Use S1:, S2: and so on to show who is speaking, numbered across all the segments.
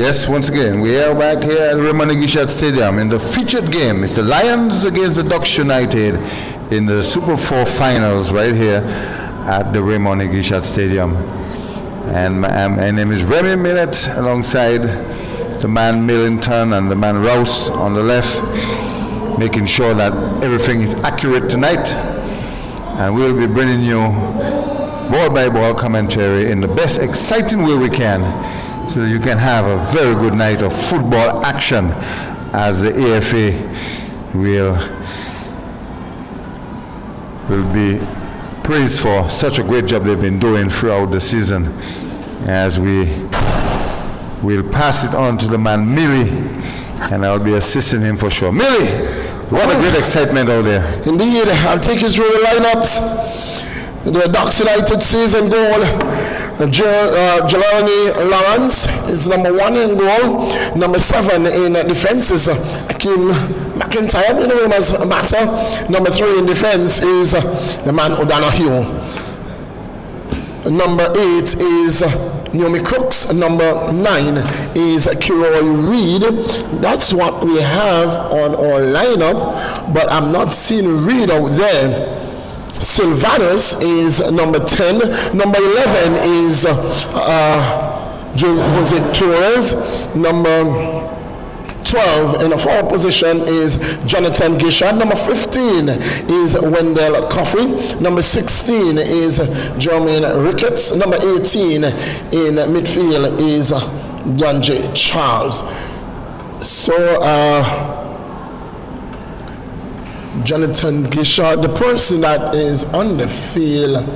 S1: Yes, once again, we are back here at Raymond Gishat Stadium in the featured game. It's the Lions against the Ducks United in the Super 4 finals right here at the Raymond Gishat Stadium. And my name is Remy Millet alongside the man Millington and the man Rouse on the left, making sure that everything is accurate tonight. And we'll be bringing you ball by ball commentary in the best exciting way we can, so you can have a very good night of football action as the AFA will be praised for such a great job they've been doing throughout the season. As we will pass it on to the man Millie, and I'll be assisting him for sure. Millie, what a great excitement out there.
S2: Indeed, I'll take you through the lineups. The Ducks United season goal, Jelani Lawrence is number 1 in goal. Number 7 in defense is Akeem McIntyre, you know him as Matter. Number 3 in defense is the man O'Donoghue. Number 8 is Naomi Crooks. Number 9 is Kiroy Reed. That's what we have on our lineup, but I'm not seeing Reed out there. Sylvanus is number 10. Number 11 is Jose Torres. Number 12 in the forward position is Jonathan Gishad. Number 15 is Wendell Coffey. Number 16 is Jermaine Ricketts. Number 18 in midfield is Danje Charles. So Jonathan Gishard, the person that is on the field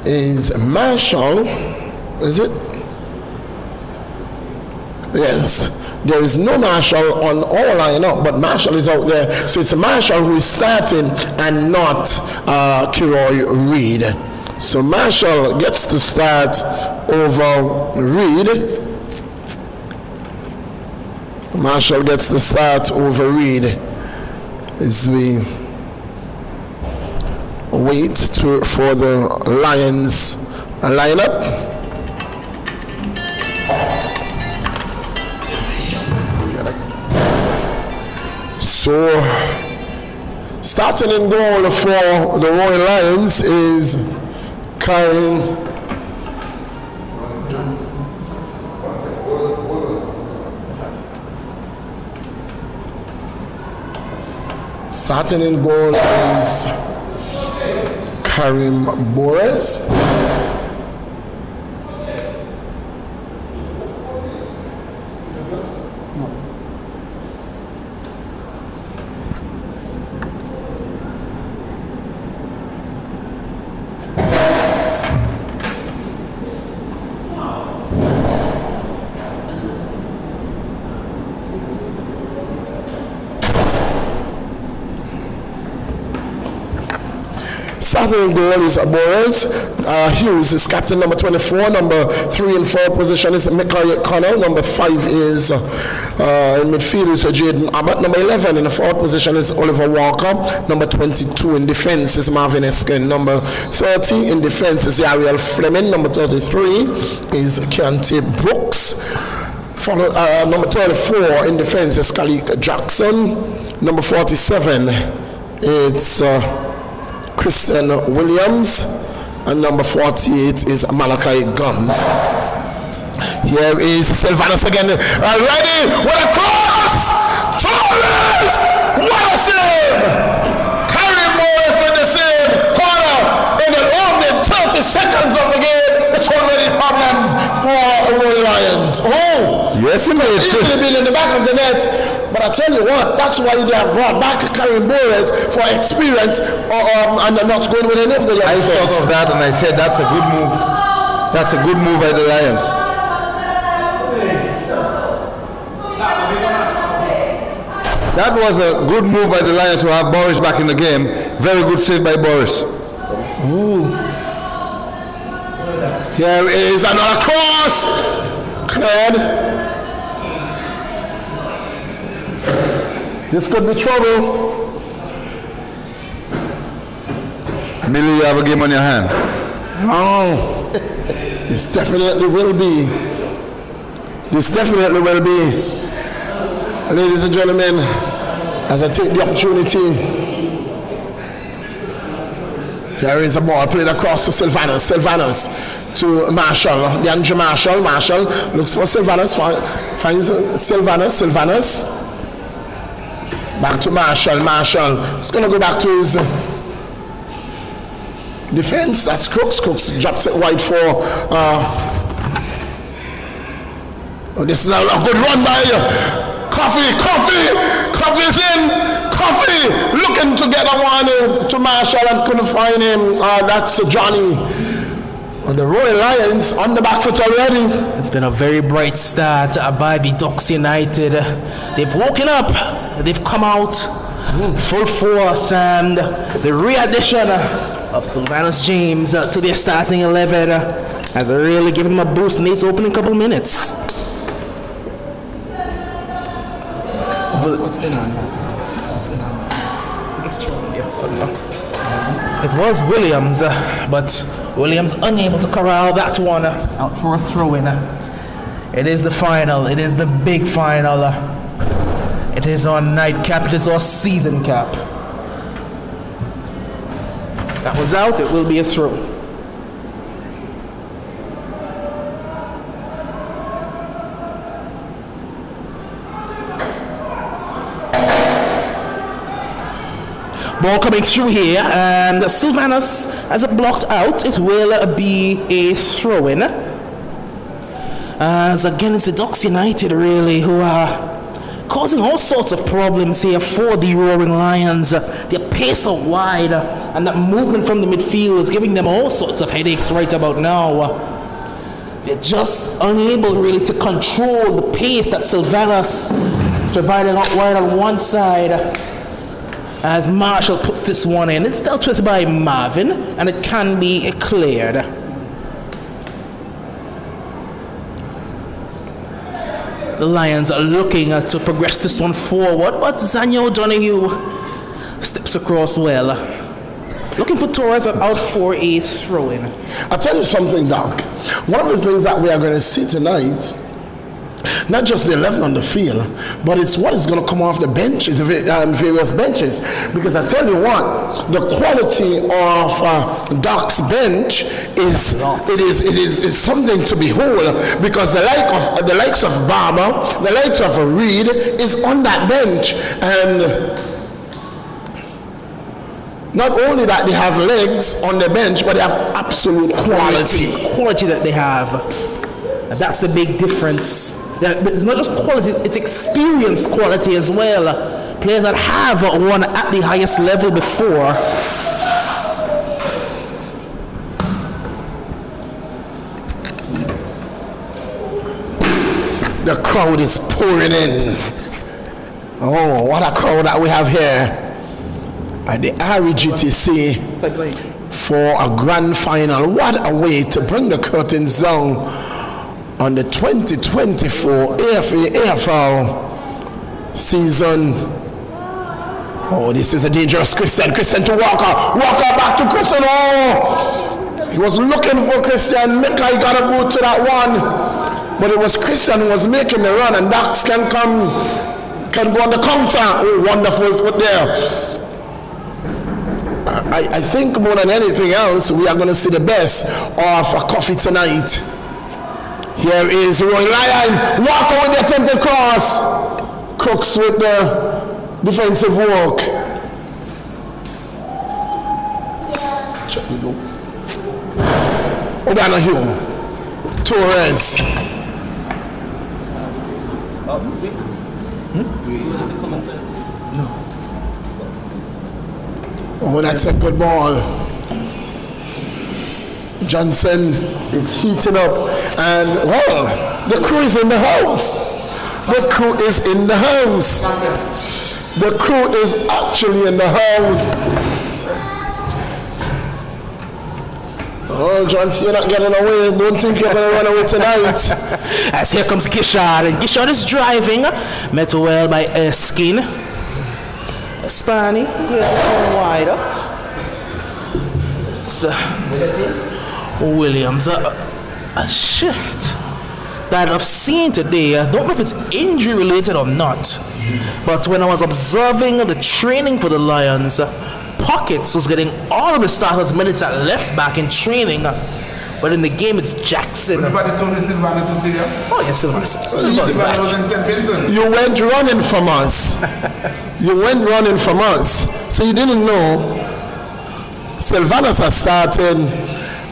S2: is Marshall, is it? Yes, there is no Marshall on our lineup, but Marshall is out there. So it's Marshall who is starting and not Kiroy Reed. So Marshall gets to start over Reed. Marshall gets to start over Reed as we wait for the Lions lineup. So, starting in goal for the Royal Lions is Karen. Starting in goal is Karim Boris. Starting in goal is Boris. Hughes is captain, number 24. Number 3 and 4 position is Micaiah Connell. Number 5 is in midfield is Jaden Abbott. Number 11 in the 4th position is Oliver Walker. Number 22 in defense is Marvin Eskin. Number 30 in defense is Ariel Fleming. Number 33 is Keontae Brooks. Number 34 in defense is Khalik Jackson. Number 47 it's Christian Williams, and number 48 is Malachi Gums. Here is Sylvanus again. Ready? What a cross! Torres! What a save! Karim Morris with the save. Corner in the only 30 seconds of the game. It's already problems for Royal Lions. Oh!
S1: Yes, it is.
S2: Easily been in the back of the net. But I tell you what, that's why they have brought back Karim Boris for experience, and they're not going with any of the youngsters.
S1: I thought of that and I said that's a good move. That's a good move by the Lions. That was a good move by the Lions to have Boris back in the game. Very good save by Boris.
S2: Ooh. Here is another cross. Cleared. This could be trouble.
S1: Millie, you have a game on your hand.
S2: No. This definitely will be. This definitely will be. Ladies and gentlemen, as I take the opportunity, here is a ball played across to Sylvanus. Sylvanus to Marshall. DeAndre Marshall. Marshall looks for Sylvanus. Finds Sylvanus. Sylvanus. Back to Marshall. Marshall. He's going to go back to his defense. That's Crooks. Crooks drops it wide for. This is a good run by Coffee. Coffee's in. Coffee looking to get a one to Marshall and couldn't find him. That's Johnny. The Royal Lions on the back foot already.
S3: It's been a very bright start by the Ducks United. They've woken up. They've come out full force, and the re-addition of Sylvanus James to their starting 11 has really given them a boost in these opening couple minutes.
S2: What's going on, man? What's going on, man?
S3: It was Williams, but Williams unable to corral that one out for a throw-in. It is the final. It is the big final. It is our nightcap. It is our season cap. That was out. It will be a throw. Ball coming through here, and Sylvanus has it blocked out. It will be a throw-in. As again, it's the Ducks United really who are causing all sorts of problems here for the Roaring Lions. Their pace out wide, and that movement from the midfield is giving them all sorts of headaches right about now. They're just unable really to control the pace that Sylvanus is providing out wide on one side. As Marshall puts this one in, it's dealt with by Marvin, and it can be cleared. The Lions are looking to progress this one forward, but Zanyo O'Donoghue steps across well. Looking for Torres, but out for a throw-in.
S2: I'll tell you something, Doc. One of the things that we are going to see tonight, not just the 11 on the field, but it's what is going to come off the benches, the various benches. Because I tell you what, the quality of Doc's bench is something to behold. Because the likes of Barber, the likes of Reed is on that bench, and not only that they have legs on the bench, but they have absolute quality.
S3: It's quality that they have. And that's the big difference. It's not just quality, it's experienced quality as well. Players that have won at the highest level before.
S2: The crowd is pouring in. Oh, what a crowd that we have here at the REGTC for a grand final. What a way to bring the curtains down on the 2024 AFA AFL season. Oh, this is a dangerous Christian. Christian to Walker. Walker back to Christian. Oh, he was looking for Christian. Mikai got a boot to that one, but it was Christian who was making the run, and Dax can go on the counter. Oh, wonderful foot there. I think more than anything else, we are going to see the best of a Coffee tonight. Here is Royal Lions. Walker with the attempted cross. Crooks with the defensive work. O'Donoghue. Torres. Oh, that's a good ball. Johnson, it's heating up, and well, the crew is in the house. The crew is in the house. The crew is actually in the house. Oh, Johnson, you're not getting away. Don't think you're going to run away tonight.
S3: As here comes Gishard, and Gishard is driving. Met well by Erskine. Spani, here's this one wider. Williams, a shift that I've seen today, I don't know if it's injury related or not, but when I was observing the training for the Lions, Pockets was getting all of the starters minutes at left back in training, but in the game it's Jackson.
S1: Everybody told me Sylvanus is there.
S3: Oh yeah, Sylvanus back.
S1: Was in St. Vincent.
S2: You went running from us. You went running from us. So you didn't know Sylvanus has started,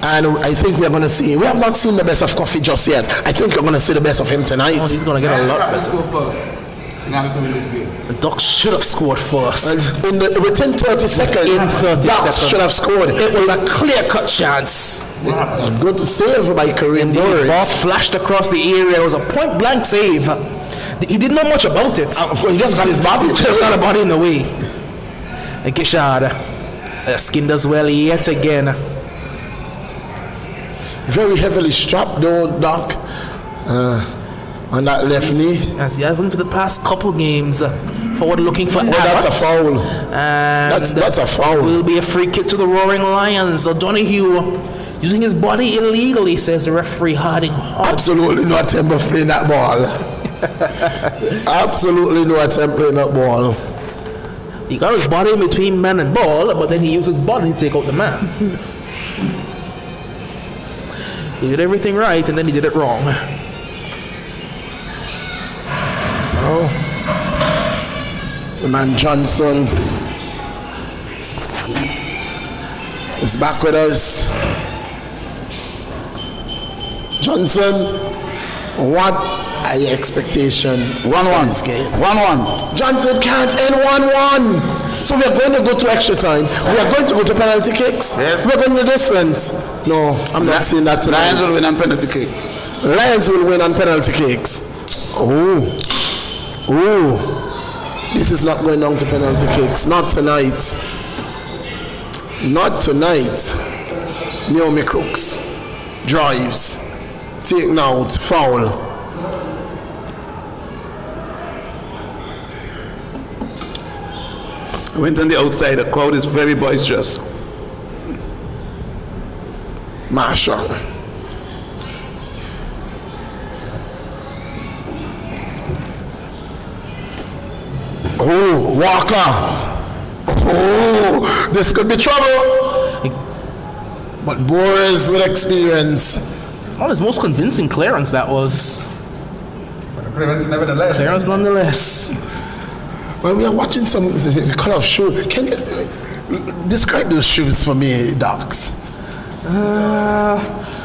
S2: and I think we're going to see. We have not seen the best of Coffee just yet. I think you're going to see the best of him tonight.
S3: Oh, he's going to get a lot
S1: Let's
S3: better.
S1: go first. In order to win this game.
S3: The Ducks should have scored first.
S2: Within 30 seconds,
S3: In 30
S2: Ducks
S3: seconds.
S2: should have scored.
S3: It was a clear-cut chance.
S2: A good save by Kareem
S3: The ball
S2: Boris.
S3: flashed across the area. It was a point-blank save. He didn't know much about it.
S2: Of course, he just got his body.
S3: He just got a body in the way. And Gishard skinned us well yet again.
S2: Very heavily strapped though, Doc. On that left knee.
S3: As he has been for the past couple games, forward looking for
S2: That's a foul.
S3: And
S2: That's a foul.
S3: will be a free kick to the Roaring Lions. O'Donoghue using his body illegally, says the referee Harding Hobbs.
S2: Absolutely no attempt of playing that ball. Absolutely no attempt playing that ball.
S3: He got his body in between man and ball, but then he used his body to take out the man. He did everything right, and then he did it wrong.
S2: Oh. The man Johnson is back with us. Johnson, what are your expectation
S4: 1-1
S2: this game?
S4: 1-1.
S2: Johnson can't end 1-1. So we are going to go to extra time. We are going to go to penalty kicks.
S4: Yes.
S2: We are going to distance. No, I'm not saying that tonight.
S4: Lions will win on penalty kicks.
S2: Lions will win on penalty kicks. Oh. This is not going down to penalty kicks. Not tonight. Not tonight. Naomi Crooks. Drives. Taken out. Foul.
S4: I went on the outside. The crowd is very boisterous.
S2: Marshall. Oh, Walker. Oh, this could be trouble. But Boris with experience.
S3: Oh, his most convincing clearance that was.
S1: But the clearance nevertheless.
S3: Clearance nonetheless.
S2: Well, we are watching some kind of shoe. Can you describe those shoes for me, Docs?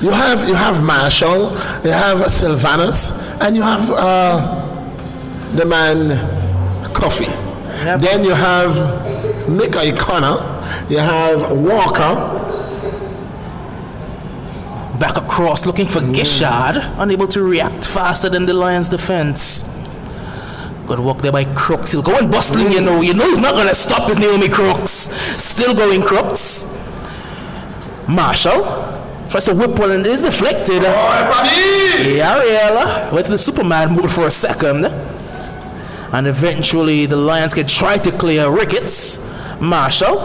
S2: You have Marshall, you have Sylvanus, and you have the man Coffee.
S3: Yep.
S2: Then you have Mickey Connor, you have Walker.
S3: Back across looking for Gishard, unable to react faster than the Lions defense. Good work there by Crooks. He'll go and bustling, you know he's not going to stop his Naomi Crooks. Still going Crooks. Marshall tries to whip one and is deflected. Ariel went to the Superman mode for a second. And eventually the Lions can try to clear Ricketts. Marshall.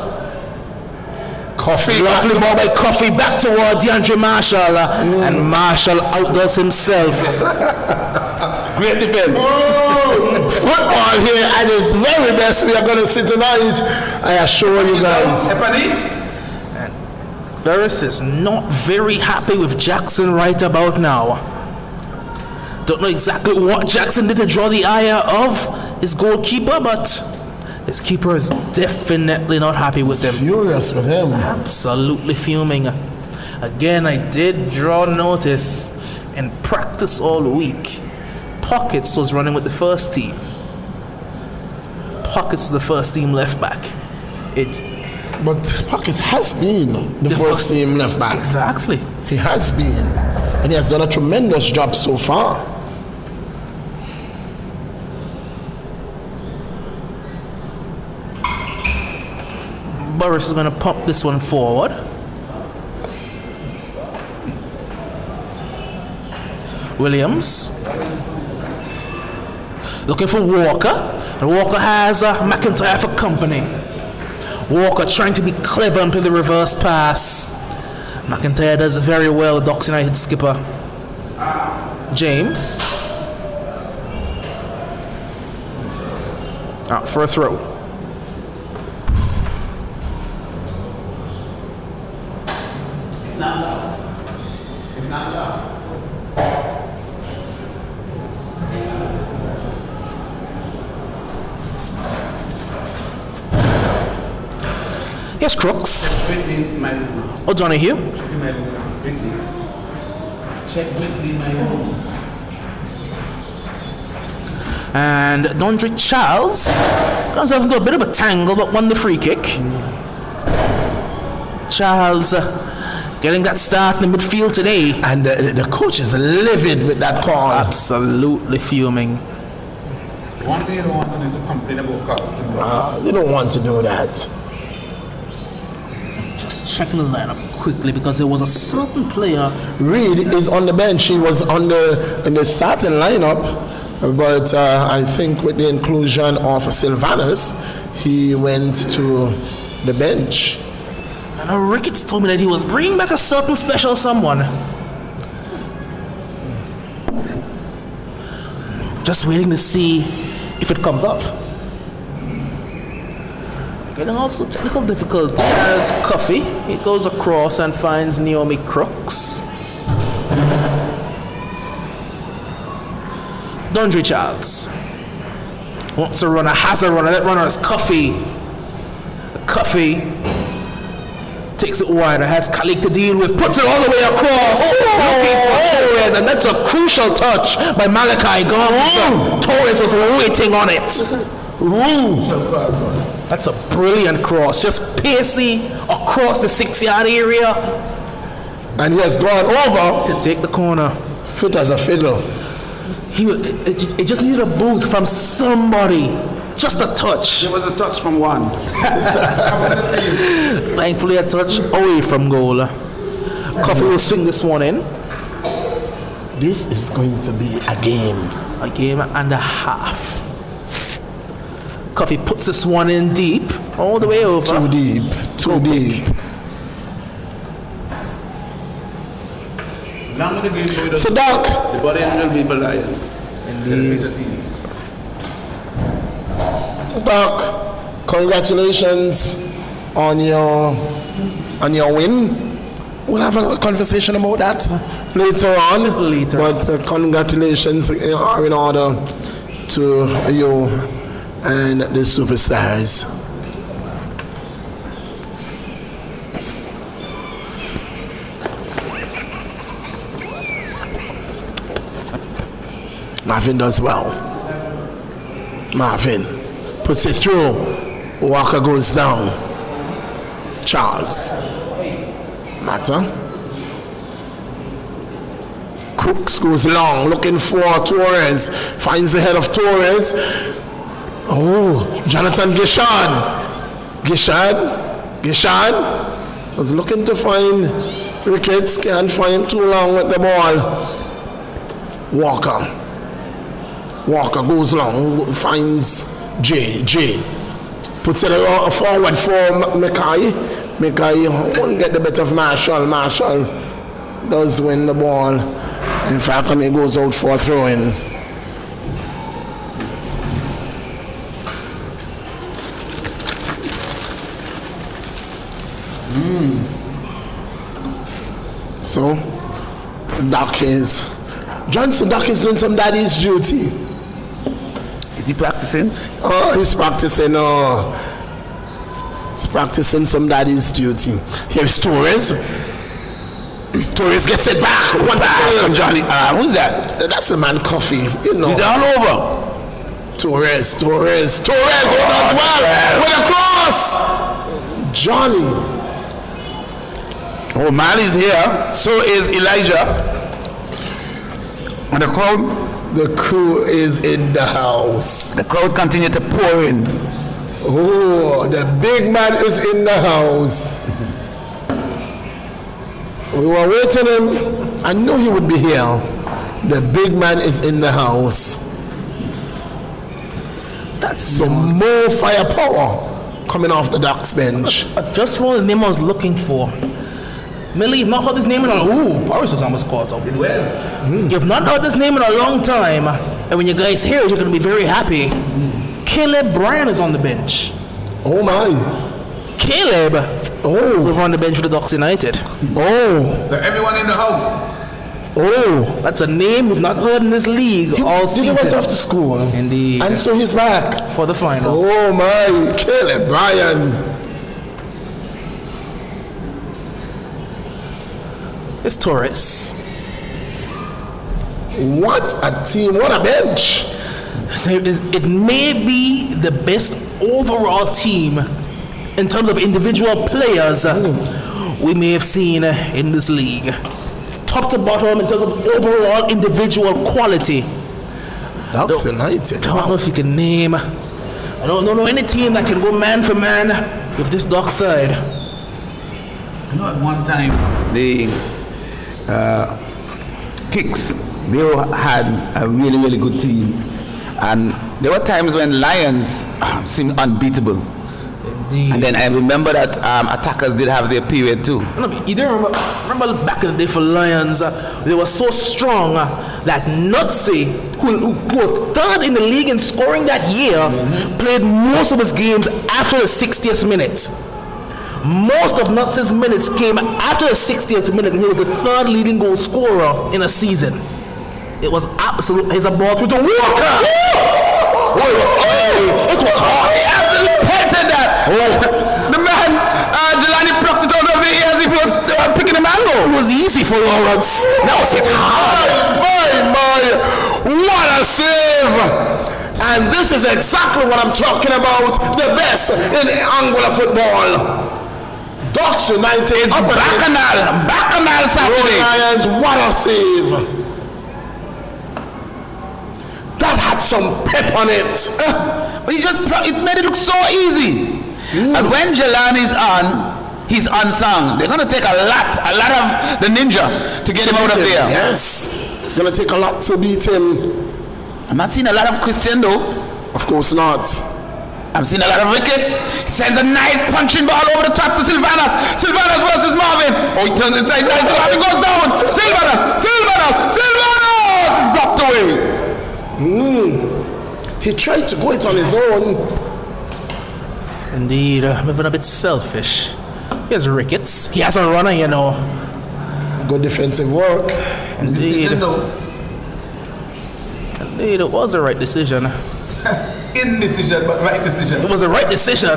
S2: Coffee.
S3: Lovely ball by Coffee back toward DeAndre Marshall. And Marshall outdoes himself.
S4: Great defense.
S2: Football here at its very best we are going to see tonight. I assure you guys.
S3: Burris is not very happy with Jackson right about now. Don't know exactly what Jackson did to draw the ire of his goalkeeper, but his keeper is definitely not happy with him.
S2: Furious with him.
S3: Absolutely fuming. Again, I did draw notice in practice all week. Pockets was running with the first team. Pockets was the first team left back.
S2: But Pockets has been the first team left back.
S3: Exactly.
S2: He has been. And he has done a tremendous job so far.
S3: Burris is going to pump this one forward. Williams. Looking for Walker. And Walker has McIntyre for company. Walker trying to be clever and play the reverse pass. McIntyre does very well, the Ducks United skipper. James. Out for a throw.
S4: It's not loud. It's not loud.
S3: Yes, Crooks.
S4: Whitley, my room.
S3: Oh, Johnny here.
S4: Check my room. Whitley. Check Whitley, my room.
S3: And Dondre Charles comes off into a bit of a tangle, but won the free kick. Charles getting that start in the midfield today.
S2: And the coach is livid with that call.
S3: Absolutely fuming.
S4: One thing you don't want to do is to complain about costs.
S2: You don't want to do that.
S3: Just checking the lineup quickly because there was a certain player.
S2: Reed is on the bench. He was in the starting lineup, but I think with the inclusion of Sylvanus, he went to the bench.
S3: I know Ricketts told me that he was bringing back a certain special someone. Just waiting to see if it comes up. Getting also technical difficulty as Coffee. He goes across and finds Naomi Crooks. Dondre Charles wants a runner, has a runner. That runner is Coffee. Coffee takes it wider, has Kalik to deal with, puts it all the way across, looking for Torres, and that's a crucial touch by Malachi Gomes. Torres was waiting on it. That's a brilliant cross, just pacey across the 6-yard area.
S2: And he has gone over
S3: To take the corner.
S2: fit as a fiddle.
S3: It just needed a boost from somebody. Just a touch.
S4: There was a touch from one.
S3: Thankfully, a touch away from goal. Coffee will swing this one in.
S2: This is going to be a game.
S3: A game and a half. Coffee puts this one in deep, all the way over.
S2: Too deep. Too deep.
S4: Long of the game, we don't-
S2: So, Doc,
S4: the body will be for Lions.
S3: Indeed.
S4: The team.
S2: Doc, congratulations on your win. We'll have a conversation about that later on.
S3: Later.
S2: But congratulations are in order to you and the superstars. Marvin does well. Marvin puts it through. Walker goes down. Charles. Matter. Crooks goes long, looking for Torres. Finds the head of Torres. Oh, Jonathan Gishad. Gishad was looking to find Ricketts. Can't find too long with the ball. Walker goes long, finds J. Puts it forward for Mackay. Mackay won't get the better of Marshall. Marshall does win the ball. In fact, he goes out for a throw-in. So, Doc is doing some daddy's duty.
S4: Is he practicing?
S2: Oh, he's practicing. He's practicing some daddy's duty. Here's Torres. Torres gets it back. One back from Johnny.
S4: Who's that?
S2: That's the man Coffee. You know.
S4: He's all over.
S2: Torres. Hold on well. With a cross. Johnny.
S4: Oh, Mali's here. So is Elijah. And the
S2: crew is in the house.
S4: The crowd continue to pour in.
S2: Oh, the big man is in the house. We were waiting him. I knew he would be here. The big man is in the house. That's some more firepower coming off the Doc's bench.
S3: Just for the name I was looking for. Millie, you've not heard this name in a Boris was almost caught up. You've not heard this name in a long time, and when you guys hear it, you're going to be very happy. Caleb Bryan is on the bench.
S2: Oh my.
S3: Caleb is over on the bench for the Ducks United.
S4: So everyone in the house.
S3: That's a name we've not heard in this league all season.
S2: He went off to school.
S3: Indeed.
S2: And so he's back.
S3: For the final.
S2: Oh my, Caleb Bryan.
S3: It's Torres.
S2: What a team, what a bench.
S3: So it may be the best overall team in terms of individual players we may have seen in this league. Top to bottom in terms of overall individual quality.
S2: Ducks United.
S3: I don't know if you can name. I don't know any team that can go man for man with this Duck side.
S4: You know, at one time, the Kicks, they had a really, really good team. And there were times when Lions seemed unbeatable.
S3: Indeed.
S4: And then I remember that attackers did have their period too.
S3: You don't remember back in the day for Lions, they were so strong that Nutsy, who was third in the league in scoring that year, played most of his games after the 60th minute. Most of Nutsy's minutes came after the 60th minute, and he was the third leading goal scorer in a season. It was absolute. Here's a ball through to Walker. It was hot.
S4: He absolutely pelted that. The man, Jelani plucked it out of the ear as if he was picking a mango.
S3: It was easy for Lawrence. That was hit hard.
S2: My, what a save! And this is exactly what I'm talking about. The best in Angola football. Ducks United.
S4: It's Bacchanal Saturday.
S2: Lions, what a save! That had some pep on it.
S4: But it made it look so easy. And when Jelani's on, he's unsung. They're gonna take a lot of the ninja to get him out of there.
S2: Yes. Gonna take a lot to beat him.
S4: I'm not seeing a lot of Christian though.
S2: Of course not.
S4: I'm seeing a lot of wickets. He sends a nice punching ball over the top to Sylvanas. Sylvanas versus Marvin. Oh, he turns inside. Nice. Marvin goes down. Sylvanas. It's blocked away.
S2: He tried to go it on his own.
S3: Indeed, moving a bit selfish. He has rickets. He has a runner, you know.
S2: Good defensive work.
S3: Indeed. Indeed, it was the right decision.
S4: Indecision, but right decision.
S3: It was the right decision,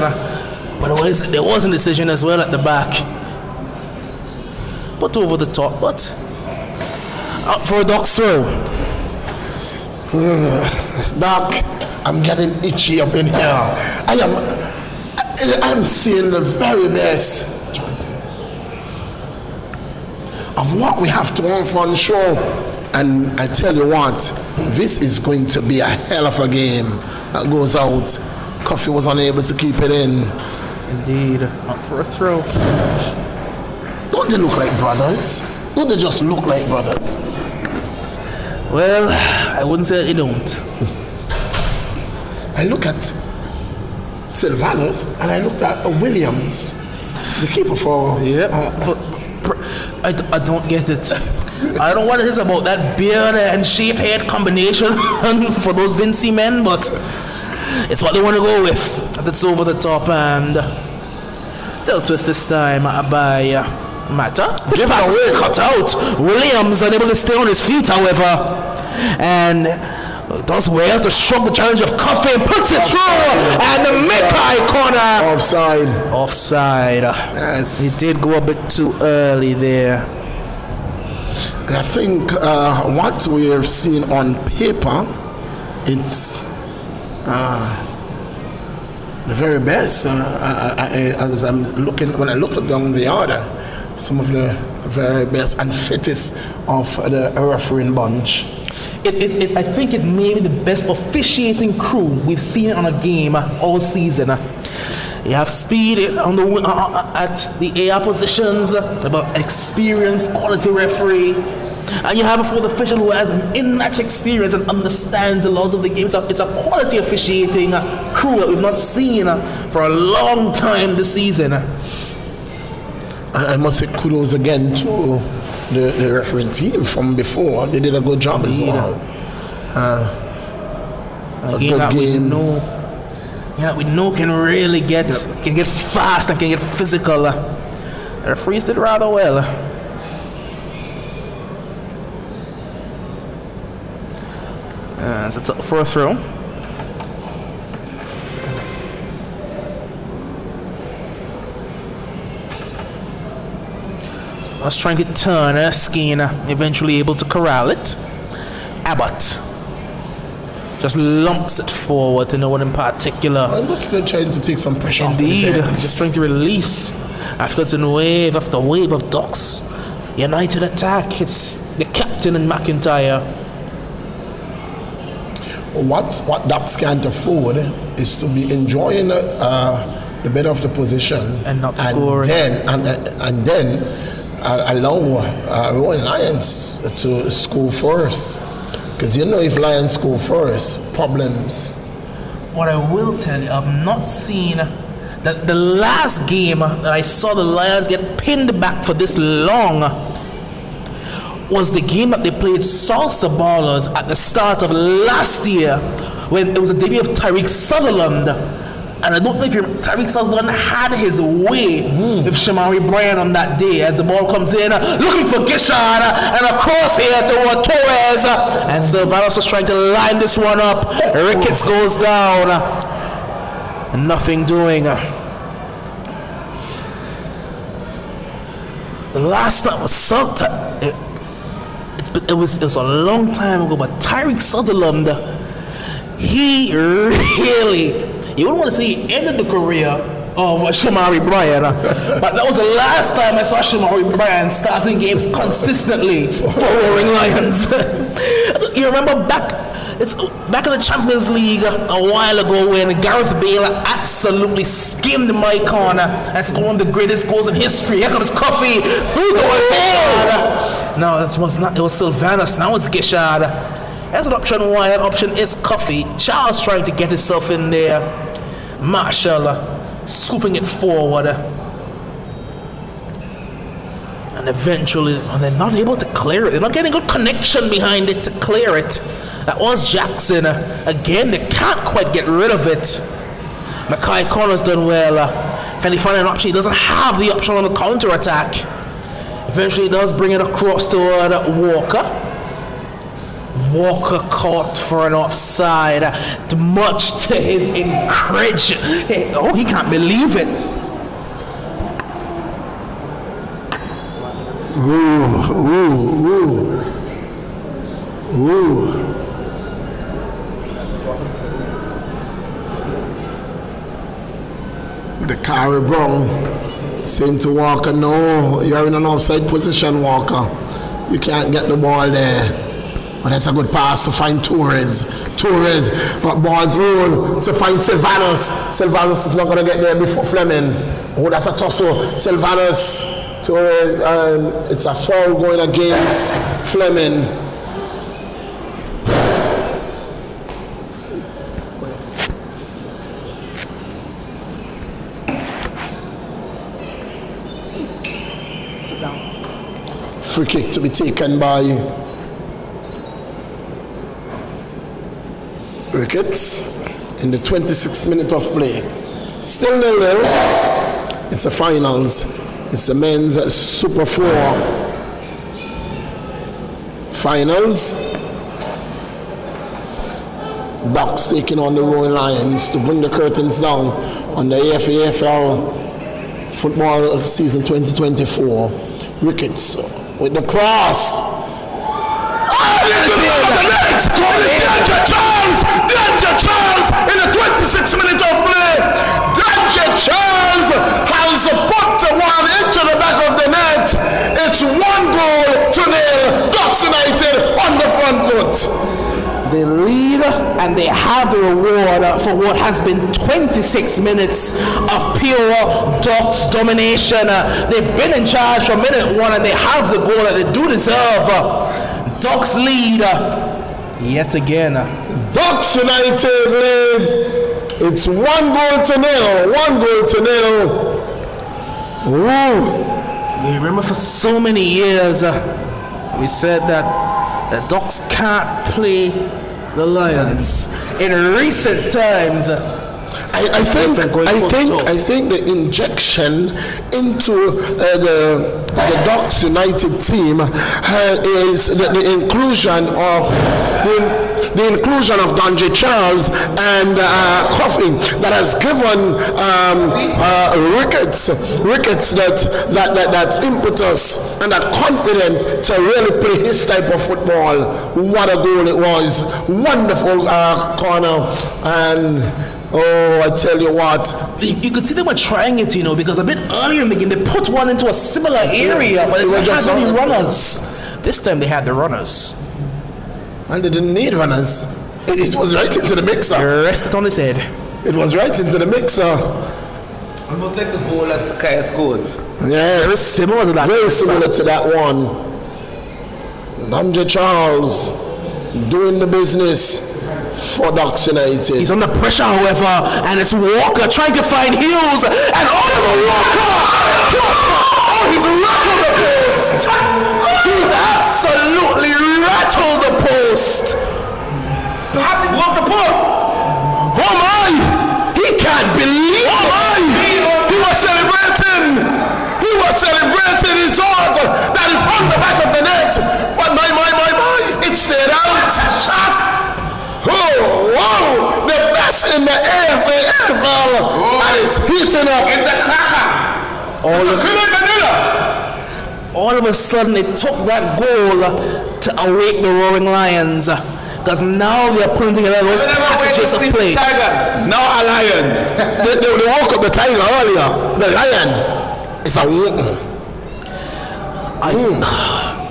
S3: but there was a decision as well at the back. But over the top, but up for a Ducks throw.
S2: Doc, I'm getting itchy up in here. I'm seeing the very best, Johnson, of what we have to offer on show. And I tell you what, this is going to be a hell of a game that goes out. Coffee was unable to keep it in.
S3: Indeed, up for a throw.
S2: Don't they look like brothers? Don't they just look like brothers?
S3: Well, I wouldn't say they don't.
S2: I look at Sylvanas and I looked at Williams, the keeper for...
S3: Yep. I don't get it. I don't know what it is about that beard and shape head combination for those Vinci men, but it's what they want to go with. That's over the top and dealt with this time by Mata.
S2: Give it away.
S3: Cut out. Williams unable to stay on his feet, however, and does well to shrug the challenge of Coffee and puts it through, and the mid-high corner. Offside.
S2: Yes.
S3: He did go a bit too early there.
S2: And I think what we have seen on paper, it's the very best. As I'm looking, when I look down the order, some of the very best and fittest of the refereeing bunch.
S3: I think it may be the best officiating crew we've seen on a game all season. You have speed on the at the AR positions, about experienced quality referee, and you have a fourth official who has in-match experience and understands the laws of the game. So it's a quality officiating crew that we've not seen for a long time this season.
S2: I must say kudos again to the refereeing team from before. They did a good job as well.
S3: A game that we know can really get fast and can get physical. The referees did rather well. So it's up for a throw. So I was trying to turn Skeena, eventually able to corral it. Abbott just lumps it forward to no one in particular.
S2: I'm just still trying to take some pressure off the
S3: Indeed,
S2: defense.
S3: just trying to release after it's been wave after wave of Ducks. United attack. It's the captain and McIntyre.
S2: What Ducks can't afford is to be enjoying the better of the position
S3: And not scoring.
S2: and then allow Rowan Lions to score first. Because you know if Lions score first, problems.
S3: What I will tell you, I've not seen that the last game that I saw the Lions get pinned back for this long was the game that they played Salsa Ballers at the start of last year when it was a debut of Tyreek Sutherland. And I don't know if Tyreek Sutherland had his way with Shamari Bryan on that day as the ball comes in, looking for Gishard and a cross here toward Torres. And Silvanos was trying to line this one up. Ricketts goes down. And nothing doing. The last time was it was a long time ago, but Tyreek Sutherland, he really, you wouldn't want to say he ended the career of Shamari Bryan, but that was the last time I saw Shamari Bryan starting games consistently for Roaring Lions. You remember back in the Champions League a while ago when Gareth Bale absolutely skimmed Mike Corner and scored one of the greatest goals in history. Here comes Coffey through the one. No, it was not. It was Sylvanus. Now it's Gishard. There's an option wide. That option is Coffey. Charles trying to get himself in there. Marshall scooping it forward. And eventually, they're not able to clear it. They're not getting good connection behind it to clear it. That was Jackson. Again, they can't quite get rid of it. Mackay Corner's done well. Can he find an option? He doesn't have the option on the counter attack. Eventually, he does bring it across toward Walker. Walker caught for an offside, much to his incredulity. Oh, he can't believe it.
S2: Ooh. The Carrie Brown saying to Walker, no, you're in an offside position, Walker. You can't get the ball there. But that's a good pass to find Torres, but ball through to find Silvanus. Silvanus is not going to get there before Fleming. Oh, that's a tussle. Silvanus, Torres, it's a foul going against Fleming. Free kick to be taken by Ricketts in the 26th minute of play. Still 0-0. It's the finals. It's the men's Super 4 finals. Ducks taking on the Roaring Lions to bring the curtains down on the AFA football season 2024. Ricketts with the cross. Danger Charles in the 26th minute of play. Danger Charles has put one into the back of the net. It's 1-0. Ducks United on the front foot.
S3: They lead and they have the reward for what has been 26 minutes of pure Ducks domination. They've been in charge from minute 1 and they have the goal that they do deserve. Ducks lead yet again.
S2: Ducks United lead. It's 1-0. 1-0. Ooh.
S3: You remember for so many years, we said that the Ducks can't play the Lions. In recent times,
S2: I think the injection into the Ducks United team is the inclusion of Donjay Charles and Coffey that has given Ricketts that impetus and that confidence to really play his type of football. What a goal it was! Wonderful corner. And oh, I tell you what.
S3: You could see they were trying it, because a bit earlier in the game, they put one into a similar area, but they were just only runners. This time they had the runners.
S2: And they didn't need runners. It was right into the mixer.
S3: Rest it on his head.
S2: It was right into the mixer.
S4: Almost like the goal that Sky scored.
S2: Yes.
S3: Very similar to that.
S2: Very similar to that one. Donjay Charles doing the business for Ducks United.
S3: He's under pressure, however, and it's Walker trying to find Hughes, and Oliver Walker! He's rattled the post! He's absolutely rattled the post!
S4: Perhaps he broke the post!
S3: Oh my! He can't believe it!
S2: He was celebrating! He thought that he found the back of the net! But my! It stayed out! Shot! Oh, wow! The best in the AFA, and it's heating up.
S4: It's a cracker.
S3: All of a sudden, it took that goal to awake the Roaring Lions, because now they're putting together those passages of play.
S4: Now a lion.
S2: They woke up the tiger earlier. The lion is a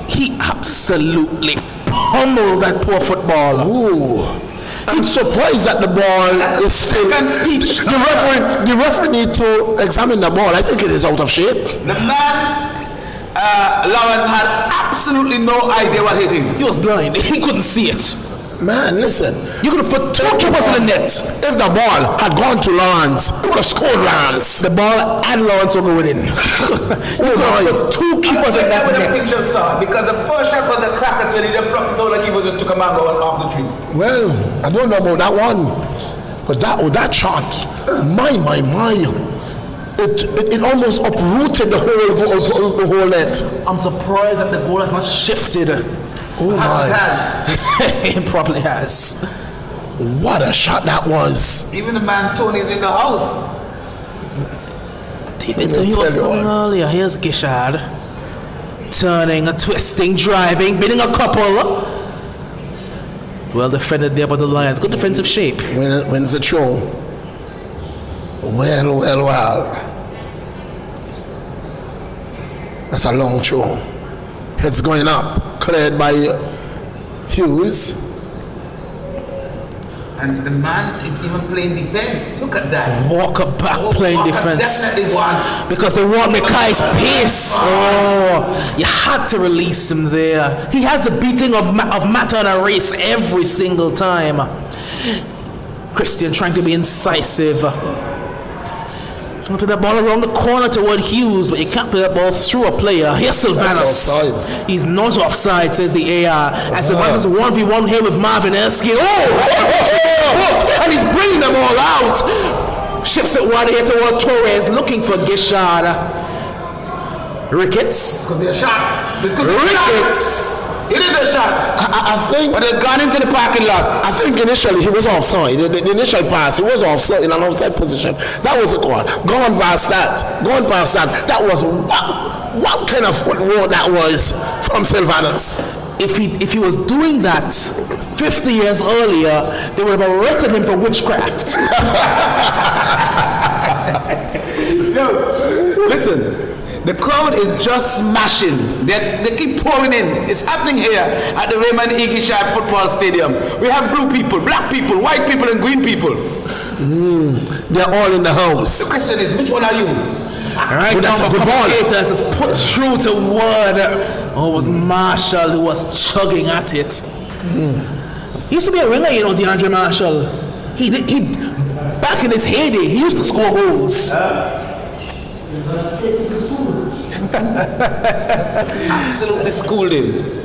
S3: He absolutely pummeled that poor footballer.
S2: Ooh. I'm surprised that the ball is still. The referee need to examine the ball. I think it is out of shape.
S4: The man, Lawrence, had absolutely no idea what hit him.
S3: He was blind. He couldn't see it.
S2: Man, listen.
S3: You could have put two keepers in the net.
S2: If the ball had gone to Lawrence, it would have scored Lawrence.
S3: The ball and Lawrence will go in. Two keepers in that net.
S4: Because the first shot was a cracker till he just plucked it out like he was just took a mango off the tree.
S2: Well, I don't know about that one, but that shot, my. It almost uprooted the whole net.
S3: I'm surprised that the ball has not shifted.
S2: Oh my!
S3: It probably has.
S2: What a shot that was!
S4: Even the man Tony's in the house.
S3: Didn't tell you what's going on earlier. Here's Gishard. Turning, twisting, driving, beating a couple. Well defended there by the Lions. Good defensive shape.
S2: Wins the throw. Well. That's a long throw. Head's going up. Cleared by Hughes.
S4: And the man is even playing defense. Look at that.
S3: Walker back playing defense.
S4: Definitely wants.
S3: Because they want Mikai's pace. Oh, you had to release him there. He has the beating of Mata in a race every single time. Christian trying to be incisive. Trying to play that ball around the corner toward Hughes, but you can't play that ball through a player. Here's Sylvanus. He's not offside, says the AR. And Sylvanus 1v1 here with Marvin Erskine. Oh! And he's bringing them all out. Shifts it wide here toward Torres, looking for Gishard. Ricketts.
S4: Could be a shot. This could be
S3: Ricketts.
S4: It is a shot.
S2: I think.
S4: But it's gone into the parking lot.
S2: I think initially he was offside. The initial pass, he was offside in an offside position. That was a goal. Going past that. That was what kind of football that was from Sylvanus.
S3: If he was doing that 50 years earlier, they would have arrested him for witchcraft.
S4: No, listen. The crowd is just smashing. They keep pouring in. It's happening here at the Raymond E. Gishard Football Stadium. We have blue people, black people, white people, and green people.
S2: They're all in the house.
S4: The question is, which one are you?
S3: Right now, the commentators is put through to Ward. Oh, it was Marshall who was chugging at it. He used to be a winger, DeAndre Marshall. He back in his heyday, he used to score goals.
S4: Absolutely schooled him.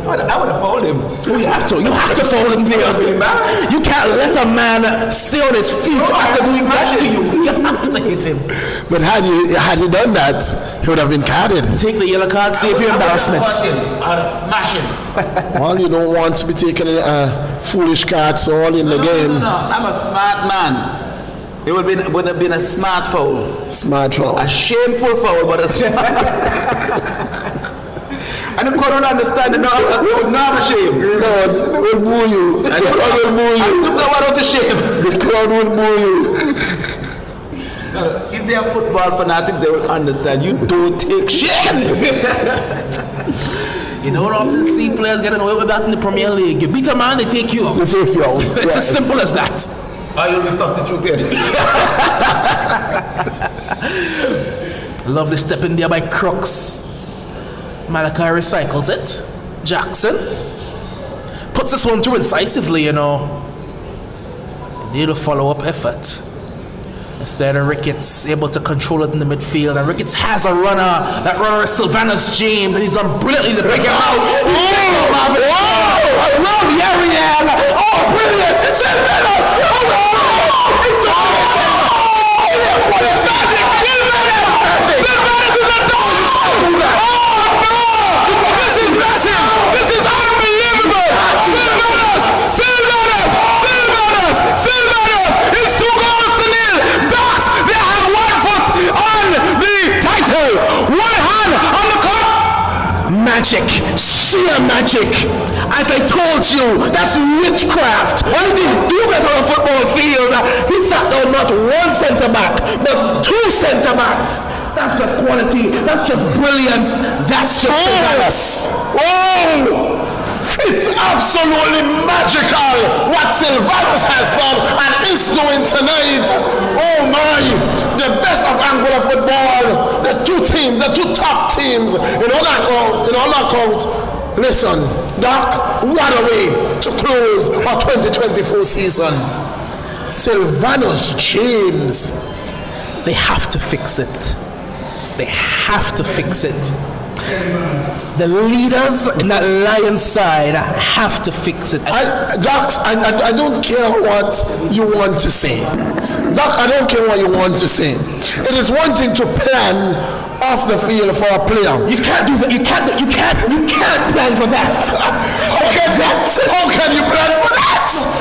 S4: I would have fouled him.
S3: Oh, you have to foul him there. You can't let a man stay on his feet after doing that to you. You have to hit him.
S2: But had he done that, he would have been carded.
S3: Take the yellow card, save your embarrassment.
S4: I would have smashed him.
S2: Well, you don't want to be taking foolish cards all in the game.
S4: No. I'm a smart man. It would have been a smart foul.
S2: Smart foul.
S4: A shameful foul, but a smart. And the crowd don't understand it. No, I'm shame.
S2: No, they will boo you. The crowd will boo you.
S4: I took that one out to shame.
S2: The crowd will boo you.
S4: If they are football fanatics, they will understand. You don't take shame.
S3: You don't often see players getting away with that in the Premier League. You beat a man, they take you out.
S2: They take you out.
S3: It's as simple as that.
S4: You'll be substituted.
S3: Lovely step in there by Crooks. Malachi recycles it. Jackson puts this one through incisively, you know. Need a follow-up effort. Instead of Ricketts able to control it in the midfield, and Ricketts has a runner. That runner is Sylvanus James, and he's done brilliantly to break him out. Whoa! Around the area! Oh, brilliant! Sylvanus! It's so what a magic! Sylvanus is a dog! This is massive! This is unbelievable! Sylvanus! It's 2 goals to 0! Ducks, they have 1 foot on the title! 1 hand on the cup! Magic! Sheer magic! As I told you, that's witchcraft! When he do that on a football field, he sat down not 1 centre-back, but 2 centre-backs! That's just quality. That's just brilliance. That's just Sylvanus.
S2: Whoa! It's absolutely magical what Sylvanus has done and is doing tonight. Oh my! The best of Angola football. The 2 top teams in all knockout. Listen, Doc, what a way to close our 2024 season. Sylvanus James.
S3: They have to fix it. They have to fix it. The leaders in that Lions side have to fix it.
S2: Doc, I don't care what you want to say. Doc, I don't care what you want to say. It is one thing to plan off the field for a player.
S3: You can't do that. You can't plan for that.
S2: How can you plan for that?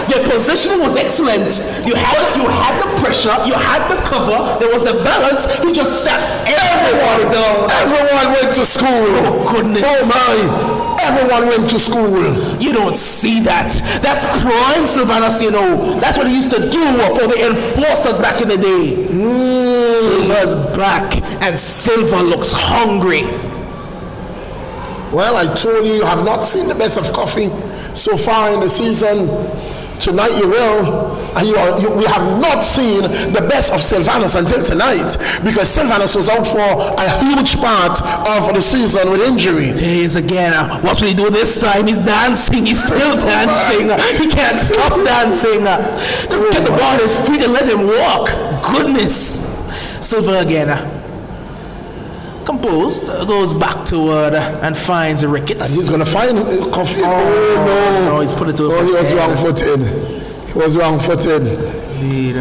S3: Your positioning was excellent. You had the pressure, you had the cover, there was the balance. You just sat everyone down.
S2: Everyone went to school.
S3: Oh goodness.
S2: Oh my. Everyone went to school.
S3: You don't see that. That's prime Sylvanus, you know. That's what he used to do for the enforcers back in the day. Silver's back, and Silver looks hungry.
S2: Well, I told you, you have not seen the best of coffee so far in the season. Tonight you will, and we have not seen the best of Sylvanus until tonight, because Sylvanus was out for a huge part of the season with injury.
S3: He is again. What will he do this time? He's dancing. He's still dancing. He can't stop dancing. Just get the ball on his feet and let him walk. Goodness. Silver again. Composed, goes back toward and finds Ricketts.
S2: And he's going to find Coffee.
S3: No, he's put it to a
S2: he was wrong-footed. He was wrong-footed.
S3: Indeed.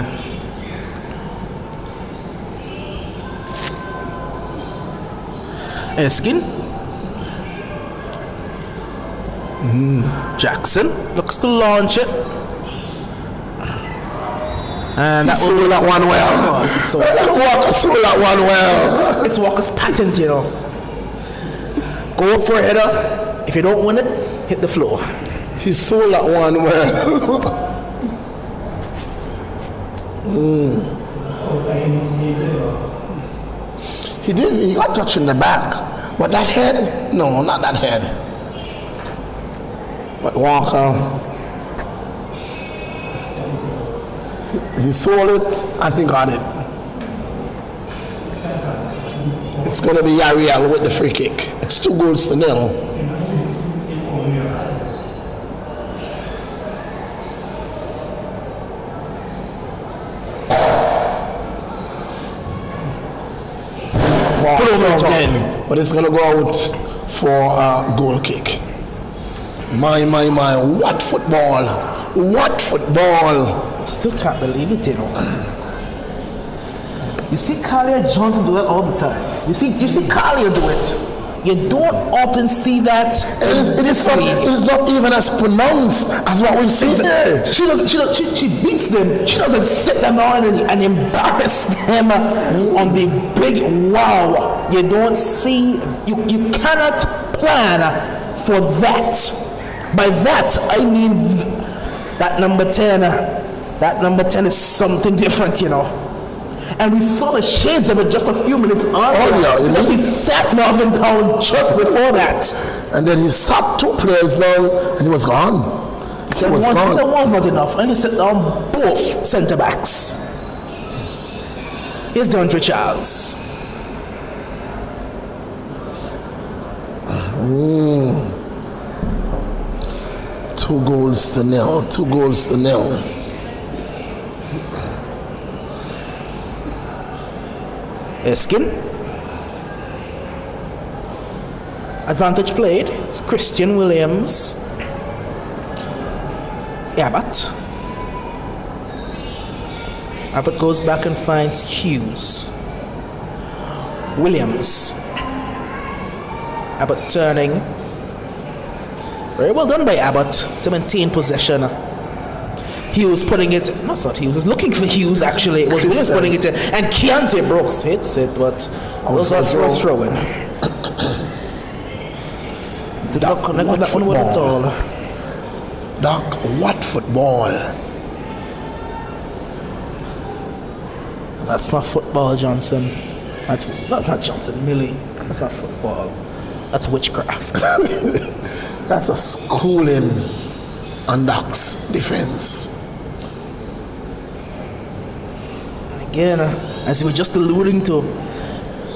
S3: Erskine. Jackson looks to launch it. And that will
S2: that one well. Walker sold that one well.
S3: It's Walker's patent, you know. Go up for a header. If you don't win it, hit the floor.
S2: He sold that one well. He did. He got touched in the back, but that head, no, not that head. But Walker. He sold it and he got it. It's going to be Yariel with the free kick. It's 2-0. Put over again. but it's going to go out for a goal kick. My, what football? What football?
S3: Still can't believe it, you know. You see Kalia Johnson do that all the time. You see Kalia do it. You don't often see that.
S2: It is not even as pronounced as what we've seen here.
S3: She beats them. She doesn't sit them down and embarrass them on the big wow. You don't see, you cannot plan for that. By that, I mean that number 10. That number 10 is something different, you know. And we saw the shades of it just a few minutes earlier. Because he sat Marvin down just before that.
S2: And then he sat 2 players down and he was gone. He said
S3: was not enough. And he sat down both centre backs. Here's DeAndre Charles.
S2: 2 goals to nil. 2 goals to nil.
S3: Eskin. Advantage played. It's Christian Williams. Abbott. Abbott goes back and finds Hughes. Williams. Abbott turning. Very well done by Abbott to maintain possession. Hughes putting it, no, it's not Hughes, it's looking for Hughes actually. It was Williams putting it in, and Keontae Brooks hits it, but it was a throw-in. Did not connect with that one at all.
S2: Doc, what football?
S3: That's not football, Johnson. That's not Johnson, Millie. That's not football. That's witchcraft.
S2: That's a schooling on Doc's defense.
S3: Again, as we were just alluding to,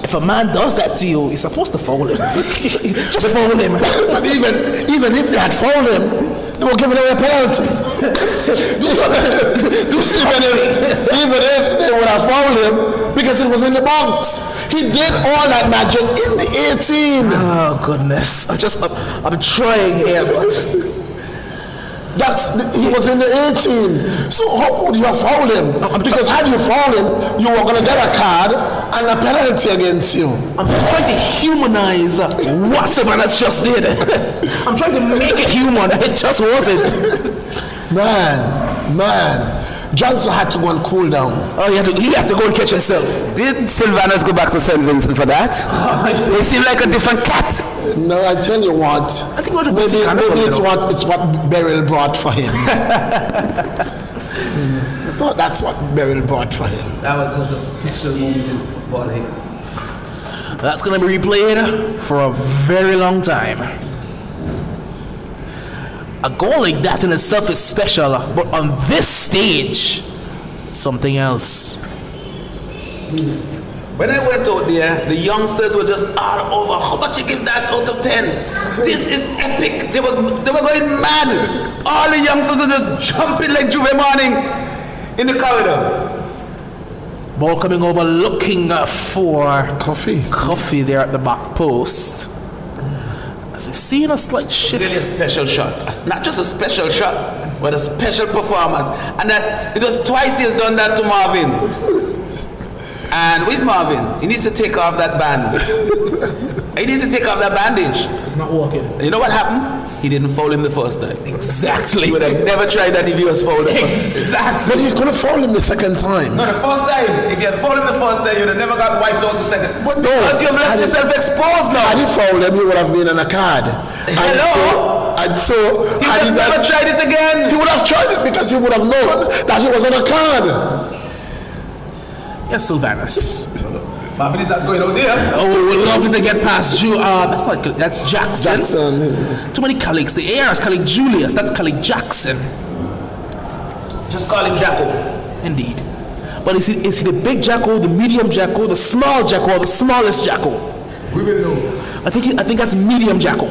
S3: if a man does that to you, you're supposed to foul him. Just foul him.
S2: But even if they had fouled him, they were giving away a penalty. Even if they would have fouled him, because it was in the box. He did all that magic in the 18.
S3: Oh goodness! I'm trying here, but.
S2: He was in the 18. So how would you have fouled him? Because had you fouled him, you were going to get a card and a penalty against you.
S3: I'm just trying to humanize what Savannah's just did. I'm trying to make it human. It just wasn't.
S2: Man. Johnson had to go and cool down.
S3: Oh, he had to go and catch himself.
S4: Did Sylvanus go back to St. Vincent for that? They seem like a different cat.
S2: No, I tell you what.
S3: I think
S2: maybe it's what Beryl brought for him. I thought that's what Beryl brought for him.
S4: That was just a special moment in football here.
S3: That's going to be replayed for a very long time. A goal like that in itself is special, but on this stage, it's something else.
S4: When I went out there, the youngsters were just all over. How much you give that out of 10? This is epic. They were going mad. All the youngsters were just jumping like Juve morning in the corridor.
S3: Ball coming over, looking for Coffee there at the back post. As we've seen a slight shift.
S4: Really a special shot. Not just a special shot, but a special performance. And that it was twice he's done that to Marvin. And where's Marvin? He needs to take off that band. He needs to take off that bandage.
S3: It's not working.
S4: You know what happened? He didn't foul him the first time.
S3: Exactly.
S4: He would have never tried that if he was fouled the first time.
S2: But you could have fouled him the second time.
S4: No, the first time. If you had fouled him the first time, you would have never got wiped out the second.
S2: But no,
S4: because you've left yourself exposed now.
S2: Had he fouled him, he would have been on a card.
S4: Hello?
S2: And so
S4: he would have never tried it again.
S2: He would have tried it because he would have known that he was on a card.
S3: Yes, Sylvanus.
S4: Marvin is not going out there.
S3: Oh, we're lovely to get past you. That's Jackson. Too many colleagues. The AR is colleague Julius. That's colleague Jackson.
S4: Just call him Jacko.
S3: Indeed. But is he the big Jacko, the medium Jacko, the small Jacko, or the smallest Jacko?
S4: We will know.
S3: I think that's medium Jacko.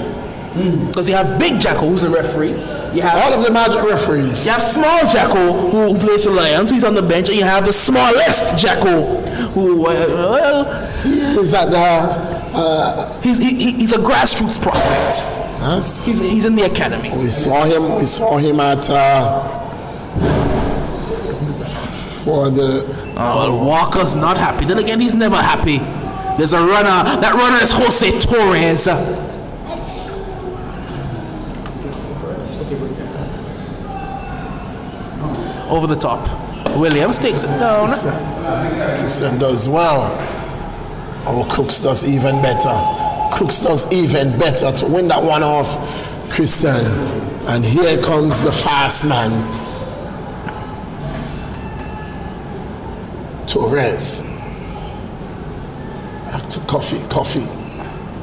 S3: Because you have big Jacko, who's a referee. You have
S2: all of them are referees.
S3: You have small Jacko, who plays for Lions, who's on the bench, and you have the smallest Jacko, who
S2: is at
S3: He's a grassroots prospect.
S2: Yes.
S3: He's in the academy.
S2: We saw him at for the.
S3: Well, Walker's not happy. Then again, he's never happy. There's a runner. That runner is Jose Torres. Over the top. Williams takes it down.
S2: Christian does well. Our Cooks does even better. Cooks does even better to win that one off Christian. And here comes the fast man. Torres. Back to Coffee.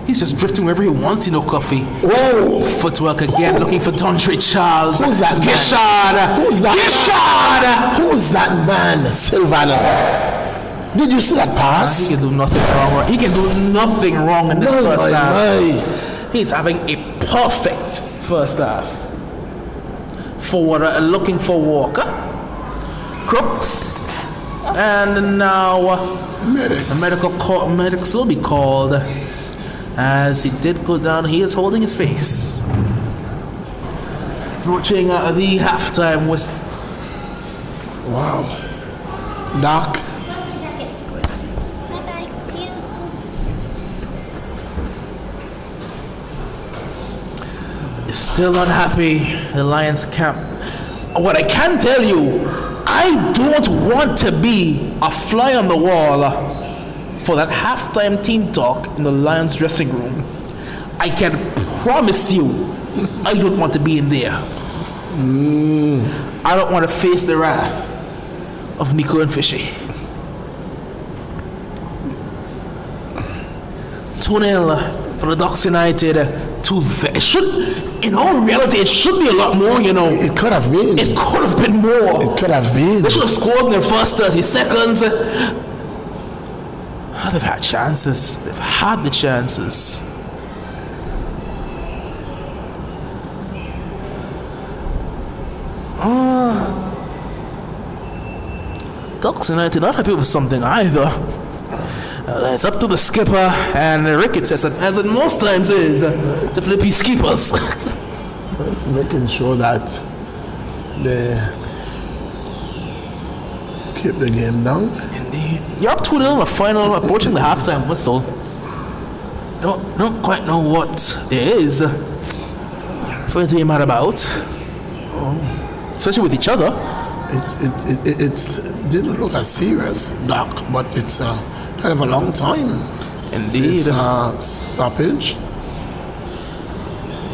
S3: He's just drifting wherever he wants, Coffee.
S2: Whoa!
S3: Footwork again, looking for Dontre Charles.
S2: Who's that man?
S3: Gishard!
S2: Who's that
S3: Gishard!
S2: Who's that man, Sylvanus? Did you see that pass?
S3: He can do nothing wrong. He can do nothing wrong in this first half. He's having a perfect first half. Forward, looking for Walker. Crooks. And now medics will be called. As he did go down, he is holding his face. Approaching the halftime whistle.
S2: Wow. Doc.
S3: Still not happy, the Lions camp. What I can tell you, I don't want to be a fly on the wall for that halftime team talk in the Lions dressing room. I can promise you, I don't want to be in there. I don't want to face the wrath of Nico and Fishy. 2-0 for the Ducks United. In all reality, it should be a lot more,
S2: It could have been.
S3: It could have been more.
S2: It could have been.
S3: They should have scored in their first 30 seconds. They've had chances. They've had the chances. Ducks United not happy with something either. It's up to the skipper and Ricketts, as it most times is, to play peacekeepers.
S2: It's making sure that they keep the game down.
S3: Indeed. You're up 2-0 in the final, approaching the halftime whistle. Don't quite know what there is for the team about. Especially with each other.
S2: It didn't look as serious, Doc, but it's kind of a long time.
S3: Indeed.
S2: It's stoppage.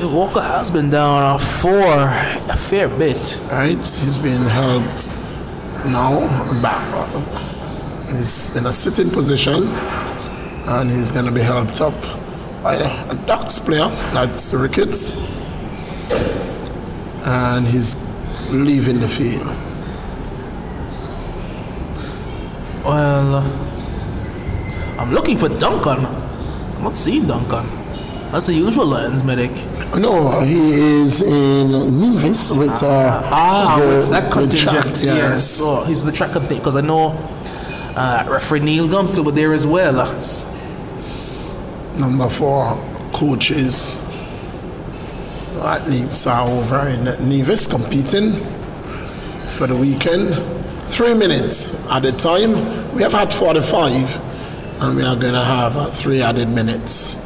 S3: Walker has been down for a fair bit.
S2: Right, he's been helped now back. He's in a sitting position, and he's going to be helped up by a Ducks player, that's Ricketts, and he's leaving the field.
S3: Well, I'm looking for Duncan. I'm not seeing Duncan. That's the usual Lions medic.
S2: No, he is in Nevis with
S3: with that contingent. Yes, so he's with the track contingent because I know referee Neil Gumster was there as well.
S2: Number 4 coaches, athletes are over in Nevis competing for the weekend. 3 minutes at a time. We have had 45, and we are going to have 3 added minutes.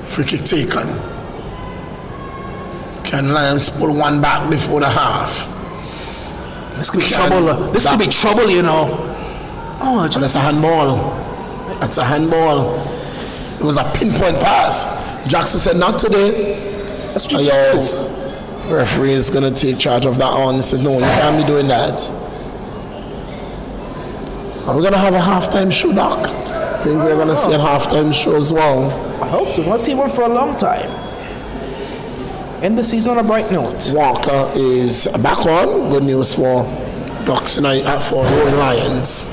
S2: Free kick taken. Can Lions pull one back before the half?
S3: This could be trouble. This could be trouble, you know. Oh,
S2: that's a handball. That's a handball. It was a pinpoint pass. Jackson said, not today.
S3: That's true.
S2: Yes. The referee is going to take charge of that one. He said, no, you can't be doing that. Are we going to have a halftime show, Doc? I think we're going to see a halftime show as well.
S3: I hope so. We've not seen one for a long time. End the season on a bright note.
S2: Walker is back on. Good news for Ducks tonight for Rowan Lions.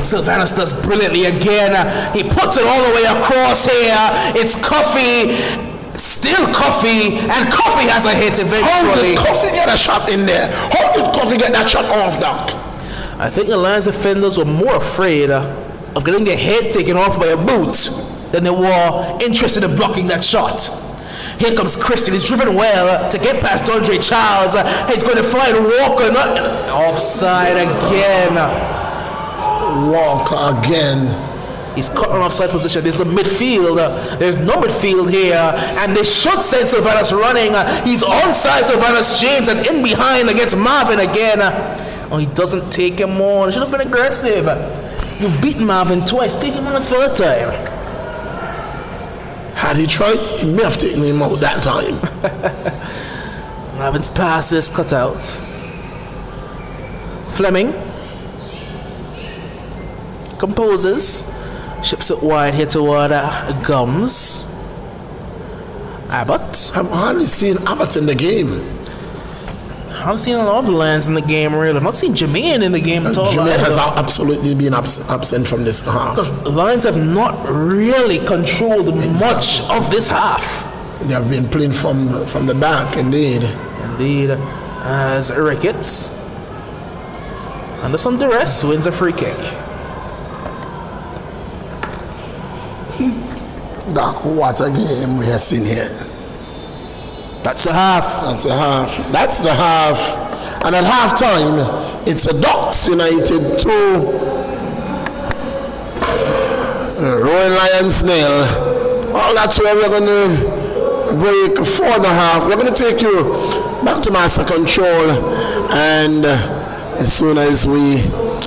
S3: Sylvanus does brilliantly again. He puts it all the way across here. It's Coffee. Still Coffee. And Coffee has a hit eventually.
S2: How did Coffee get a shot in there? How did Coffee get that shot off, Doc?
S3: I think the Lions defenders were more afraid of getting their head taken off by a boot than they were interested in blocking that shot. Here comes Christian. He's driven well to get past Andre Charles. He's going to find Walker. Offside again.
S2: Walker again.
S3: He's caught on offside position. There's the midfield. There's no midfield here. And they should send Sylvanus running. He's onside Sylvanus James and in behind against Marvin again. Oh, he doesn't take him on. He should have been aggressive. You've beaten Marvin twice. Take him on the third time.
S2: Had he tried, he may have taken him out that time.
S3: Marvin's pass is cut out. Fleming composes, shifts it wide here toward Gums. Abbott.
S2: I've hardly seen Abbott in the game.
S3: I haven't seen a lot of Lions in the game, really. I've not seen Jermaine in the game at all.
S2: Jermaine has absolutely been absent from this half.
S3: The Lions have not really controlled much of this half.
S2: They have been playing from the back, indeed.
S3: Indeed. As Ricketts, under some duress, wins a free kick.
S2: Doc, what a game we have seen here.
S3: That's the half.
S2: That's the half. That's the half. And at halftime, it's a Ducks United 2, Rowan Lions 0. Well, that's where we're going to break for the half. We're going to take you back to master control. And as soon as we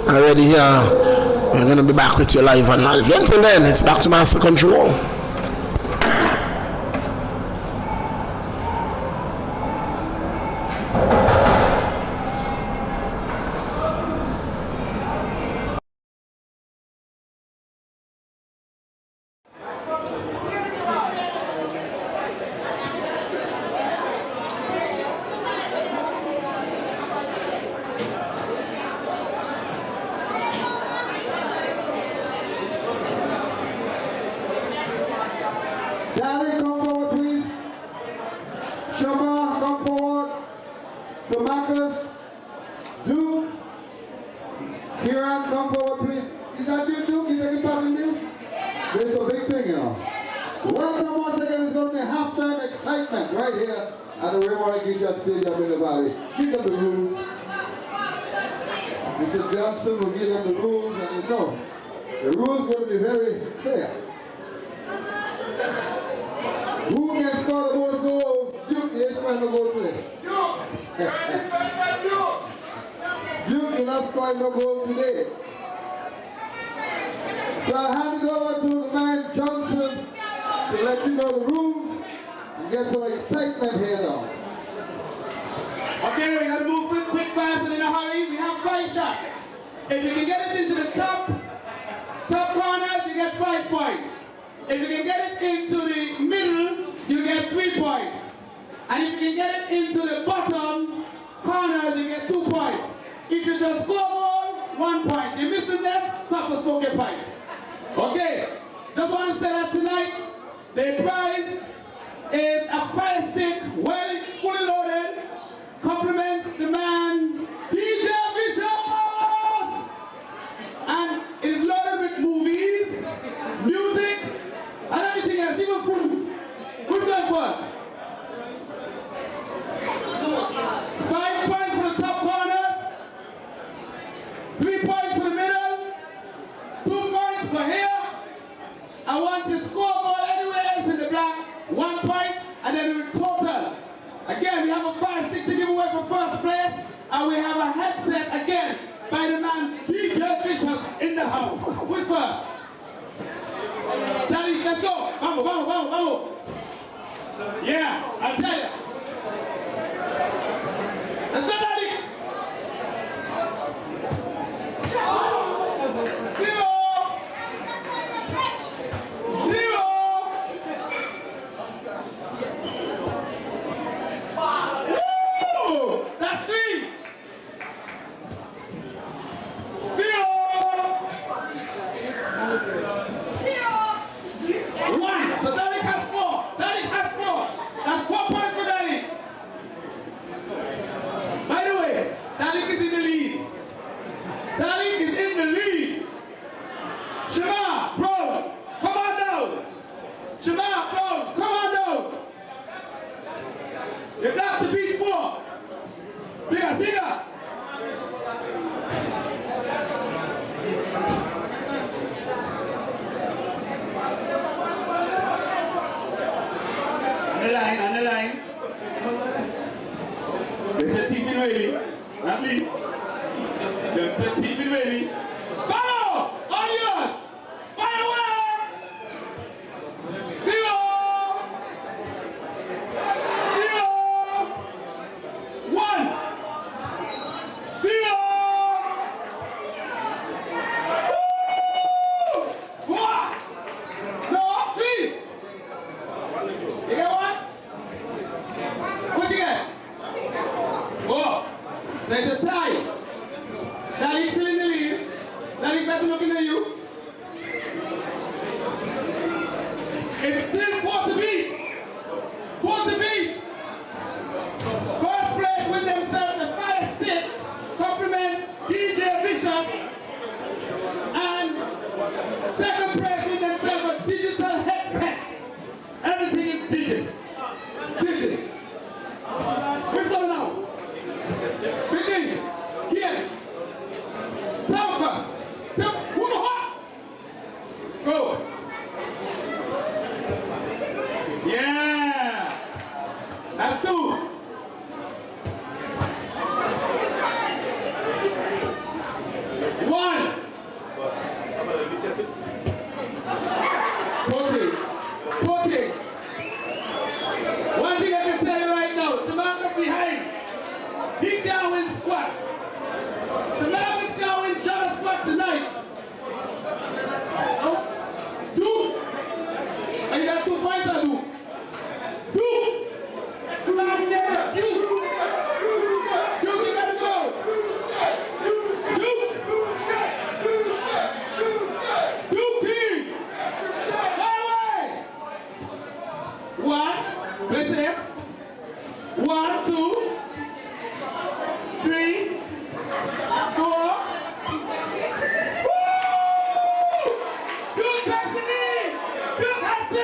S2: are ready here, we're going to be back with you live and live. Until then, it's back to master control.
S5: You got to beat 4. Singer. On the line. They said thief in Whaley. Not me. They said thief in Whaley. Follow! On yours! Fire away! 0! 1! 0! Woo! 4! No, 3! You get one? What you get? Oh, there's a tie. Daddy's still in the lead. Daddy's better looking at you. It's still 4 to beat. 4 to beat. First place with themselves the fire stick. Compliments DJ Bishop. And second place with themselves a digital headset. Everything is digital. What's going now? Begin. Here. Focus. Go. Yeah. That's 2. One. Putting. One thing I can tell you right now, the man that's behind, he can't win squat. The man that's can't win jump squat tonight. 2. And you got 2 points or 2? 2. Come on, never. 2. 2, you gotta go. 2. 2 P. Highway. 1. Listen. 1, 2, 3, 4. Woo! 2 destiny. 2 has 6.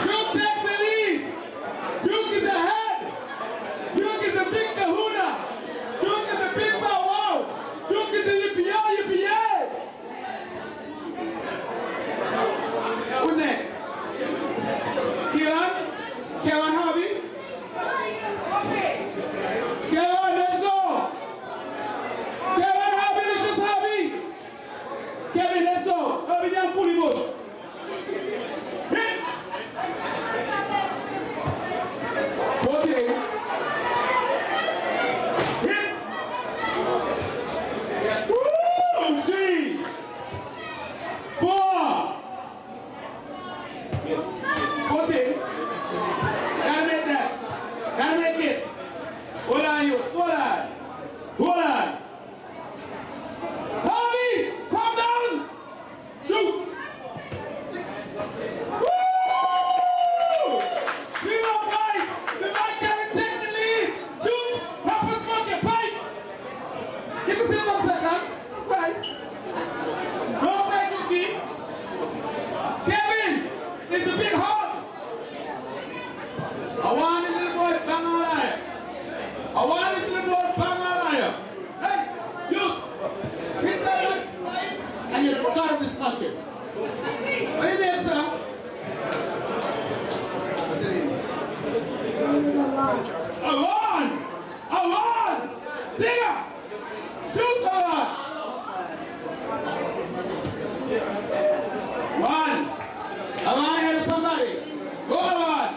S5: Duke takes the lead. Duke is ahead. Duke is a big kahuna. Duke is a big bow wow. Duke is the yippee-yay. Who's next? Kevin Harvey. Kevin, let's go. Kevin Harvey, Licious Harvey. Kevin, let's go. Harvey down fully bush. Hit. Okay. Hit. Woo! 3, 4. Okay. Gotta make that. Gotta make it. Hold on, you. Hold on. Harvey, calm down. Shoot. Woo! 3 on 5. The man can take the lead. Shoot. Papa smoke your pipe. You can sit 1 second. Right. No fight, keep. Kevin is the big hog. I want this little boy bang all liar. Hey, you hit that left side and you're out of this country. Are you there, sir? Alon! Singer! Shoot, Alon! 1. Alon, head to somebody. Go, Alon!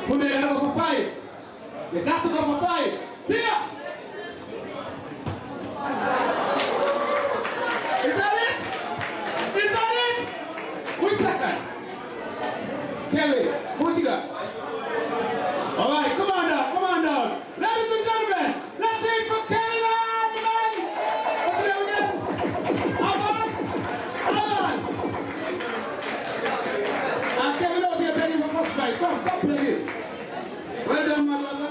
S5: Who they gotta go for 5? They got to go for 5. Here! Is that it? Is that it? Who's second? Kelly, what you got? Alright, come on down, come on down. Ladies and gentlemen, let's hear it for Kelly, man! Let's do it again. On! Kevin out here begging for first prize. Come, stop playing. Well done, my brother.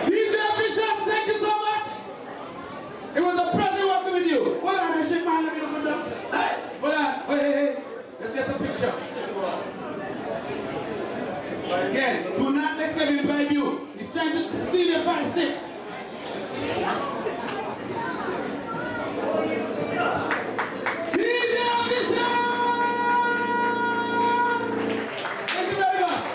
S5: DJ Bishop, thank you so much. It was a pleasure working with you. Hold on, I shake my hand. Hey, hold on. Hey. Let's get a picture. Again, do not let Kevin bribe you. He's trying to steal your 5 stick. DJ Bishop! Thank you very much.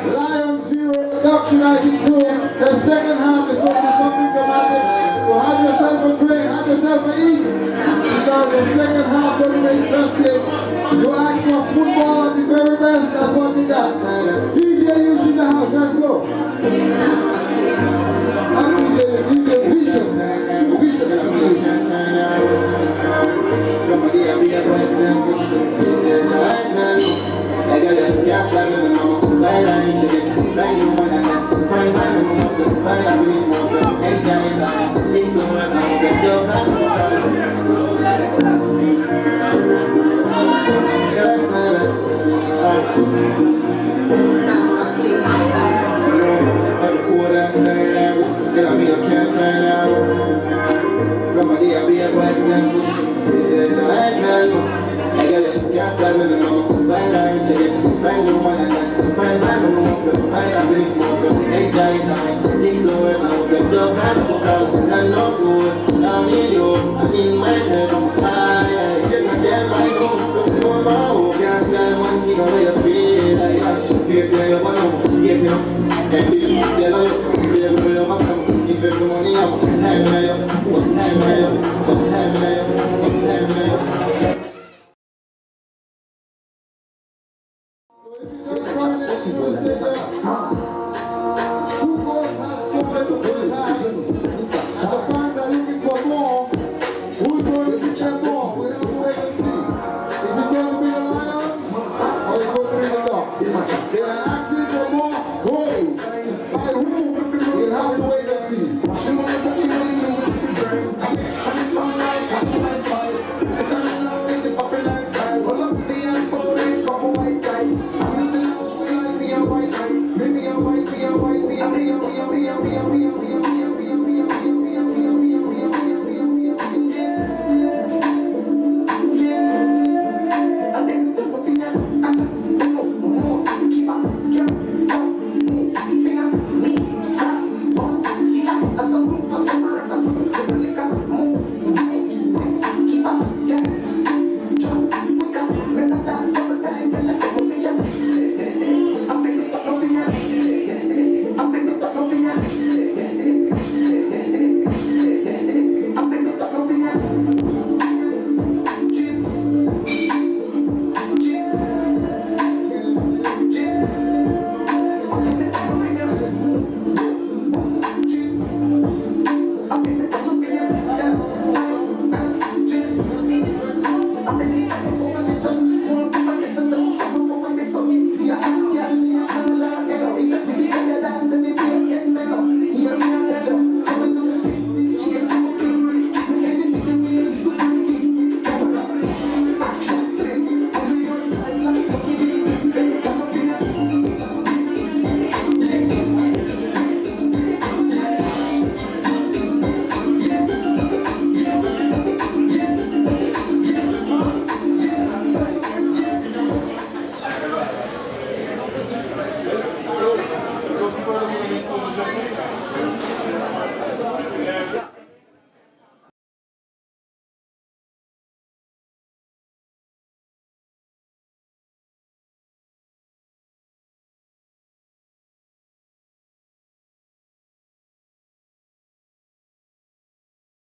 S6: Lions 0, Ducks United 2. The second half is going to be something dramatic. So have yourself a drink, have yourself a eat. Because the second half will be interesting. You ask for football at the very best, that's what we got. DJ, you should have, let's go. And DJ Vicious. Somebody I'll be a boy example. This is a white man. I got a gas line with a mama. Line chicken. Line you want a gas. Find my mama up. Find a police smoke. Enjoy it. Things don't work out. Get your time. Every quarter style out. Get on me a campaign out. Somebody I'll be a boy example. This is a white man. I got a gas line with a mama. Line chicken. Line you want a gas. Find my mama up. Find a police smoke. Enjoy it. Things don't work out. Get your time. And no food. I need you. I need my time. I get my goal. Don't know my own. Can't stand one thing away you feel. I feel play up and get you. And be get out. Be able to love up. Invest some money up. Time me up. Time me up. Time me up. Time me up. So if you just find it, you will stay there. 2 goals have scored the first half. And the fans are looking for more. Who's going to get that more? We'll have to wait and see. Is it going to be the Lions or is it going to be the Ducks? They are asking for more goals. By who? We'll have to wait and see. White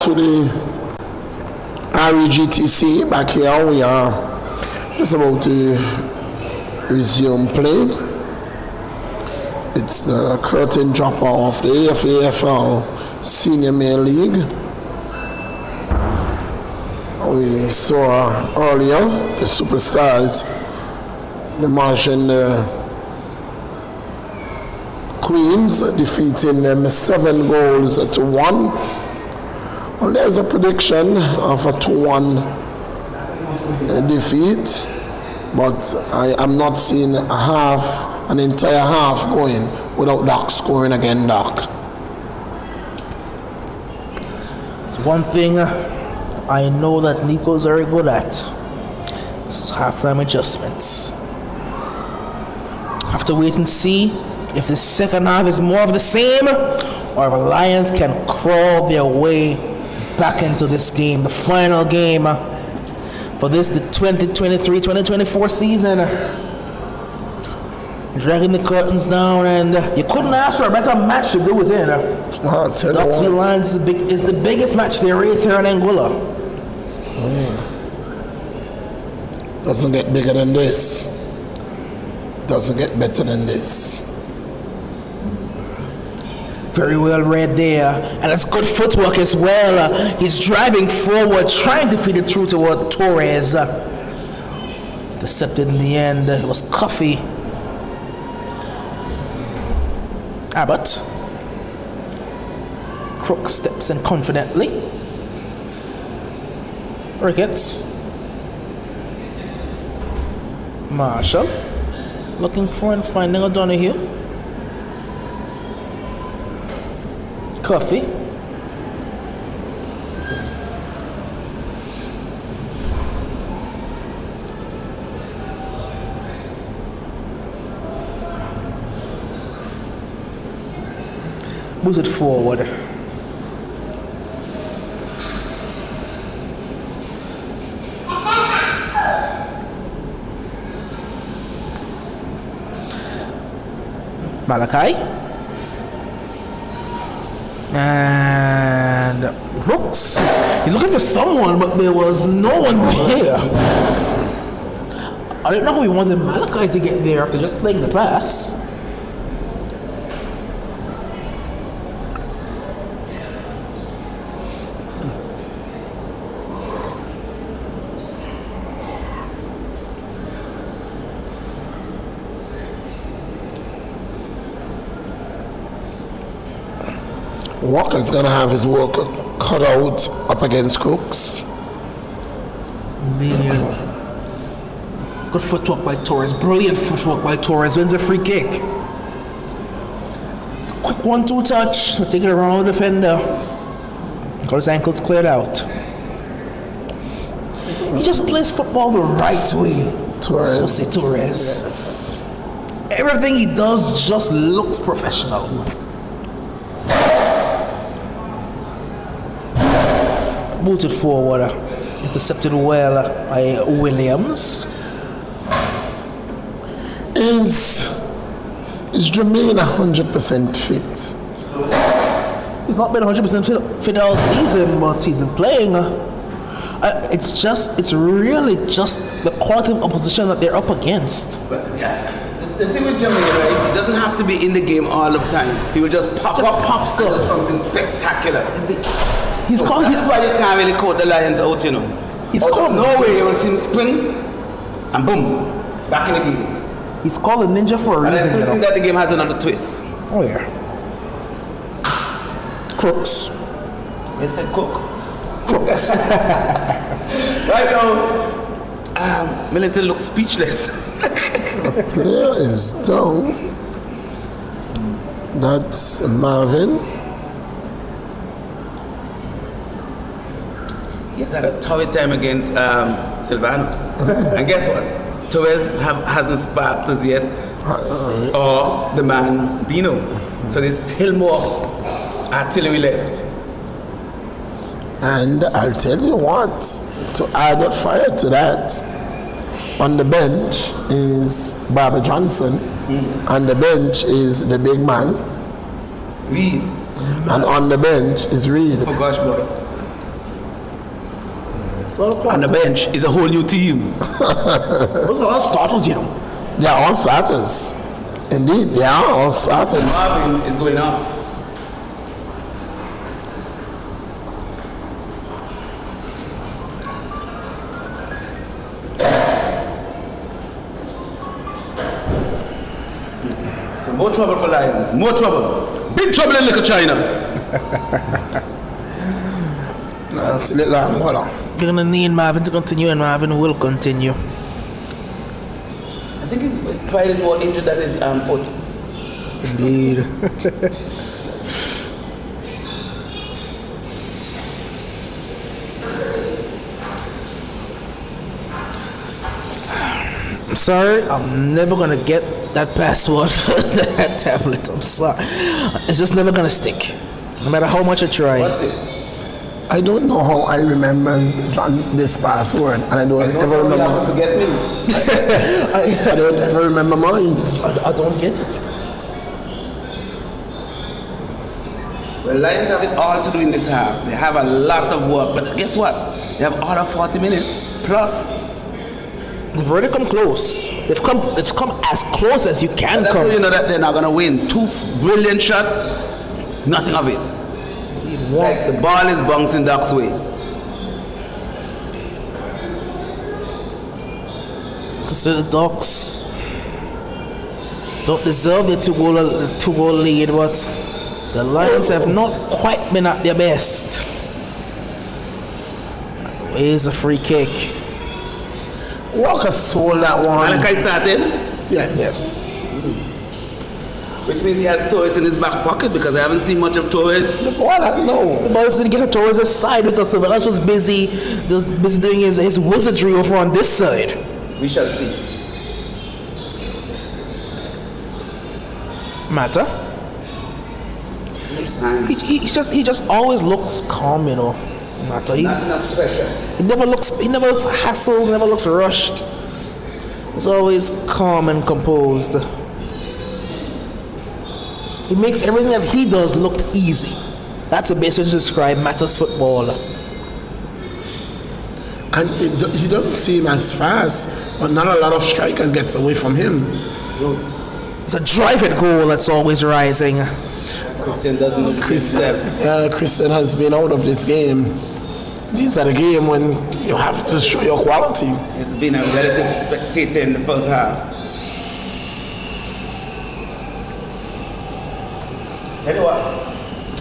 S2: To the REGTC back here, we are just about to resume play. It's the curtain dropper of the AFA Senior Male League. We saw earlier the Superstars demolishing the Queens, defeating them 7-1. Well, there's a prediction of a 2-1 defeat, but I am not seeing an entire half going without Doc scoring again, Doc.
S3: It's one thing I know that Nico's very good at. It's halftime adjustments. Have to wait and see if the second half is more of the same, or if the Lions can crawl their way back into this game, the final game for the 2023-2024 season. Dragging the curtains down, and you couldn't ask for a better match to do it in. That's the Lions is the biggest match there is here in Anguilla.
S2: Doesn't get bigger than this. Doesn't get better than this.
S3: Very well read there, and it's good footwork as well. He's driving forward, trying to feed it through toward Torres. Intercepted in the end. It was Coffee. Abbott. Crook steps in confidently. Ricketts. Marshall. Looking for and finding O'Donoghue. Coffee. Moves it forward. Malachi. And Brooks. He's looking for someone, but there was no one there. I don't know how we wanted Malachi to get there after just playing the pass.
S2: Walker's gonna have his work cut out up against Crooks.
S3: Man. Good footwork by Torres. Brilliant footwork by Torres. Wins a free kick. It's a quick 1-2 touch. We'll take it around the defender. Got his ankles cleared out. He just plays football the right way.
S2: Torres.
S3: Jose Torres.
S2: Yes.
S3: Everything he does just looks professional. Booted forward, intercepted well by Williams.
S2: Is Jermaine 100% fit?
S3: He's not been 100% fit all season, but he's been playing. It's really just the quality of opposition that they're up against.
S4: But yeah, the thing with Jermaine, right? He doesn't have to be in the game all the time. He will just pops up something spectacular.
S3: He's called.
S4: That's why you can't really quote the Lions out, you know.
S3: He's called.
S4: No way you will see him spring, and boom, back in the game.
S3: He's called a ninja for a
S4: And I
S3: reason.
S4: still think that the game has another twist.
S3: Oh yeah. Crooks.
S4: They said cook.
S3: Crooks.
S4: Right now, Millington looks speechless.
S2: The player is down. That's Marvin.
S4: He's had a tough time against Sylvanos. And guess what? Torres hasn't sparked us yet, or the man Bino. So there's still more artillery left.
S2: And I'll tell you what, to add a fire to that, on the bench is Barbara Johnson, and the bench is the big man,
S4: Reed.
S2: and on the bench is Reed.
S4: Oh gosh, boy. On the bench is a whole new team.
S3: Those are all starters, you know.
S2: They are all starters. Indeed, they are all starters.
S4: Marvin is going off. So more trouble for Lions. More trouble. Big trouble in Little China.
S2: That's a little Angola.
S3: We're gonna need Marvin to continue, and Marvin will continue.
S4: I think his pride is more injured than his foot.
S3: Indeed. I'm sorry, I'm never gonna get that password for that tablet. I'm sorry. It's just never gonna stick. No matter how much I try.
S4: What's it?
S2: I don't know how I remember this password, and I don't ever remember.
S4: Forget me.
S2: I don't ever remember mine.
S3: I don't get it.
S4: Well, Lions have it all to do in this half. They have a lot of work, but guess what? They have all of 40 minutes plus.
S3: They've already come close. They've come as close as you can
S4: That's
S3: come.
S4: how you know that they're not gonna win. 2 brilliant shots, nothing of it. Like the ball is bouncing Doc's way.
S3: So the Ducks don't deserve the two-goal lead, but the Lions have not quite been at their best. Here's a free kick.
S2: Walker sold that one.
S4: Malachi started,
S2: Yes.
S4: which means he has Torres in his back pocket because I haven't seen much of Torres.
S2: No.
S3: The boys didn't get it towards his side because Sylvanas was busy doing his wizardry over on this side.
S4: We shall see.
S3: Matter.
S4: Next time,
S3: He just always looks calm, you know. Matter.
S4: not enough pressure.
S3: He never looks hassled, never looks rushed. He's always calm and composed. He makes everything that he does look easy. That's the best way to describe Matters football.
S2: And he doesn't seem as fast, but not a lot of strikers gets away from him.
S3: It's a drive-it goal that's always rising.
S4: Christian doesn't.
S2: Christian has been out of this game. These are the game when you have to show your quality.
S4: He's been a relative spectator in the first half. Tell you what,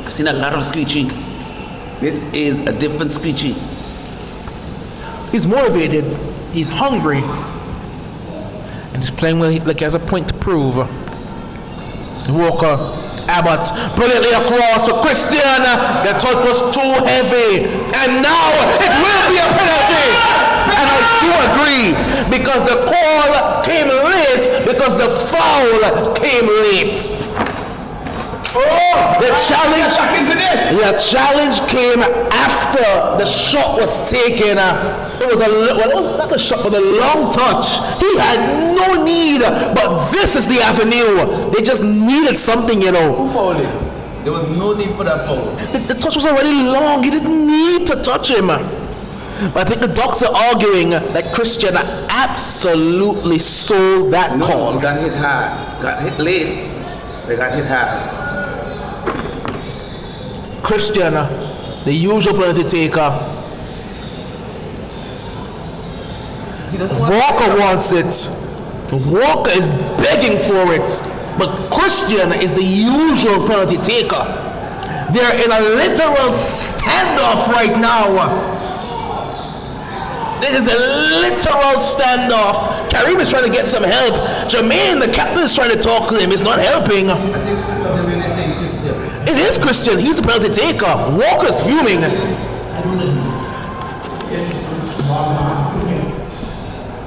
S4: I've seen a lot of screeching. This is a different screeching.
S3: He's motivated. He's hungry. And he's playing like he has a point to prove. Walker, Abbott, brilliantly across to Christian. The touch was too heavy. And now it will be a penalty. And I do agree because the call came late because the foul came late. The challenge came after the shot was taken. It was it was not a shot, but a long touch. He had no need, but this is the avenue. They just needed something, you know.
S4: Who fouled him? There was no need for that foul.
S3: The touch was already long. He didn't need to touch him. But I think the Ducks are arguing that Christian absolutely sold that call.
S4: He got hit hard. Got hit late. They got hit hard.
S3: Christian, the usual penalty taker. Walker wants it. Walker is begging for it. But Christian is the usual penalty taker. They're in a literal standoff right now. It is a literal standoff. Kareem is trying to get some help. Jermaine, the captain, is trying to talk to him. It's not helping.
S4: I think Jermaine is saying Christian.
S3: It is Christian. He's a penalty taker. Walker's fuming.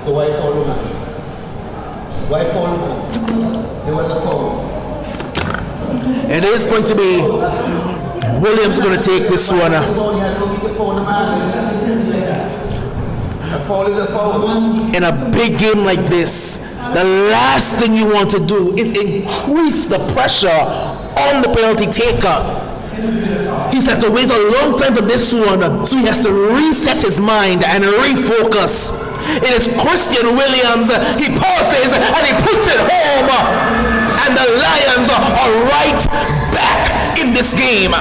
S4: So why foul him? Why foul him? There was a foul.
S3: It is going to be Williams going to take this one.
S4: A foul is a foul.
S3: In a big game like this, the last thing you want to do is increase the pressure on the penalty taker. He's had to wait a long time for this one, so he has to reset his mind and refocus. It is Christian Williams. He pauses and he puts it home, and the Lions are right back in this game.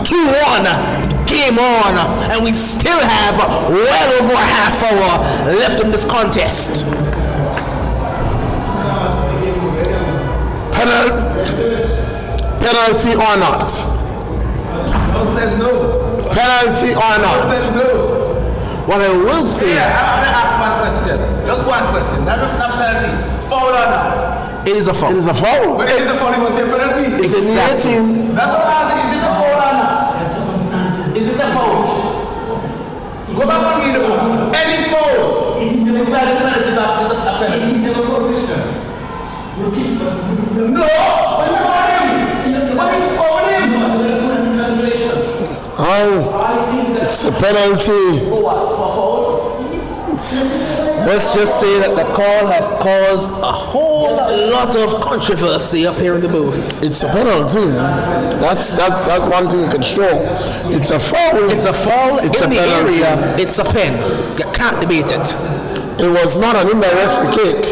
S3: 2-1, game on, and we still have well over a half hour left in this contest.
S2: Penalty or not?
S4: Who says no?
S2: Penalty or
S4: Who
S2: not?
S4: says no?
S3: What I will say,
S4: Yeah, I want to ask one question. Just one question. Not penalty. Foul or not?
S3: it is a foul.
S2: It is a foul.
S4: But if it's a foul, it must be a penalty.
S2: It's in the 18.
S4: That's what I'm asking. Is it a foul or not? Is it a foul? Go back and read the book. Any foul. If you never foul, it's a penalty. If you never foul, Christian. No! Why you foul him? Why you foul him?
S2: Oh, it's a penalty.
S4: For what? For foul?
S3: Let's just say that the call has caused a whole lot of controversy up here in the booth.
S2: It's a penalty. That's one thing you can show. It's a foul.
S3: It's a foul
S2: It's
S3: in
S2: a
S3: the
S2: penalty.
S3: area. It's a pen. You can't debate it.
S2: It was not an indirect free kick.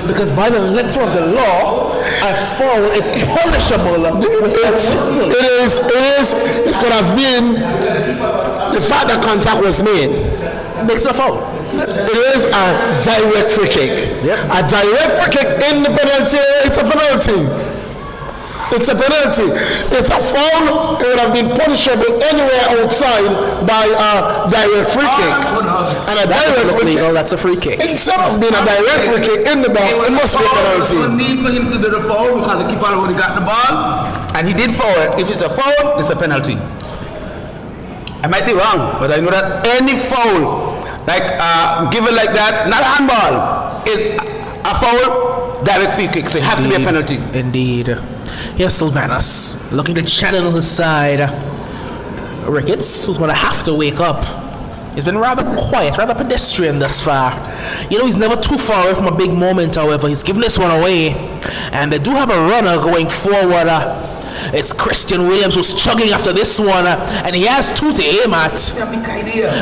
S3: Because by the letter of the law, a foul is punishable with a whistle.
S2: It could have been the fact that contact was made.
S3: Makes it a foul.
S2: It is a direct free kick.
S3: Yep.
S2: A direct free kick in the penalty area, it's a penalty. It's a penalty. It's a foul. It would have been punishable anywhere outside by a direct free kick. And a direct free
S3: Legal,
S2: kick,
S3: that's a free kick.
S2: instead of being a direct free kick in the box, it must be a
S4: There was
S2: penalty.
S4: no need for him to do the foul because the keeper already got the ball, and he did foul. If it's a foul, it's a penalty. I might be wrong, but I know that any foul, like given like that, not a handball, is a foul, direct free kick. So it has to be a penalty.
S3: Indeed. Here's Sylvanus looking to channel his side. Ricketts, who's going to have to wake up. He's been rather quiet, rather pedestrian thus far. You know, he's never too far away from a big moment, however. He's given this one away. And they do have a runner going forward. It's Christian Williams who's chugging after this one. And he has two to aim at.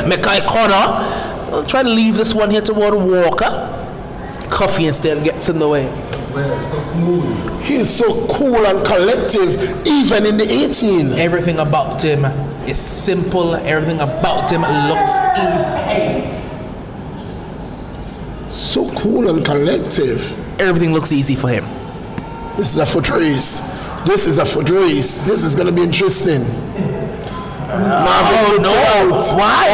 S3: Mackay Connor. I'll try to leave this one here toward Walker. Coffee instead gets in the way.
S2: He's so cool and collective, even in the 18.
S3: Everything about him is simple. Everything about him looks easy.
S2: So cool and collective.
S3: Everything looks easy for him.
S2: This is a foot race. This is a foot race. This is going to be interesting.
S3: Oh no! Why?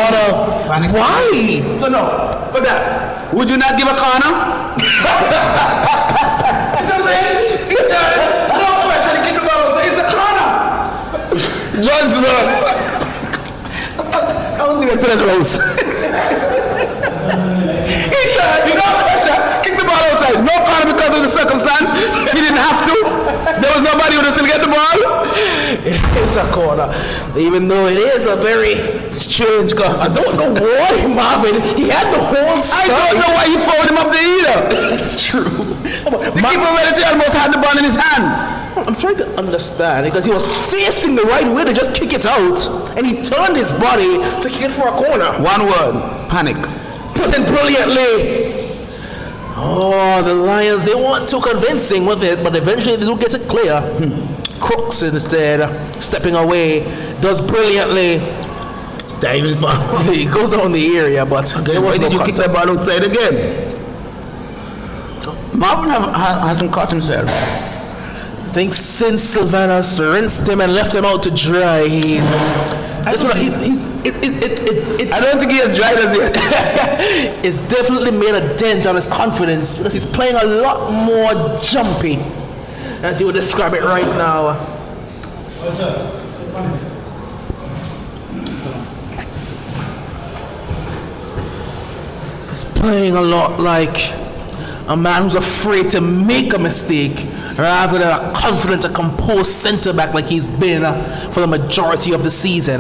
S3: Why?
S4: So no, for that, would you not give a corner? You see what I'm saying? It's no question to kick the ball. It's a corner.
S2: Johnson.
S4: I don't think that's close. You know, pressure, kick the ball outside. No corner because of the circumstance. He didn't have to. There was nobody who would still get the ball.
S3: It is a corner, even though it is a very strange corner. I don't know why Marvin. He had the whole side.
S4: I don't know why you fouled him up there either.
S3: It's true.
S4: The keeper already almost had the ball in his hand.
S3: I'm trying to understand because he was facing the right way to just kick it out, and he turned his body to kick it for a corner.
S4: One word: panic.
S3: Put in brilliantly. Oh, the Lions, they weren't too convincing with it, but eventually they do get it clear. Crooks instead, stepping away, does brilliantly.
S4: Diving foul.
S3: He goes down the area, but there was
S4: Why
S3: no
S4: did you kick
S3: contact.
S4: that ball outside again? Marvin hasn't caught himself.
S3: I think since Sylvanus rinsed him and left him out to dry, I
S4: don't think he has dried us yet.
S3: it's definitely made a dent on his confidence because he's playing a lot more jumpy, as you would describe it right now. He's playing a lot like a man who's afraid to make a mistake rather than a confident and composed centre back like he's been for the majority of the season.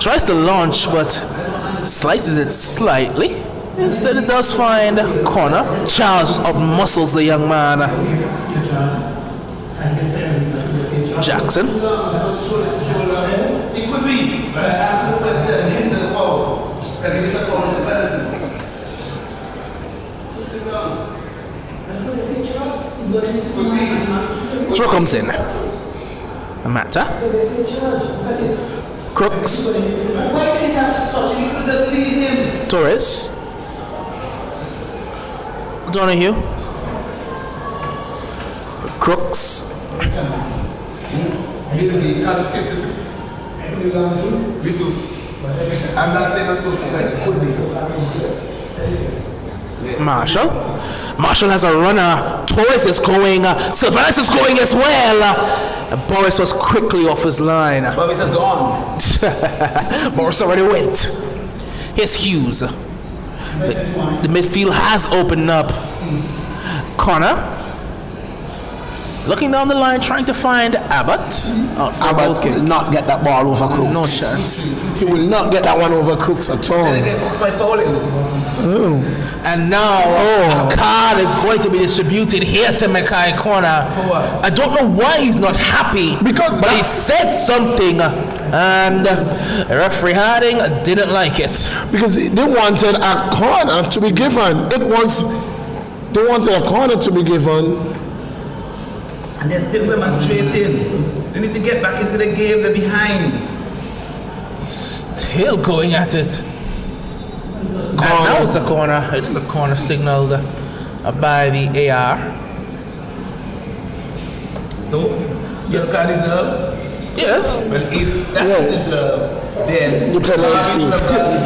S3: Tries to launch but slices it slightly. Instead, it does find corner. Charles just outmuscles the young man. Jackson.
S4: It could be, but I asked the question and the foul. Because it is a foul on the penalty.
S3: Throw comes in. Amata. Crooks.
S4: Why did he have to touch him? He could just leave him.
S3: Torres. Donahue. Crooks.
S4: Me too. I'm not saying no two. It could be.
S3: Marshall. Marshall has a runner. Torres is going. Sylvanus is going as well. Boris was quickly off his line.
S4: Boris has gone.
S3: Boris already went. Here's Hughes. The midfield has opened up. Connor. Looking down the line, trying to find Abbott.
S2: Abbott will not get that ball over Cooks.
S3: No chance.
S2: He will not get that one over Cooks at all.
S4: Then again, Cooks by fouling.
S3: And now a card is going to be distributed here to Mackay Corner.
S4: For what?
S3: I don't know why he's not happy. But he said something and referee Harding didn't like it.
S2: Because they wanted a corner to be given. They wanted a corner to be given.
S4: And they're still demonstrating. They need to get back into the game. They're behind.
S3: Still going at it. And now it's a corner. It is a corner signaled by the AR.
S4: So, yellow card deserved?
S3: Yes.
S4: But if that is deserved, then
S2: The penalty.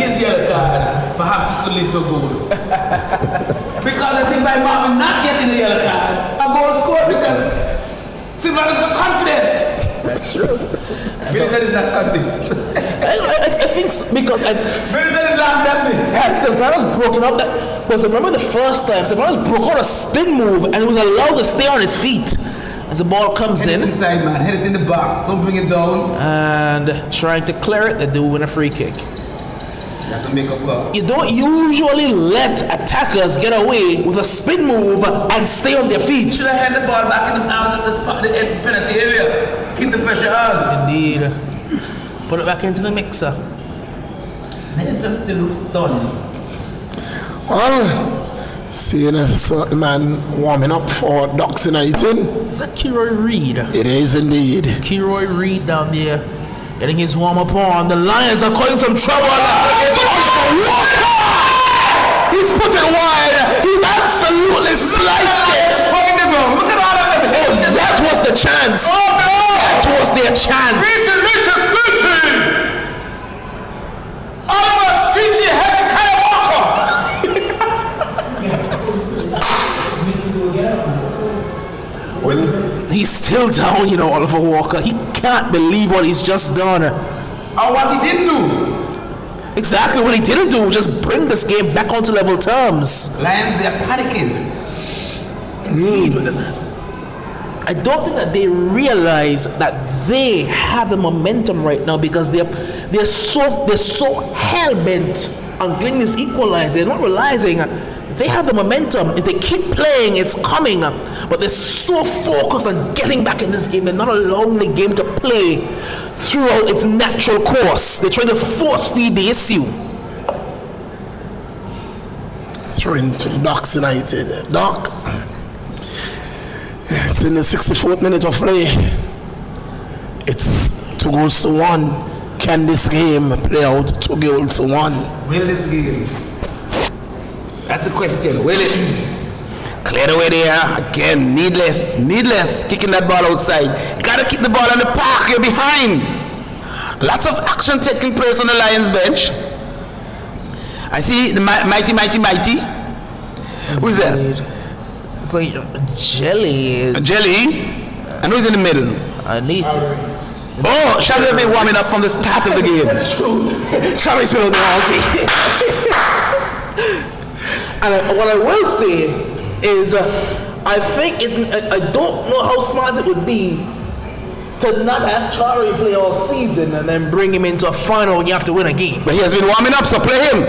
S4: his yellow card, perhaps this will lead to a goal. Because I think by Marvin not getting the yellow card, a goal scored because Sylvanus got confidence.
S3: That's true.
S4: Military is not confident.
S3: I think because
S4: Military is laughing at me.
S3: had Sylvanus broken up that was remember the first time Sylvanus broke out a spin move and was allowed to stay on his feet as the ball comes
S4: Head it
S3: in
S4: inside, man. Head it in the box. Don't bring it down.
S3: and trying to clear it, they do win a free kick.
S4: That's a make-up call.
S3: You don't usually let attackers get away with a spin move and stay on their feet.
S4: Should have had the ball back in the arms of the penalty area. Keep the pressure on.
S3: Indeed. Put it back into the mixer.
S4: Middleton still looks stunned.
S2: Well, seeing a certain man warming up for Ducks United.
S3: Is that Kiroy Reed?
S2: It is indeed.
S3: Kiroy Reed down there getting his warm up on. The Lions are causing some trouble. It's Oliver Walker! He's put it wide. He's absolutely sliced it.
S4: Look at all of them.
S3: Oh, that was the chance.
S4: Oh no!
S3: That was their chance.
S4: Delicious beauty! Almost PG Hezekiah Walker!
S3: He's still down, you know, Oliver Walker. He can't believe what he's just done.
S4: Or what he didn't do.
S3: Exactly what he didn't do. Just bring this game back onto level terms.
S4: Lions, they're panicking.
S3: I don't think that they realize that they have the momentum right now because they're so hell bent on getting this equalizer. They're not realizing they have the momentum. If they keep playing, it's coming. But they're so focused on getting back in this game. They're not allowing the game to play throughout its natural course. They're trying to force feed the issue.
S2: Throw into Ducks United. Duck. It's in the 64th minute of play. It's 2-1. Can this game play out 2-1?
S4: Will this game? That's the question. Will it? Clear the way there. Again, needless. Kicking that ball outside. You gotta keep the ball on the park. You're behind. Lots of action taking place on the Lions bench. I see the mighty. Who's that?
S3: Like Jelly.
S4: Jelly. And who's in the middle? Oh, Shabby has been warming up from the start of the game.
S3: That's true. Shabby's been on the whole team. And what I will say is, I think I don't know how smart it would be to not have Charlie play all season and then bring him into a final when you have to win a game.
S4: But he has been warming up, so play him.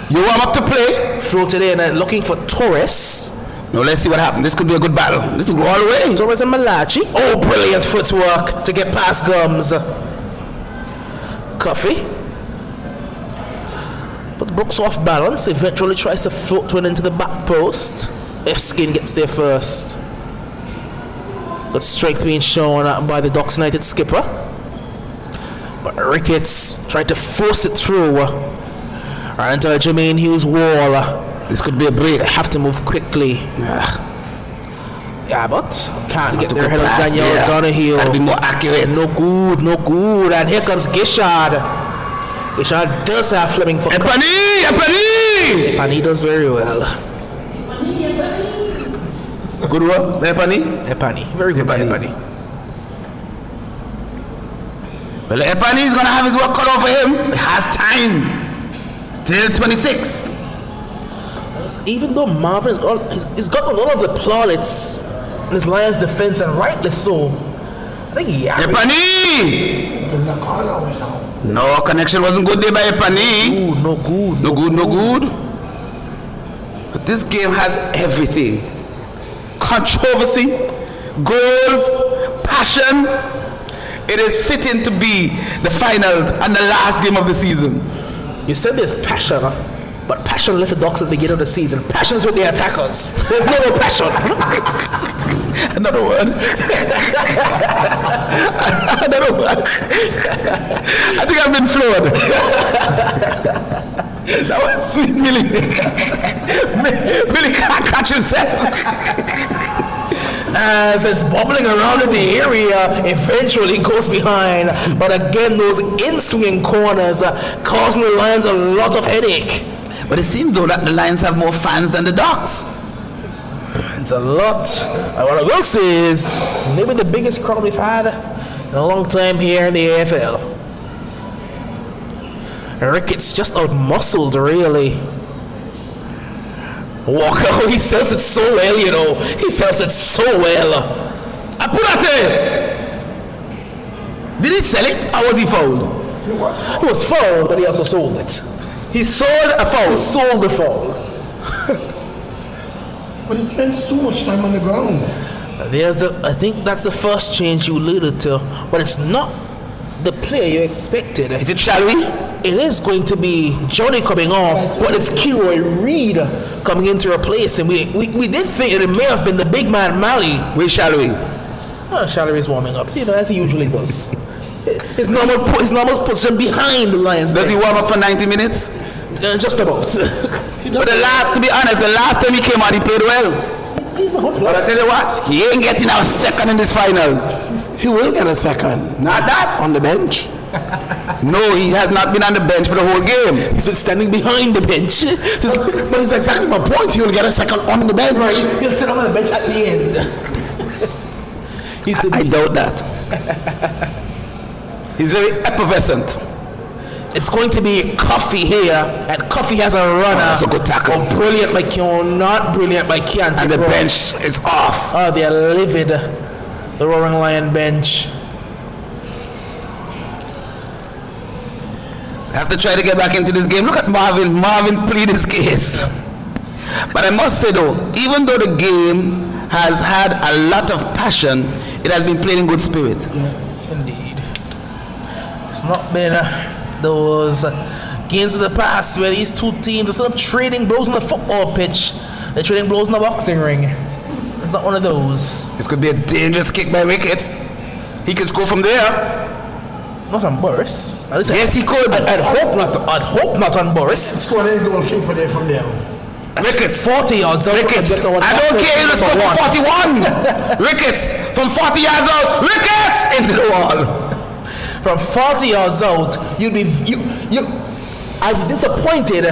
S4: You warm up to play?
S3: Floated in and looking for Torres.
S4: Now let's see what happens. This could be a good battle. This will go all the way.
S3: Torres and Malachi. Oh, brilliant footwork to get past Gums. Coffee. But Brooks off balance. Eventually tries to float one into the back post. Erskine gets there first. Good strength being shown by the Docks United skipper. But Ricketts tried to force it through. Right into Jermaine Hughes' wall.
S4: This could be a break.
S3: They have to move quickly. Yeah, but can't get their head of Daniel Donahue.
S4: Gotta be more accurate.
S3: No good, no good. And here comes Gishard. Gishard does have Fleming for
S4: Epani!
S3: Epani does very well.
S4: Good work, Epani.
S3: Epani, very good by Epani.
S4: Well, Epani is gonna have his work cut off for him. He has time. Till 26.
S3: Even though Marvin's he's got a lot of the plaudits in his Lions defense, and rightly so. I think
S4: Epani! No, connection wasn't good there by Epani.
S3: No good.
S4: No good. But this game has everything. Controversy, goals, passion. It is fitting to be the finals and the last game of the season.
S3: You said there's passion, but passion left the Docks at the beginning of the season. Passion is with the attackers. There's no more passion.
S4: Another word. Another word. I think I've been floored. That was sweet, Millie. Millie can't catch himself.
S3: As it's bubbling around in the area, eventually goes behind. But again, those in-swinging corners causing the Lions a lot of headache.
S4: But it seems though that the Lions have more fans than the Docks.
S3: It's a lot. What I will say is maybe the biggest crowd we've had in a long time here in the AFL. Ricketts just out-muscled, really. Walker, he sells it so well, you know. He sells it so well.
S4: Apurate! Did he sell it or was he fouled?
S3: He was fouled, but he also sold it.
S4: He sold a foul.
S3: He sold the foul.
S2: But he spends too much time on the ground.
S3: I think that's the first change you alluded to, but it's not the player you expected.
S4: Is it Shalwi?
S3: It is going to be Johnny coming off, but it's Kilroy Reed coming in to replace him. We did think it may have been the big man Malley.
S4: Where's Shalwi?
S3: Shalwi is warming up, as he usually does. His normal position behind the Lions.
S4: Does he warm up for 90 minutes?
S3: Just about.
S4: But to be honest, the last time he came out, he played well.
S3: He's a good player.
S4: But I tell you what, he ain't getting our second in this finals.
S2: He will get a second.
S4: Not that.
S2: On the bench.
S4: No, he has not been on the bench for the whole game.
S3: He's been standing behind the bench.
S2: But it's exactly my point. He will get a second on the bench.
S3: Right. He'll sit on the bench at the end.
S4: I doubt that. He's very effervescent.
S3: It's going to be Coffee here, and Coffee has a runner.
S4: That's a good tackle.
S3: Oh, brilliant by Keon, not brilliant by Keontae.
S4: And the
S3: Brooks.
S4: bench is off.
S3: Oh, they're livid. The Roaring Lion bench.
S4: I have to try to get back into this game. Look at Marvin. Marvin plead his case. But I must say though, even though the game has had a lot of passion, it has been played in good spirit.
S3: Yes, indeed. It's not been those games of the past where these two teams, instead of trading blows on the football pitch, they're trading blows in the boxing ring. It's not one of those.
S4: This could be a dangerous kick by Ricketts. He could score from there.
S3: Not on Boris.
S4: Yes, he could.
S3: I'd hope not on Boris.
S2: Score any goalkeeper there from there.
S4: Ricketts.
S3: 40 yards out.
S4: Ricketts. I don't care if he score from 41. Ricketts from 40 yards out. Ricketts into the wall.
S3: From 40 yards out, I'd be disappointed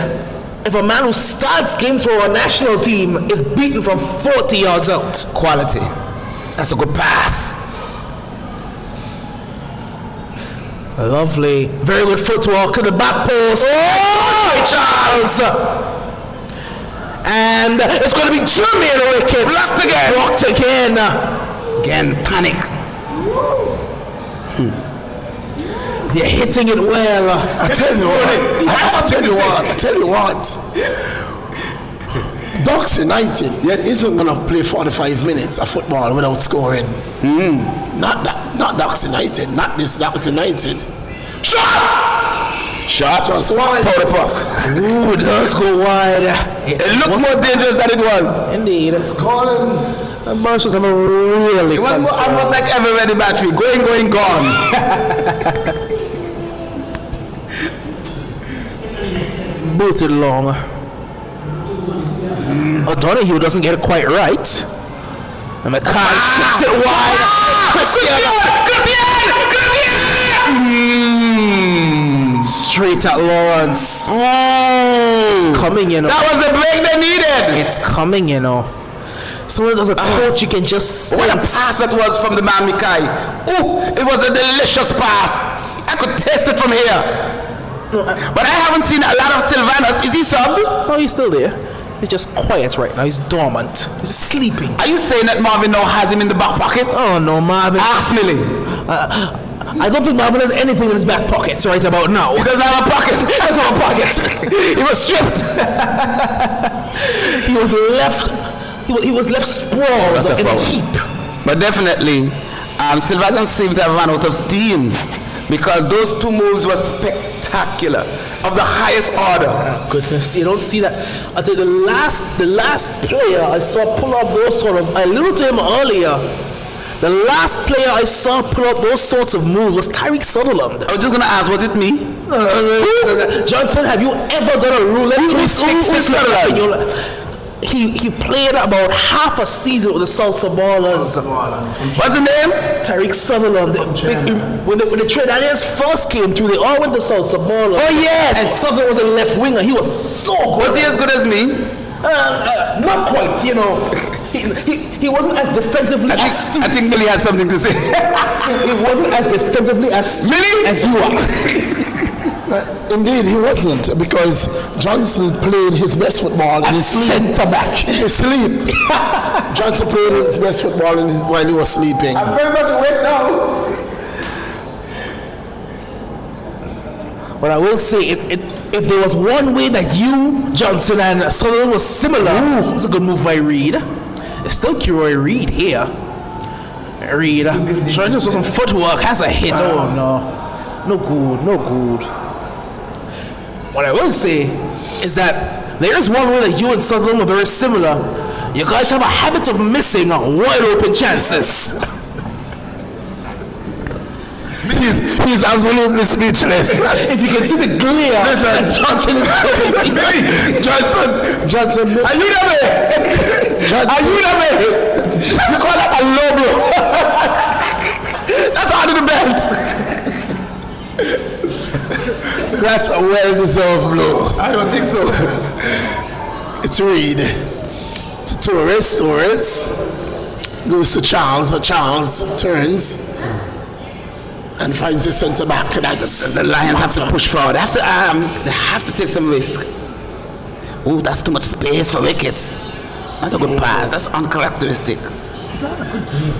S3: if a man who starts games for a national team is beaten from 40 yards out.
S4: Quality. That's a good pass.
S3: Lovely. Very good footwork to the back post. Oh, Charles! And it's going to be Jermaine Ricketts.
S4: Blocked again.
S3: Blocked again.
S4: Again, panic.
S3: They're hitting it well.
S2: I tell you,
S3: he has a
S2: tell you what. Ducks United isn't going to play 45 minutes of football without scoring. Not Ducks United. Not this Ducks United. Shot! Just wide.
S4: Powder puff.
S3: Ooh, does go wide.
S4: It looked more dangerous than it was.
S3: Indeed.
S2: It's calling.
S3: The Marshals have a really
S4: It was almost like ever ready battery. Going, gone.
S3: Booted long. O'Donoghue doesn't get it quite right. And McCann shoots it wide. Straight at Lawrence. It's coming, you know.
S4: That was the break they needed.
S3: It's coming, you know. Sometimes as a coach, you can just sense.
S4: What a pass that was from the man Mikai. Oh, it was a delicious pass. I could taste it from here. But I haven't seen a lot of Sylvanus. Is he subbed?
S3: No, he's still there. He's just quiet right now. He's dormant. He's sleeping.
S4: Are you saying that Marvin now has him in the back pocket?
S3: Oh no, Marvin.
S4: Ask Millie.
S3: I don't think Marvin has anything in his back pockets right about now.
S4: He doesn't have a pocket. He doesn't have a pocket. He was stripped.
S3: He was left. He was left sprawled in a heap.
S4: But definitely, Sylvanus seemed to have run out of steam because those two moves were spectacular, of the highest order.
S3: Oh, goodness, you don't see that. I think the last player I saw pull off those sort of. I alluded to him earlier. The last player I saw pull out those sorts of moves was Tyreek Sutherland.
S4: I was just gonna ask, was it me?
S3: Johnson, have you ever done a roulette 360 in your life? He played about half a season with the Salsa Ballers.
S4: What's the name?
S3: Tyreek Sutherland. When the Trinidadians first came through, they all went to Salsa Ballers.
S4: Oh yes!
S3: And Sutherland was a left winger. He was so good.
S4: Was he as good as me?
S3: Not quite, you know. He wasn't as defensively astute.
S4: I think Millie has something to say.
S3: He wasn't as defensively
S4: Millie?
S3: as you are.
S2: Indeed, he wasn't, because Johnson played his best football in his sleep.
S3: Centre back.
S2: In his sleep. Johnson played his best football while he was sleeping.
S4: I'm very much awake now.
S3: But I will say, if there was one way that you, Johnson, and Sutherland was similar, it's a good move by Reed. It's still Kiroy Reed here. Reed, trying to do some footwork, has a hit. Oh no. No good. What I will say is that there is one way that you and Sutherland are very similar. You guys have a habit of missing wide open chances.
S2: He's absolutely speechless.
S3: If you can see the glare that Johnson is facing.
S2: Johnson missed.
S4: Are you the man? You call that a low blow. That's under the belt.
S2: That's a well-deserved blow.
S4: I don't think so.
S2: It's Reed to Torres. Torres goes to Charles. Charles turns and finds his centre back. That's
S4: the Lions have to push forward. They have to take some risk. Oh, that's too much space for wickets. Not a good pass. That's uncharacteristic.
S3: He's not had a good game.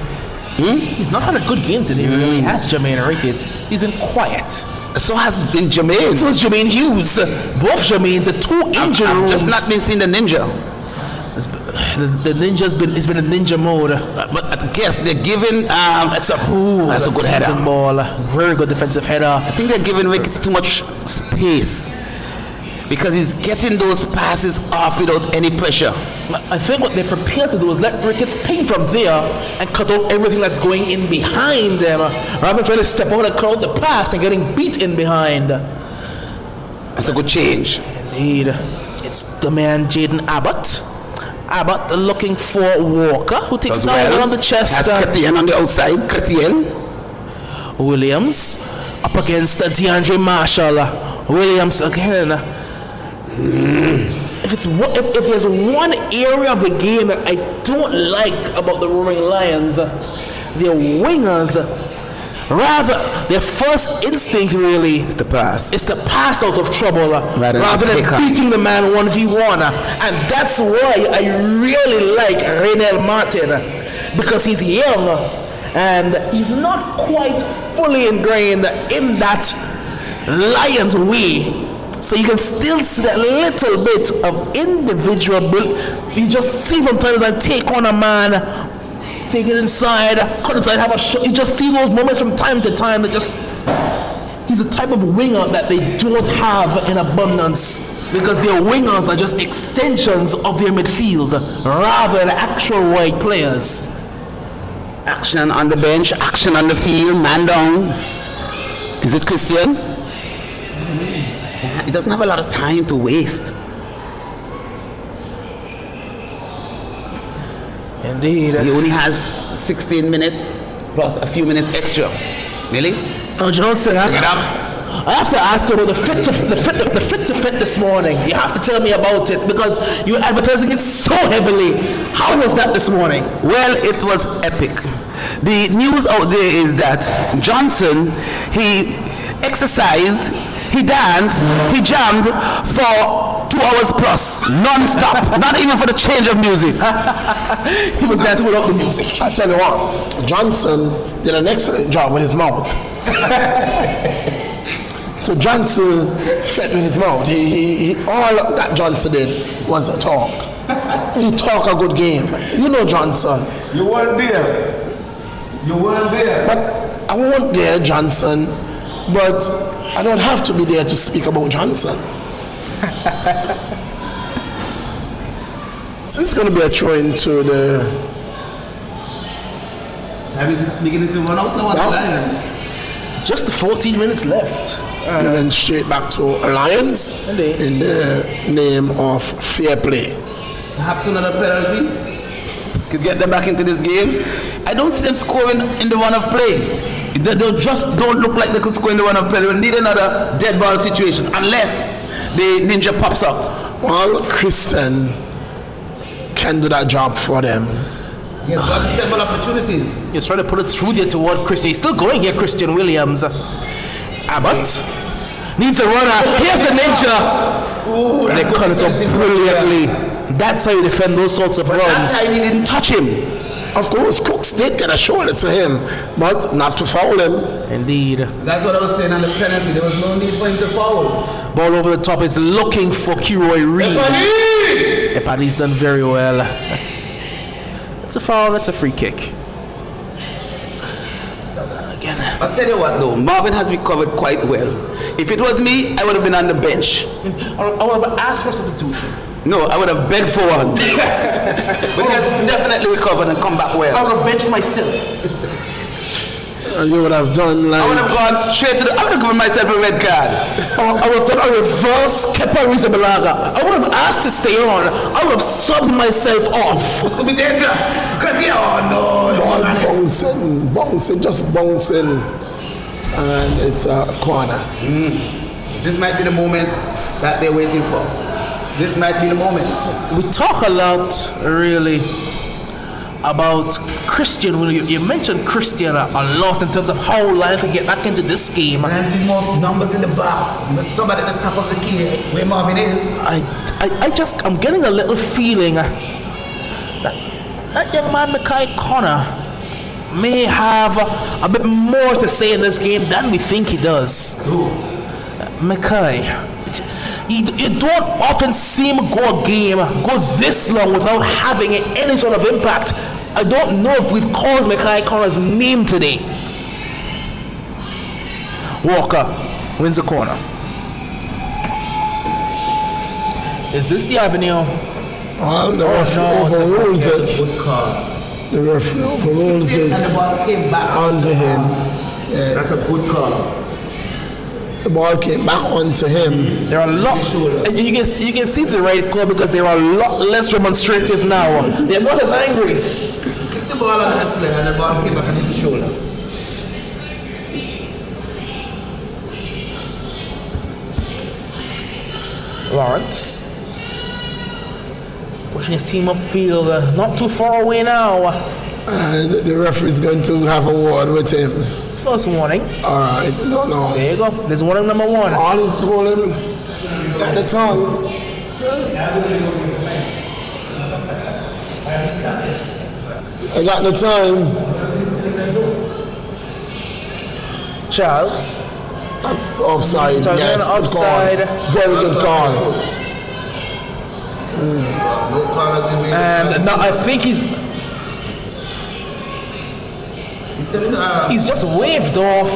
S3: He's not had a good game today, really. Has Jermaine Ricketts. He's been quiet.
S4: So has been Jermaine.
S3: So has Jermaine Hughes. Both Jermaines, the two injured
S4: I've just not been seeing the ninja.
S3: The ninja's been a ninja mode.
S4: But I guess they're giving that's a good header.
S3: Ball. Very good defensive header.
S4: I think they're giving Ricketts too much space because he's getting those passes off without any pressure.
S3: I think what they're prepared to do is let Ricketts ping from there and cut out everything that's going in behind them, rather than trying to step out and cut out the pass and getting beat in behind.
S4: That's a good change.
S3: Indeed. It's the man Jaden Abbott. Abbott looking for Walker, who takes down on the chest.
S4: Has Chrétien on the outside. Chrétien.
S3: Williams up against DeAndre Marshall. Williams again. If there's one area of the game that I don't like about the Roaring Lions, their wingers, rather their first instinct really is the pass. It's the pass out of trouble rather than beating the man 1v1, and that's why I really like Reynel Martin, because he's young and he's not quite fully ingrained in that Lions way So you can still see that little bit of individual build. You just see from time to time take on a man, take it inside, cut inside, have a shot. You just see those moments from time to time that just, he's a type of winger that they don't have in abundance, because their wingers are just extensions of their midfield rather than actual wide players.
S4: Action on the bench, action on the field, man down. Is it Christian? He doesn't have a lot of time to waste.
S3: Indeed.
S4: He only has 16 minutes plus a few minutes extra. Really?
S3: Oh, Johnson, I have to ask you about the fit to fit this morning. You have to tell me about it because you're advertising it so heavily. How was that this morning?
S4: Well, it was epic. The news out there is that Johnson, he exercised, he danced, he jammed for 2 hours plus, non-stop, not even for the change of music.
S3: He was dancing without the music.
S2: I tell you what, Johnson did an excellent job with his mouth. So Johnson fed with his mouth. He all that Johnson did was a talk. He talk a good game. You know Johnson.
S5: You weren't there. You weren't there.
S2: But I wasn't there, Johnson. But I don't have to be there to speak about Johnson. So it's going to be a throw into the...
S4: Are we beginning to run out now on the Lions?
S3: Just the 14 minutes left.
S2: And then straight back to Alliance
S3: Indeed.
S2: in the name of fair play.
S4: Perhaps another penalty could get them back into this game. I don't see them scoring in the run of play. They just don't look like they could score in the run of play. We need another dead ball situation unless the ninja pops up.
S2: Well, Christian can do that job for them.
S4: He has got several opportunities.
S3: He's trying to put it through there toward Christian. He's still going here, Christian Williams. Abbott needs a runner. Here's the ninja.
S4: Ooh,
S3: They cut it up brilliantly. That's how you defend those sorts of runs.
S4: That time he didn't touch him.
S2: Of course, Cooks did get a shoulder to him, but not to foul him.
S3: Indeed.
S4: That's what I was saying on the penalty. There was no need for him to foul.
S3: Ball over the top. It's looking for Kiroy Reed. Epani's done very well. It's a foul. It's a free kick. Again.
S4: I'll tell you what though, Marvin has recovered quite well. If it was me, I would have been on the bench.
S3: I would have asked for substitution.
S4: No, I would have begged for one. But he has definitely recovered and come back well.
S3: I would have benched myself.
S2: You would have done like...
S4: I would have gone straight to the... I would have given myself a red card.
S3: I would have done a reverse Kepa Rizabalaga. I would have asked to stay on. I would have subbed myself off.
S4: It's going to be dangerous. Oh no.
S2: Ball bouncing, just bouncing. And it's a corner.
S4: This might be the moment that they're waiting for. This might be the moment.
S3: We talk a lot, really, about Christian. You mentioned Christian a lot in terms of how Lions can get back into this game.
S4: Lions need more numbers in the box. Somebody at the top of the key where Marvin is.
S3: I'm getting a little feeling that young man, Mackay Connor, may have a bit more to say in this game than we think he does.
S4: Who?
S3: Mackay. You don't often see him go a game, go this long without having any sort of impact. I don't know if we've called Mackay Connor's name today. Walker wins the corner. Is this the avenue?
S2: Well, the referee overrules it. The referee overrules it
S4: And the ball came back
S2: onto him. Yes.
S4: That's a good call.
S2: The ball came back onto him.
S3: There are a lot. You can see it's the right call because they are a lot less demonstrative now. They're not as angry.
S4: Kick the ball on that player and the ball came back on his shoulder.
S3: Lawrence pushing his team upfield, not too far away now.
S2: And the referee is going to have a word with him.
S3: First warning.
S2: All right, no.
S3: There you go. There's warning number one.
S2: All he told him at the tongue. I got the time.
S3: Charles.
S2: That's offside.
S3: So
S2: Yes,
S3: again,
S2: good
S3: offside.
S2: call. Very good call.
S3: And now I think he's just waved off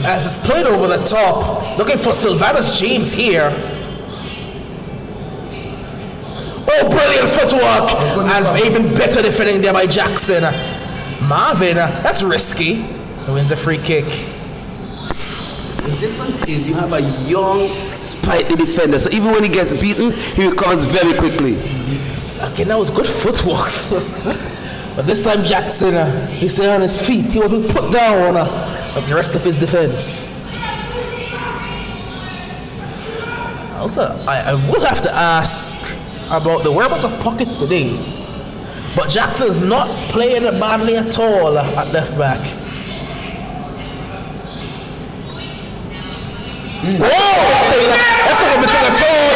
S3: as it's played over the top. Looking for Sylvanus James here. Oh, brilliant footwork! And even better defending there by Jackson. Marvin, that's risky. He wins a free kick.
S7: The difference is you have a young, sprightly defender, so even when he gets beaten, he recovers very quickly.
S3: Again, that was good footwork. But this time Jackson, he stayed on his feet. He wasn't put down of the rest of his defense. Also, I would have to ask about the whereabouts of Pockets today. But Jackson's not playing it badly at all at left back. Whoa! That's not a mistake at all.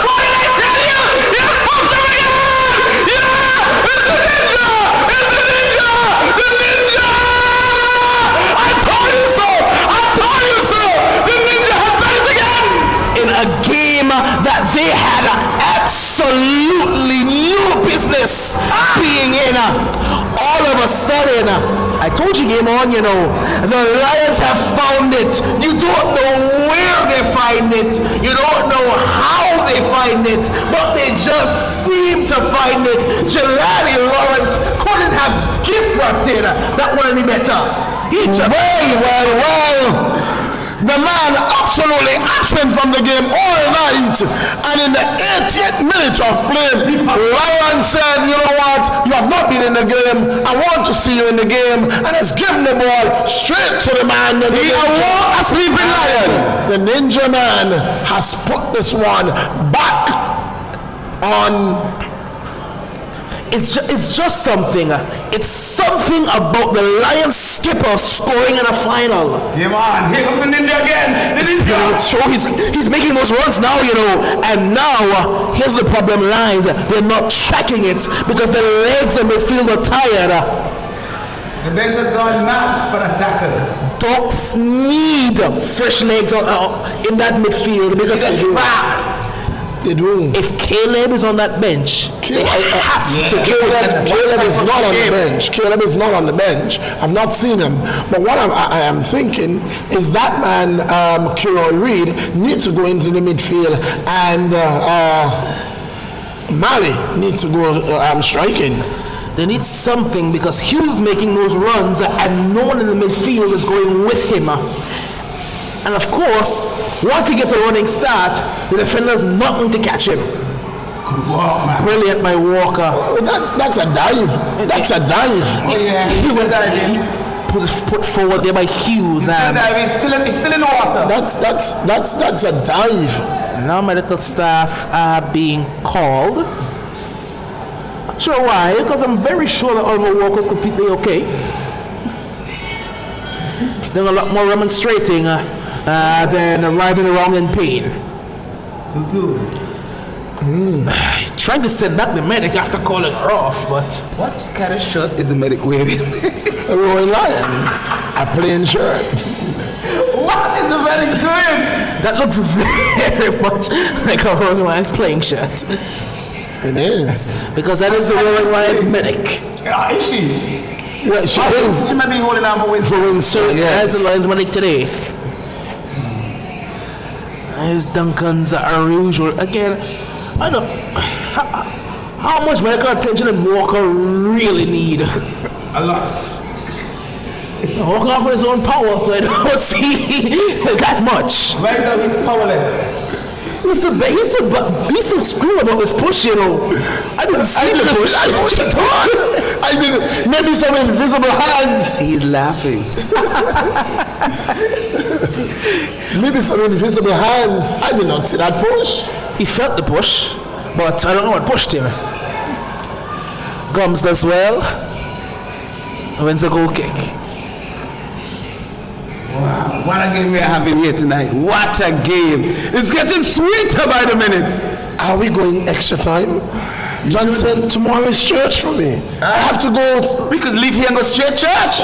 S3: What did I tell you? You pumped him again! Yeah! It's the ninja! It's the ninja! The ninja! I told you so! I told you so! The ninja has done it again! In a game that they had absolutely no business being in. All of a sudden, I told you game on, the Lions have found it. You don't know where they find it. You don't know how they find it, but they just seem to find it. Jelani Lawrence couldn't have gift wrapped it that one any better. He just
S2: Well. The man absolutely absent from the game all night, and in the 80th minute of play, Lion said, you know what, you have not been in the game, I want to see you in the game, and has given the ball straight to the man. He awoke a sleeping lion. The ninja man has put this one back on.
S3: It's just something. It's something about the Lions skipper scoring in a final.
S4: Come on, here comes the ninja again. The ninja.
S3: It's true. He's making those runs now, And now here's the problem lies. They're not tracking it because the legs in midfield are tired.
S4: The bench has gone mad for a tackle.
S3: Dogs need fresh legs in that midfield because it's back.
S2: They do.
S3: If Caleb is on that bench, they have to give him.
S2: Caleb is not on the bench. Caleb is not on the bench. I've not seen him. But what I am thinking is that man, Kiroy Reid, needs to go into the midfield, and Mali needs to go striking.
S3: They need something because Hughes making those runs and no one in the midfield is going with him. And of course, once he gets a running start, the defender's not going to catch him.
S4: Good walk, man.
S3: Brilliant by Walker.
S2: Oh, that's a dive. That's a dive.
S4: Oh, yeah.
S3: He went put forward there by Hughes.
S4: He's still in the water.
S2: That's a dive.
S3: Now medical staff are being called. Not sure why, because I'm very sure that Oliver Walker's completely okay. He's doing a lot more remonstrating than arriving around in pain.
S4: 2-2.
S3: He's trying to send back the medic after calling her off, but
S7: What kind of shot is the medic waving?
S2: The Royal Lions, a plain shirt.
S4: What is the medic doing?
S3: that looks very much like a Roaring Lions playing shirt.
S2: It is.
S3: Because that is the Roaring Lions medic.
S4: Is she?
S2: Yeah, she is.
S4: She might be holding on for Winston.
S2: For Winston,
S3: As the
S2: yes.
S3: Lions medic today. His Duncan's are usual. Again, I don't. How much medical attention did Walker really need?
S4: A lot.
S3: Walker off with his own power, so I don't see that much.
S4: Right now he's powerless.
S3: He's still screaming about this push, I didn't see the push.
S2: I didn't. Maybe some invisible hands.
S7: He's laughing.
S2: Maybe some invisible hands. I did not see that push.
S3: He felt the push, but I don't know what pushed him. Gums does well. Wins a goal kick.
S7: Wow, what a game we are having here tonight. What a game. It's getting sweeter by the minutes.
S2: Are we going extra time? Johnson, tomorrow is church for me. I have to go.
S7: We could leave here and go straight church.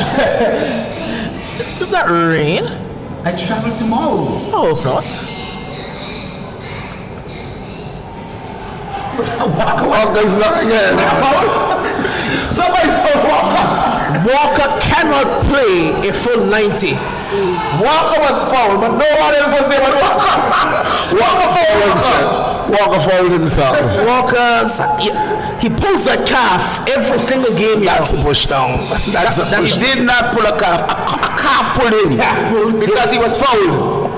S3: Does that rain?
S4: I travel tomorrow.
S3: I hope not.
S2: Walker's not again.
S3: Somebody told Walker cannot play a full 90. Walker was fouled, but no one else was there but Walker. Walker fouled himself.
S2: Walker fouled himself.
S3: He pulls a calf every single game.
S2: That's a push down. That's a push.
S7: He did not pull a calf. A calf pulled him. Because he was fouled.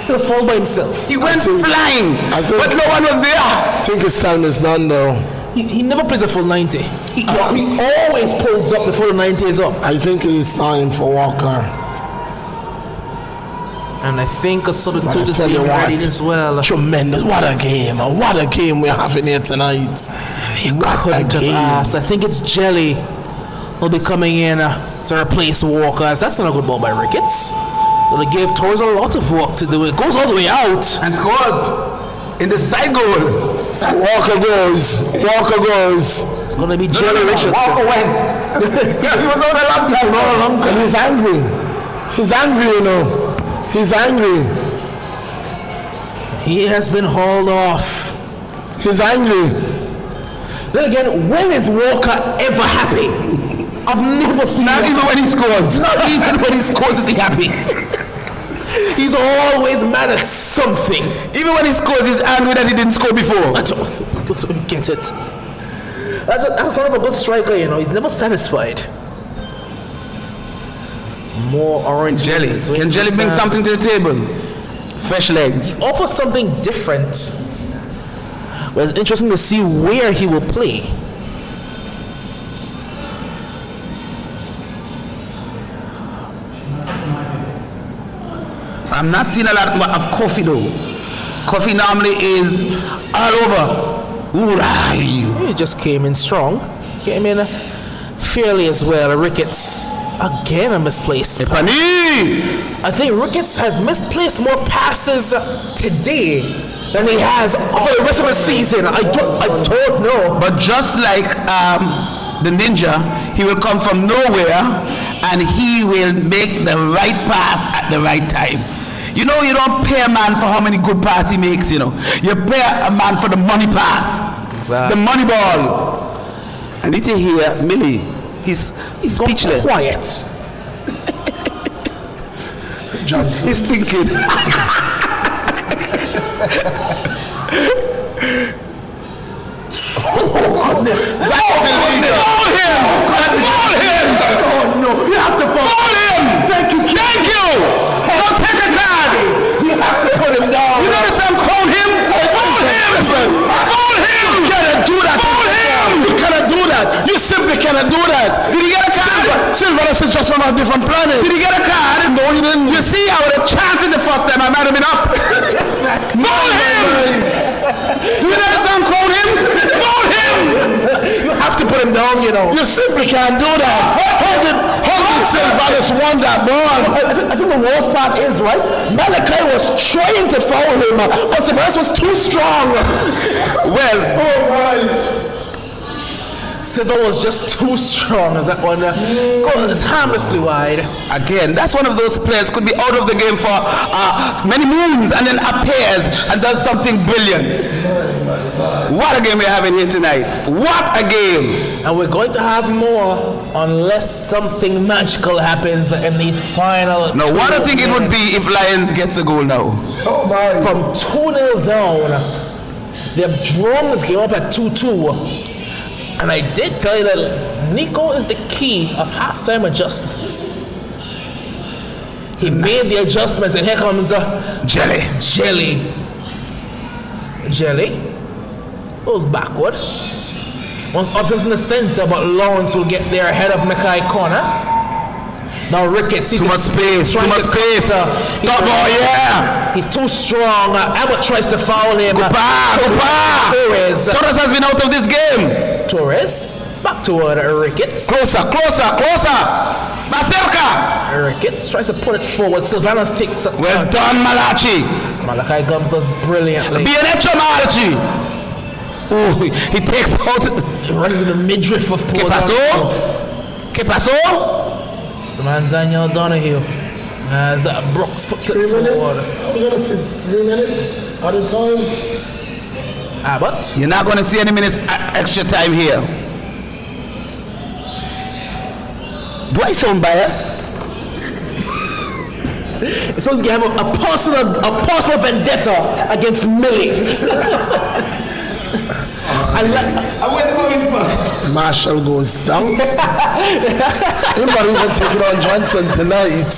S3: He was fouled by himself.
S7: He went flying, but no one was there.
S2: I think his time is done though.
S3: He never plays a full 90. He always pulls up before the 90 is up.
S2: I think it is time for Walker.
S3: And I think a substitute is
S2: tell you
S3: being
S2: what,
S3: ready as well.
S2: Tremendous. What a game. What a game we're having here tonight.
S3: You couldn't have asked. I think it's Jelly will be coming in to replace Walker. That's not a good ball by Ricketts. They gave Torres a lot of work to do. It goes all the way out.
S7: And scores in the side goal.
S2: So Walker goes.
S3: It's going to be Jelly Richardson.
S7: Walker went. He was out a long time.
S2: And he's angry. He's angry, you know. He's angry.
S3: He has been hauled off.
S2: He's angry.
S3: Then again, when is Walker ever happy? I've never seen
S7: Not even when he scores.
S3: Not even when he scores is he happy. He's always mad at something.
S7: Even when he scores, he's angry that he didn't score before.
S3: I don't get it. That's sort of a good striker, you know. He's never satisfied. More orange
S7: Jelly. Can Jelly bring something to the table? Fresh legs.
S3: Offer something different. But it's interesting to see where he will play.
S7: I'm not seeing a lot of Coffee though. Coffee normally is all over. Ooh,
S3: He just came in strong. Came in fairly as well. Ricketts. Again a misplaced pass. I think Ricketts has misplaced more passes today than he has for the rest of the season. I don't know.
S7: But just like the ninja, he will come from nowhere and he will make the right pass at the right time. You know, you don't pay a man for how many good passes he makes, you know. You pay a man for the money pass.
S3: Exactly.
S7: The money ball. I need to hear Millie. He's speechless.
S3: Quiet.
S2: Johnson.
S7: He's thinking.
S3: Goodness.
S7: That's illegal. Foul him. Foul him.
S3: Oh no. You have to
S7: Foul him.
S3: Thank you.
S7: Thank you. Don't take a card.
S3: You have to put him down.
S7: You notice I'm calling him? Foul him. Foul him.
S2: You cannot do that.
S7: Foul him.
S2: You cannot do that. You simply cannot do that.
S7: Did he get a card?
S2: Silverus is just from a different planet.
S7: Did he get a card?
S2: No, he didn't.
S7: You see, I would have chanced it the first time. I might have been up. Foul him. Do you notice I'm calling him? Foul him.
S3: You have to put him down, you know.
S2: You simply can't do that. How did Silverus won that ball?
S3: I think the worst part is, right? Malachi was trying to foul him, but Silverus was too strong.
S7: Well,
S3: Silver was just too strong as that one goes harmlessly wide.
S7: again, that's one of those players could be out of the game for many moons and then appears and does something brilliant. What a game we're having here tonight. What a game.
S3: And we're going to have more unless something magical happens in these final.
S7: Now, what do you think it would be if Lions gets a goal now?
S2: Oh my.
S3: From 2-0 down, they have drawn this game up at 2-2. And I did tell you that Nico is the key of halftime adjustments. He made the adjustments, and here comes Jelly goes backward. Wants options in the center, but Lawrence will get there ahead of Mackay corner. Now Ricketts,
S7: Too much space. Stop ball, yeah.
S3: He's too strong. Abbott tries to foul him.
S7: Torres has been out of this game.
S3: Torres back toward Ricketts.
S7: Closer. Macerca.
S3: Ricketts tries to put it forward. Sylvanas takes it.
S7: Well done, Malachi.
S3: Malachi Gums does brilliantly.
S7: Be an extra Malachi. Oh, he takes out.
S3: Right into the midriff of
S7: ¿Qué
S3: poor
S7: pasó?
S3: Donahue.
S7: ¿Qué pasó?
S3: It's the man Daniel Donahue. As Brooks puts it
S2: 3
S3: forward.
S2: minutes. We're going to see 3 minutes at a time.
S3: Abbott.
S7: You're not going to see any minutes extra time here. Do I sound biased?
S3: It sounds like you have a personal vendetta against Millie.
S4: I'm waiting for his spot.
S2: Marshall goes down. He might even take it on Johnson tonight.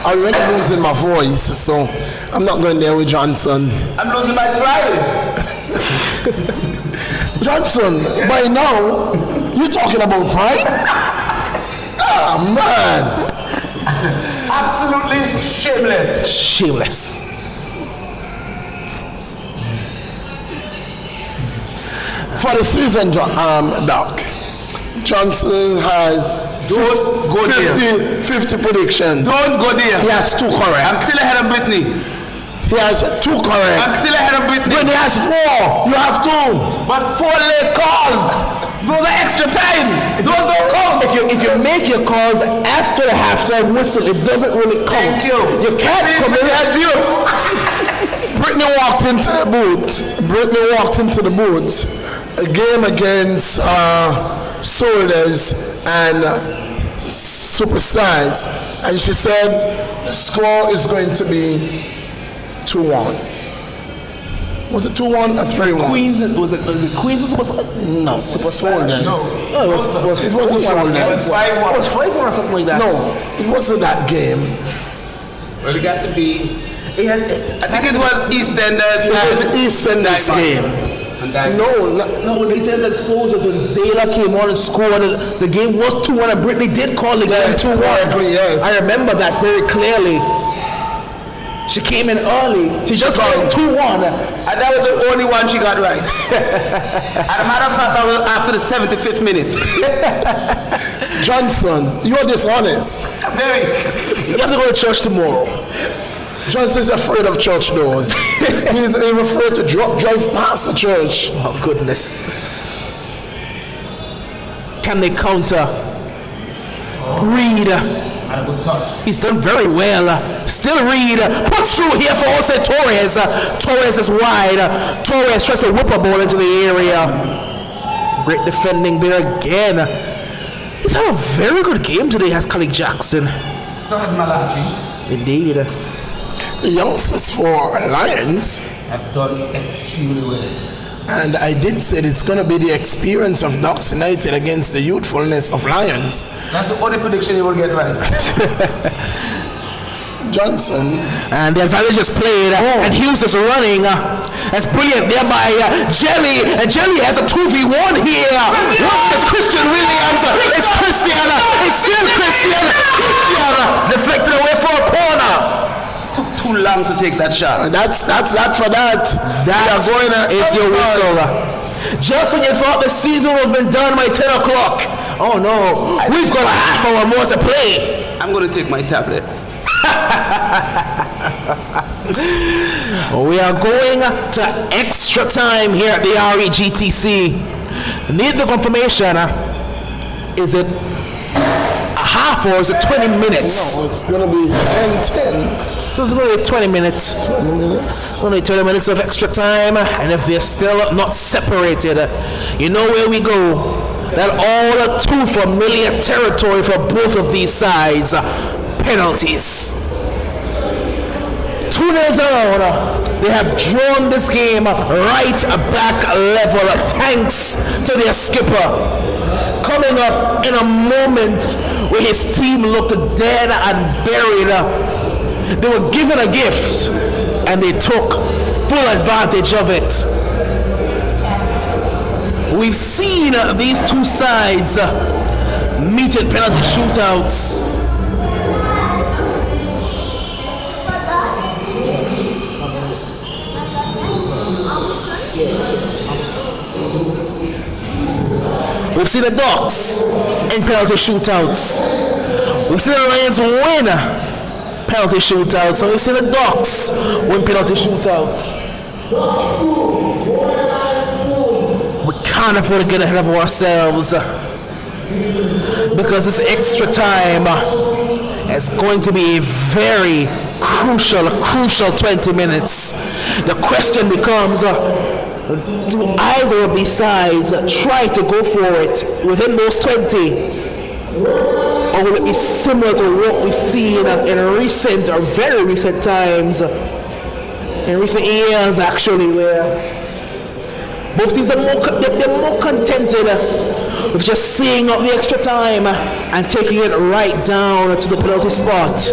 S2: I'm already losing my voice, so I'm not going there with Johnson.
S4: I'm losing my pride.
S2: Johnson, by now, you talking about pride? Ah, man.
S4: Absolutely shameless.
S3: Shameless.
S2: For the season, Doc, Johnson has 50 predictions.
S7: Don't go there.
S2: He has 2 correct.
S7: I'm still ahead of Brittany.
S2: He has 2 correct.
S7: I'm still ahead of Brittany.
S2: When he has 4, you have 2.
S7: But 4 late calls. Those are extra time. Those don't count.
S3: If you make your calls after the halftime whistle, it doesn't really count.
S7: Thank you.
S3: You can't come in as you.
S2: Brittany walked into the booth. A game against Soldiers and Superstars, and she said the score is going to be 2-1. Was it 2-1 or 3-1?
S3: Queens, was it Queens or Super?
S2: No, Super Soldiers.
S3: No, it wasn't
S2: Soldiers.
S3: It was 5-1 or something like that.
S2: No, it wasn't that game.
S7: Well, it got to be. I think it was EastEnders.
S2: It was the EastEnders game. No,
S3: it was EastEnders and Soldiers when Zayla came on and scored. The game was 2-1 and Brittany did call the game 2-1.
S2: Yes.
S3: I remember that very clearly. She came in early. She just called 2-1.
S7: And that was the only one she got right. As a matter of fact, that was after the 75th minute.
S2: Johnson, you're dishonest.
S7: Very.
S3: You have to go to church tomorrow.
S2: Johnson is afraid of church doors. He's afraid to drive past the church.
S3: Oh, goodness. Can they counter? Reed.
S4: Had a good touch.
S3: He's done very well. Still Reed. Puts through here for Jose Torres. Torres is wide. Torres tries to whip a ball into the area. Great defending there again. He's had a very good game today, has Khalid Jackson.
S4: So has Malachi.
S3: Indeed.
S2: The youngsters for Lions
S4: Have done extremely well.
S2: And I did say it's going to be the experience of Ducks United against the youthfulness of Lions.
S4: That's the only prediction you will get right.
S2: Johnson.
S3: And the advantage is played, and Hughes is running. That's brilliant there by Jelly, and Jelly has a 2v1 here. It's Christian Williams. It's Christian. It's still Christian. Deflected away for a corner.
S7: Took too long to take that shot.
S2: That's that for that.
S3: That is your whistle. Just when you thought the season would have been done by 10 o'clock. Oh no, we've got a half hour more to play.
S7: I'm going to take my tablets.
S3: We are going to extra time here at the REGTC. Need the confirmation. Is it a half or is it 20 minutes?
S2: No, it's going to be 10-10.
S3: So it's going to be 20 minutes.
S2: 20 minutes.
S3: Only 20 minutes of extra time. And if they're still not separated, you know where we go. That all too familiar territory for both of these sides. Penalties. 2-0 down. They have drawn this game right back level thanks to their skipper. Coming up in a moment where his team looked dead and buried. They were given a gift and they took full advantage of it. We've seen these two sides meet in penalty shootouts. We've seen the Ducks in penalty shootouts. We've seen the Lions win penalty shootout. So we see the Ducks win penalty shootouts. We can't afford to get ahead of ourselves because this extra time is going to be a very crucial 20 minutes. The question becomes, do either of these sides try to go for it within those 20? Or will it be similar to what we've seen in recent or very recent times, in recent years actually, where both teams are they're more contented with just seeing up the extra time and taking it right down to the penalty spot.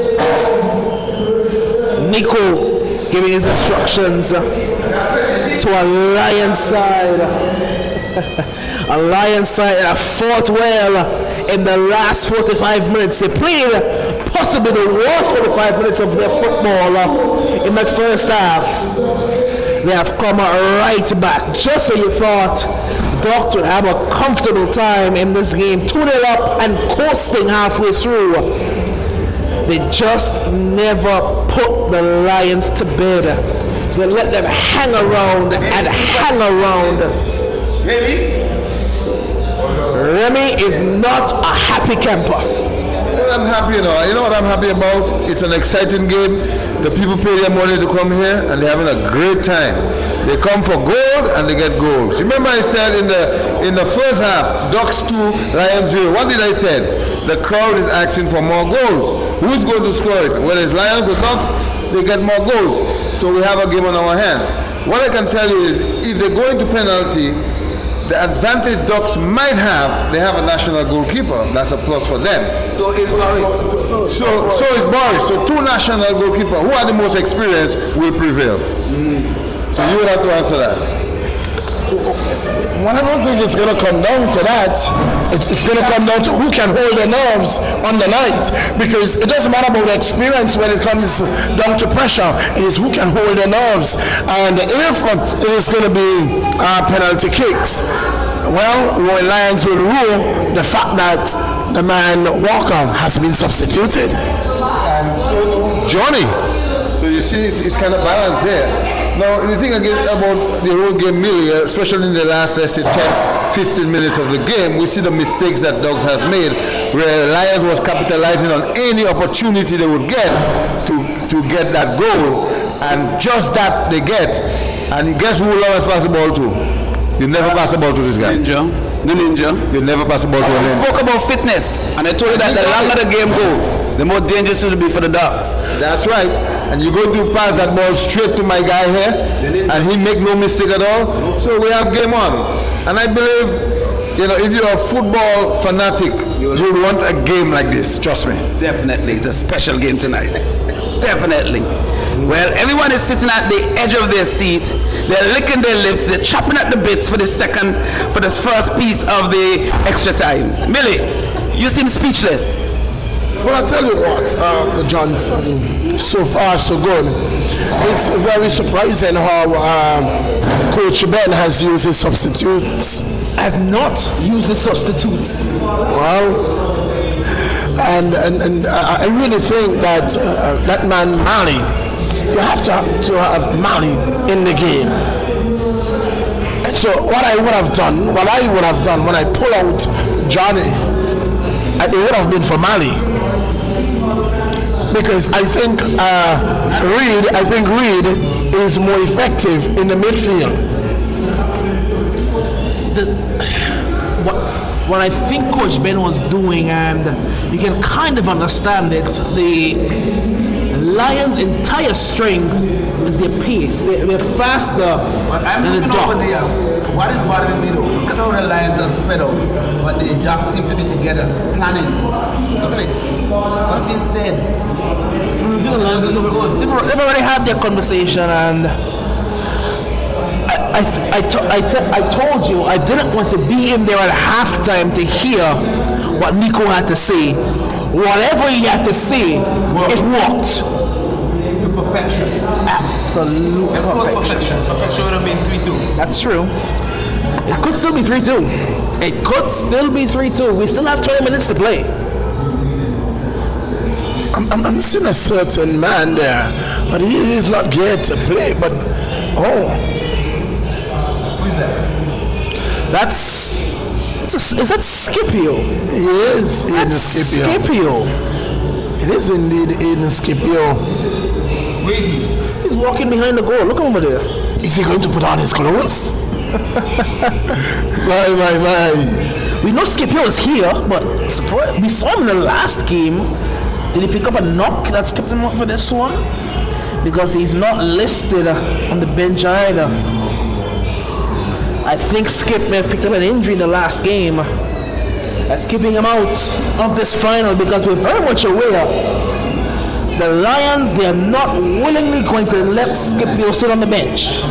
S3: Nico giving his instructions to a Lions side. A Lions side that fought well in the last 45 minutes. They played possibly the worst 45 minutes of their football in the first half. They have come right back. Just when you thought Ducks would have a comfortable time in this game, 2-0 up and coasting halfway through, they just never put the Lions to bed. They let them hang around and hang around. Remy is not a happy camper.
S1: Well, I'm happy, you know what I'm happy about? It's an exciting game. The people pay their money to come here and they're having a great time. They come for gold and they get goals. Remember I said in the first half, Ducks 2, Lions 0. What did I say? The crowd is asking for more goals. Who's going to score it? Whether it's Lions or Ducks, they get more goals. So we have a game on our hands. What I can tell you is, if they go into penalty, the advantage Ducks might have, they have a national goalkeeper. That's a plus for them.
S7: So is Boris.
S1: So is Boris. So two national goalkeepers who are the most experienced will prevail. So you would have to answer that.
S2: Well, I don't think it's going to come down to that. It's going to come down to who can hold their nerves on the night. Because it doesn't matter about experience when it comes down to pressure. It is who can hold their nerves. And if it is going to be penalty kicks, well, Royal Lions will rule the fact that the man Walker has been substituted.
S1: And so Johnny. So you see, it's kind of balanced here. Now, the thing again about the whole game, really, especially in the last, let's say, 10-15 minutes of the game, we see the mistakes that Dogs has made, where Lions was capitalizing on any opportunity they would get to get that goal, and just that they get. And guess who Lawrence pass the ball to? You never pass the ball to this guy.
S7: The ninja.
S1: You never pass the ball to a ninja.
S7: Spoke about fitness, and I told you that the longer the game go, the more dangerous it will be for the Ducks.
S1: That's right. And you're going to pass that ball straight to my guy here, and he make no mistake at all. So we have game on. And I believe, if you're a football fanatic, you want a game like this. Trust me.
S7: Definitely. It's a special game tonight. Definitely. Well, everyone is sitting at the edge of their seat. They're licking their lips. They're chopping at the bits for this first piece of the extra time. Millie, you seem speechless.
S2: Well, I tell you what, Johnson, so far so good. It's very surprising how Coach Ben has used his substitutes.
S3: Has not used the substitutes.
S2: Well, and I really think that that man Mali, you have to have Mali in the game. And so what I would have done when I pull out Johnny, it would have been for Mali. Because I think Reed is more effective in the midfield.
S3: What I think Coach Ben was doing, and you can kind of understand it, the Lions' entire strength is their pace. They're faster than the Ducks.
S7: What is bothering me though? Look at how the Lions are spread out, but the Ducks seem to be together, planning. Look at it. What's been said?
S3: They've already had their conversation, and I told you I didn't want to be in there at halftime to hear what Nico had to say. Whatever he had to say, it worked.
S7: To perfection.
S3: Absolute perfection.
S7: Perfection would have been 3-2.
S3: That's true. It could still be 3-2. It could still be 3-2. We still have 20 minutes to play.
S2: I'm I'm seeing a certain man there, but he is not geared to play. But
S4: Who is that?
S3: Is that Scipio?
S2: He is Aiden
S3: That's
S2: Scipio.
S3: Scipio.
S2: It is indeed Aiden Scipio.
S4: Where is he?
S3: He's walking behind the goal. Look over there.
S2: Is he going to put on his clothes? My.
S3: We know Scipio is here, but we saw him in the last game. Did he pick up a knock that's kept him up for this one? Because he's not listed on the bench either. I think Skip may have picked up an injury in the last game. That's keeping him out of this final because we're very much aware the Lions, they are not willingly going to let Scipio sit on the bench.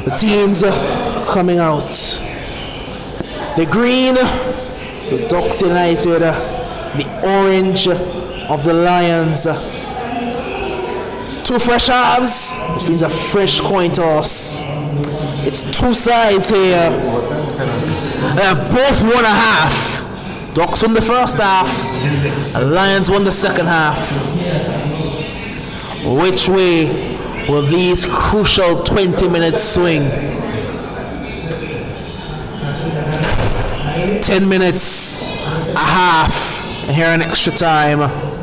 S3: The teams coming out. The green, the Ducks United, the orange of the Lions. Two fresh halves, which means a fresh coin toss. It's two sides here. They have both won a half. Ducks won the first half, Lions won the second half. Which way will these crucial 20 minutes swing? 10 minutes, a half, and here in extra time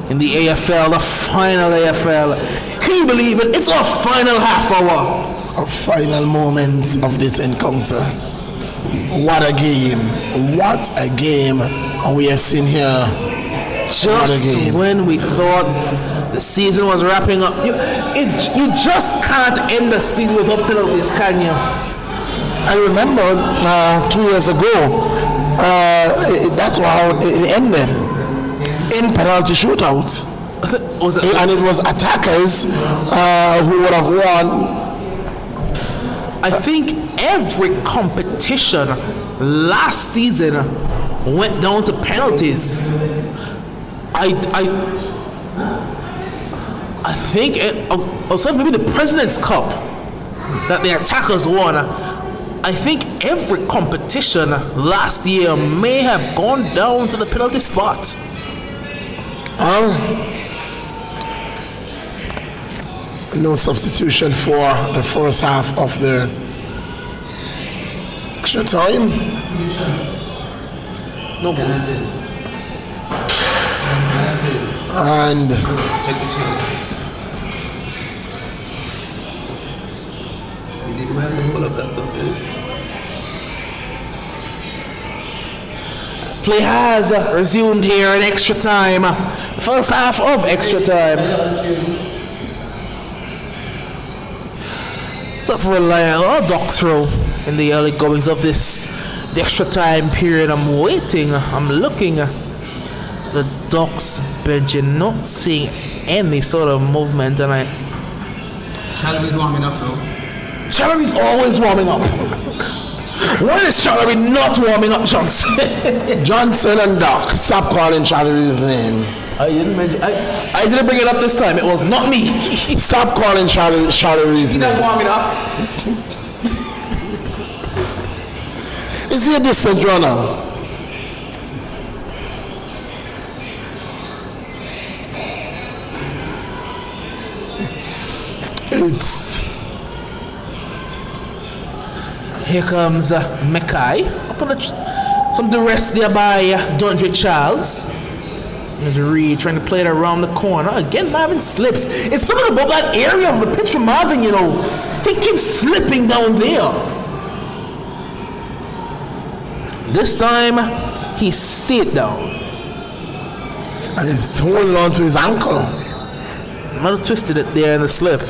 S3: in the AFL, the final AFL. Can you believe it? It's our final half hour.
S2: Our final moments of this encounter. What a game. What a game we have seen here.
S3: Just when we thought the season was wrapping up, you just can't end the season without penalties, can you?
S2: I remember 2 years ago, that's how it ended. In penalty shootout. And it was attackers who would have won.
S3: I think every competition last season went down to penalties. I think also maybe the President's Cup that the attackers won. I think every competition last year may have gone down to the penalty spot.
S2: No substitution for the first half of the extra time.
S3: No points.
S2: And
S3: play has resumed here in extra time. First half of extra time. So for a dog throw in the early goings of the extra time period. I'm waiting. I'm looking. The Ducks bench and not seeing any sort of movement, and
S4: Challery's warming up though.
S3: Challery's always warming up. When is Challery not warming up, Johnson?
S2: Johnson and Doc. Stop calling Challery's name.
S3: I didn't mention. I didn't bring it up this time. It was not me.
S2: Stop calling Challery's name.
S4: Not warming up.
S2: Is he a distant runner?
S3: Here comes Mackay. Up on some duress there by Dondre Charles. There's Reed trying to play it around the corner. Again, Marvin slips. It's something about that area of the pitch for Marvin, you know. He keeps slipping down there. This time, he stayed down.
S2: And he's holding on to his ankle.
S3: Might have twisted it there in the slip.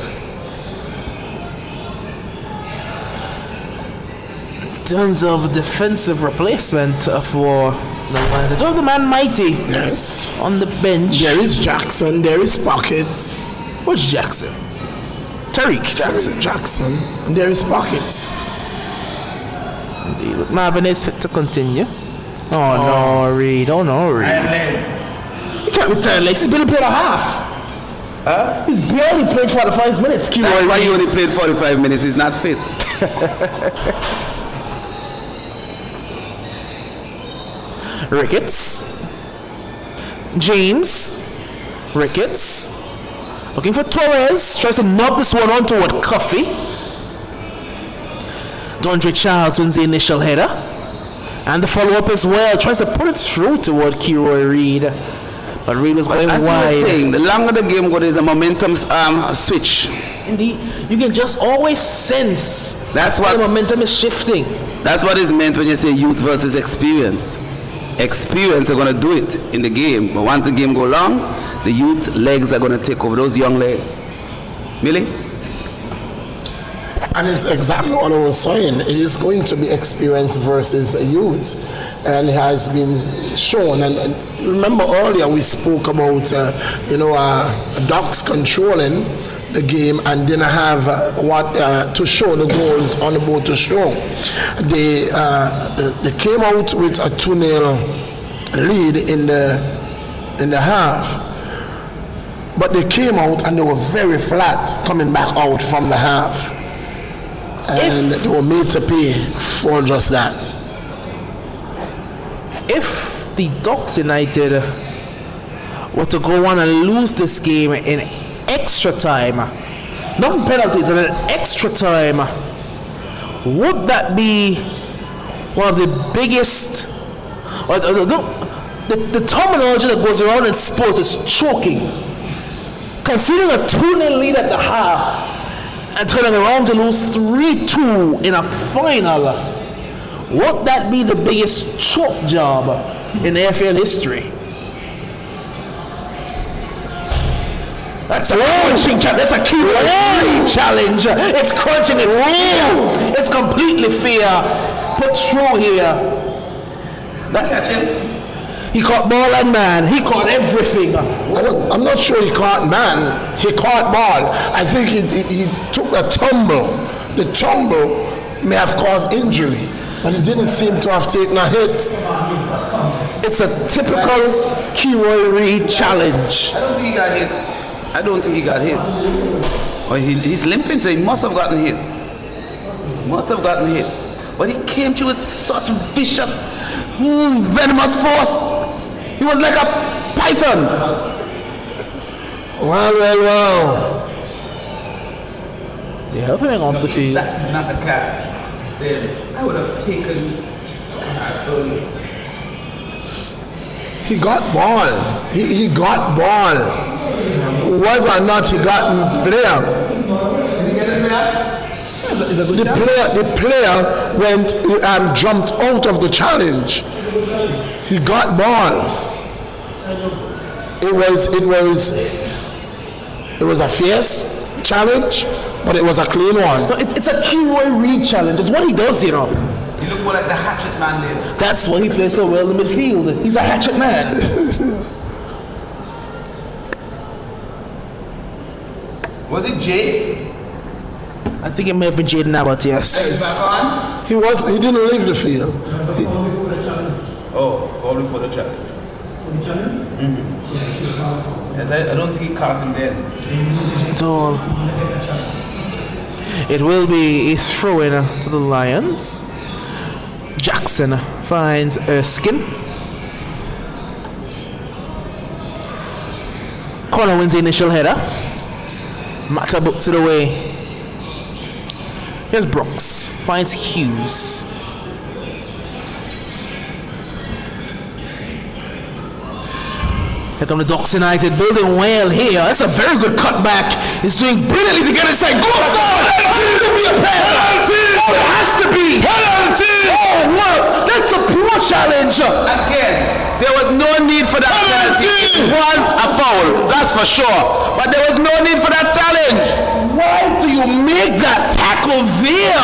S3: In terms of defensive replacement for the Lions, I don't have the man Mighty.
S2: Yes.
S3: On the bench.
S2: There is Jackson. There is Pockets.
S3: What's Jackson? Tariq
S2: Jackson. And there is Pockets.
S3: Indeed. Marvin is fit to continue. Oh no, Reed. Oh no, Reed. You can't be tired legs. He's barely played a half.
S7: Huh?
S3: He's barely played 45 minutes.
S7: That's why he only played 45 minutes. He's not fit.
S3: Ricketts. James. Ricketts. Looking for Torres. Tries to knock this one on toward Cuffy. Dondre Childs wins the initial header. And the follow-up as well. Tries to put it through toward Kiroy Reed. But Reed was going
S7: As
S3: wide.
S7: you were saying, the longer the game goes, there's a momentum switch.
S3: Indeed, you can just always sense
S7: That's
S3: how
S7: what-
S3: the momentum is shifting.
S7: That's what is meant when you say youth versus experience. Experience are going to do it in the game, but once the game go long, the youth legs are going to take over those young legs. Millie?
S2: And it's exactly what I was saying. It is going to be experience versus youth, and it has been shown. And remember earlier we spoke about Ducks controlling the game and didn't have to show the goals on the board to show. They came out with a 2-0 lead in the half, but they came out and they were very flat coming back out from the half. And they were made to pay for just that.
S3: If the Ducks United were to go on and lose this game in extra time, not in penalties, and in extra time, would that be one of the biggest, or the terminology that goes around in sport is choking. Conceding a 2-0 lead at the half and turning around to lose 3-2 in a final, would that be the biggest choke job in AFL history? That's a crunching challenge. That's a key challenge. It's crunching. It's fair. It's completely fair. Put through here.
S7: Catch him.
S3: He caught ball and man. He caught everything.
S2: I'm not sure he caught man. He caught ball. I think he took a tumble. The tumble may have caused injury, but he didn't seem to have taken a hit.
S3: It's a typical Kiroy Reed challenge.
S7: I don't think he got hit. Well, he's limping, so he must have gotten hit. But he came through with such vicious, venomous force. He was like a python.
S2: Well.
S3: They're helping him off the field.
S7: That is not a cat. Then I would have taken earlier.
S2: He got ball. He got ball. Whether or not he got player. The player went jumped out of the challenge. He got ball. It was a fierce challenge, but it was a clean one.
S3: No, it's a Kiroy Reed challenge. It's what he does,
S7: You look more like the hatchet man there.
S3: That's why he plays so well in the midfield. He's a hatchet man.
S7: Was it Jay?
S3: I think it may have been Jaden Abbott, yes.
S7: Is back on?
S2: He didn't leave the field.
S7: Fall before the challenge. Yes, I don't think he caught him then.
S3: At all. It will be a throw-in to the Lions. Jackson finds Erskine. Corner wins the initial header. Mata books it away. Here's Brooks. Finds Hughes. Here come the Ducks United, building well here. That's a very good cutback. He's doing brilliantly to get inside. Goal side! It has to be a penalty! Oh, it has to be! Penalty! Oh, wow! That's a poor challenge!
S7: Again, there was no need for that penalty. It was a foul, that's for sure. But there was no need for that challenge.
S3: Why do you make that tackle there?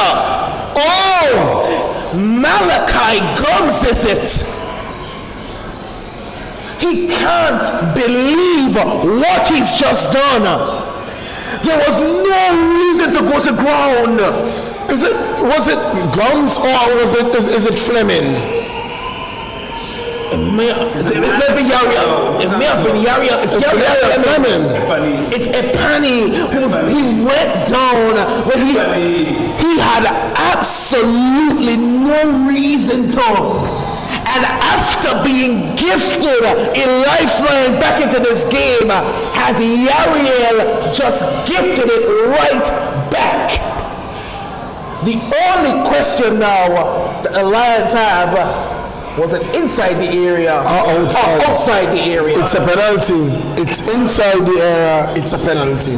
S3: Oh! Malachi Gums is it? He can't believe what he's just done. There was no reason to go to ground.
S2: Was it Gums or is it Fleming?
S3: Maybe It may have been Yari. It's Yari Fleming. It's Epani. He went down when he had absolutely no reason to. And after being gifted a lifeline back into this game, has Yariel just gifted it right back. The only question now the Lions have, was it inside the area or outside the area?
S2: It's a penalty. It's inside the area. It's a penalty.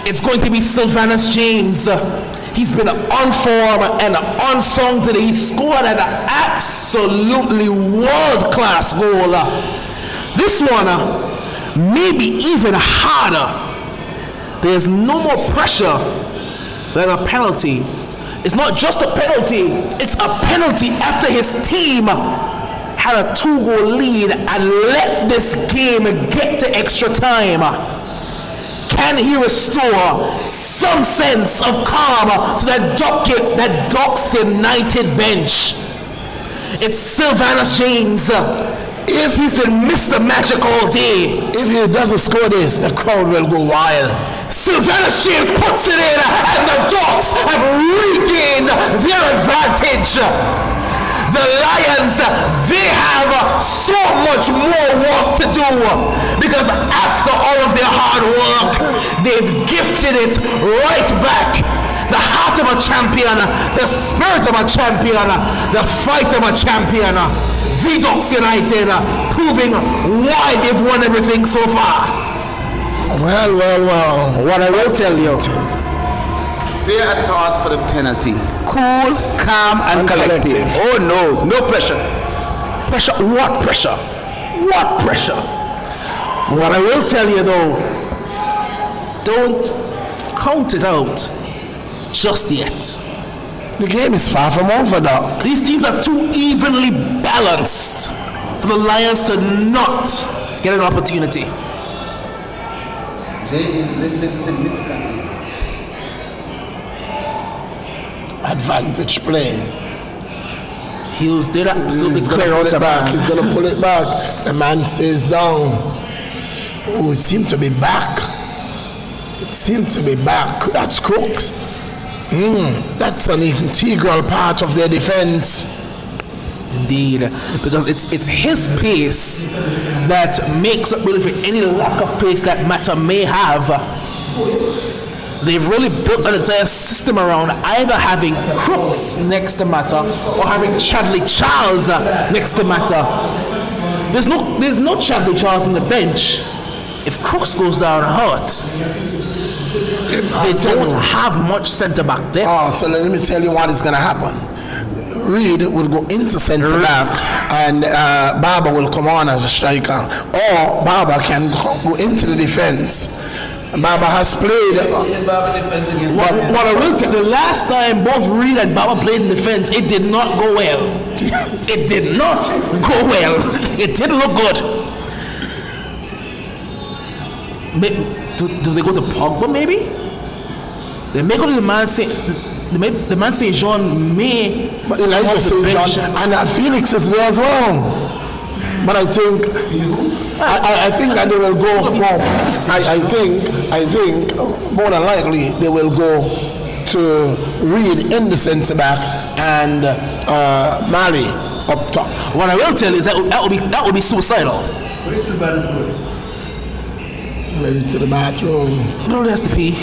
S3: It's going to be Sylvanus James. He's been on form and unsung today. He scored an absolutely world-class goal. This one may be even harder. There's no more pressure than a penalty. It's not just a penalty, it's a penalty after his team had a 2-goal lead and let this game get to extra time. Can he restore some sense of calm to that Ducks United bench? It's Sylvanus James. If he's been Mr. Magic all day,
S2: if he doesn't score this, the crowd will go wild.
S3: Sylvanus James puts it in, and the Ducks have regained their advantage. The Lions, they have so much more work to do, because after all of their hard work, they've gifted it right back. The heart of a champion, the spirit of a champion, the fight of a champion. The Ducks United proving why they've won everything so far.
S2: Well, what I will tell you.
S7: Spare a thought for the penalty. Cool, calm, and collective. Oh no, no pressure.
S3: Pressure? What pressure? What pressure? What I will tell you though, don't count it out just yet.
S2: The game is far from over now.
S3: These teams are too evenly balanced for the Lions to not get an opportunity.
S7: Jay is limited significantly.
S2: Advantage play.
S3: Hughes did absolutely
S2: clear out the back. He's going to pull it back. The man stays down. Oh, it seemed to be back. It seemed to be back. That's Crooks. That's an integral part of their defense.
S3: Indeed, because it's his pace that makes up really for any lack of pace that Mata may have. They've really built an entire system around either having Crooks next to Mata or having Chadley Charles next to Mata. There's no Chadley Charles on the bench. If Crooks goes down hurt, they don't have much centre back depth.
S2: Oh, so let me tell you what is going to happen. Reed will go into centre back and Barber will come on as a striker, or Barber can go into the defence. Barber has played.
S3: What I will tell you, the last time both Reed and Barber played in defence, it did not go well. It did not go well. It didn't look good. Do they go to Pogba maybe? They may go to the man St. Jean may.
S2: But Elijah St. Jean and Felix is there as well. But I think that they will go for. I think more than likely they will go to Reed in the centre back and Mali up top.
S3: What I will tell you is that would be suicidal.
S2: Ready to the bathroom.
S3: Nobody has to pee.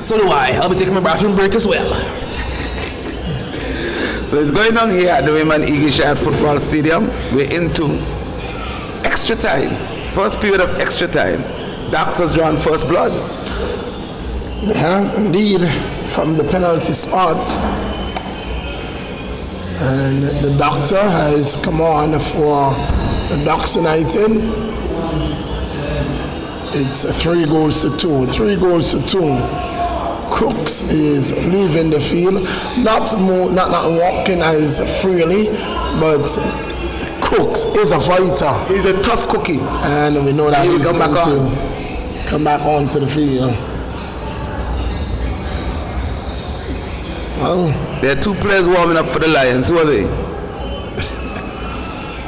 S3: So do I. I'll be taking my bathroom break as well.
S7: So it's going on here at the Raymond Eagleshire Football Stadium. We're into extra time. First period of extra time. Ducks has drawn first blood.
S2: Yeah, indeed. From the penalty spot. And the doctor has come on for the Ducks United. It's 3 goals to 2. 3 goals to 2. Crooks is leaving the field, not walking as freely, but Crooks is a fighter.
S7: He's a tough cookie,
S2: and we know that he's going to come back onto the field. Well,
S7: there are 2 players warming up for the Lions. Who are they?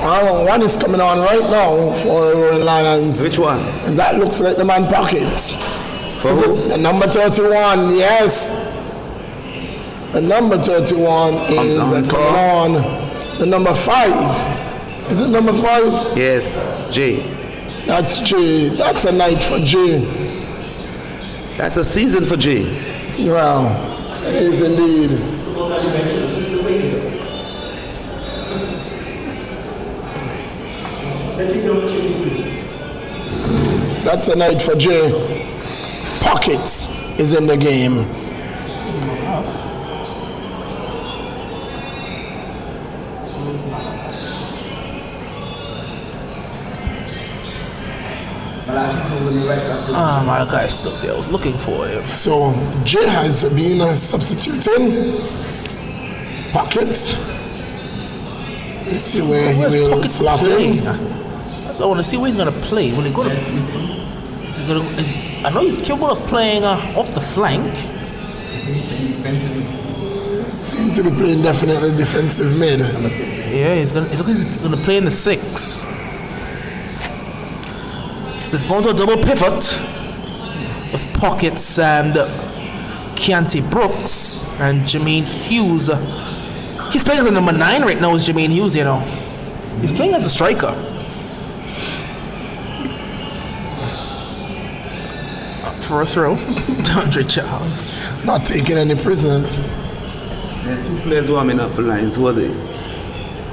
S2: One is coming on right now for Royal Lions.
S7: Which one?
S2: And that looks like the man Pockets.
S7: For
S2: Is
S7: who?
S2: it the number 31, yes. The number 31 is coming on. The number 5. Is it number 5?
S7: Yes, J.
S2: That's J. That's a night for J.
S7: That's a season for J.
S2: Well, it is indeed. That's a night for J. Pockets is in the game.
S3: My guy still there. I was looking for him.
S2: So J has been substituting Pockets. Let's see where he will
S3: Pockets
S2: slot
S3: playing?
S2: in.
S3: So I want to see where he's going to play. Will he go to? I know he's capable of playing off the flank.
S2: Seem to be playing definitely defensive mid.
S3: Yeah, he's gonna. It looks like he's gonna play in the 6. They're going to a double pivot with Pockets and Keontae Brooks and Jermaine Hughes. He's playing as the number 9 right now. Is Jermaine Hughes, you know? He's playing as a striker. Up for a throw, Andre Charles.
S2: Not taking any prisoners.
S7: There are 2 players warming up for Lions. Who are they?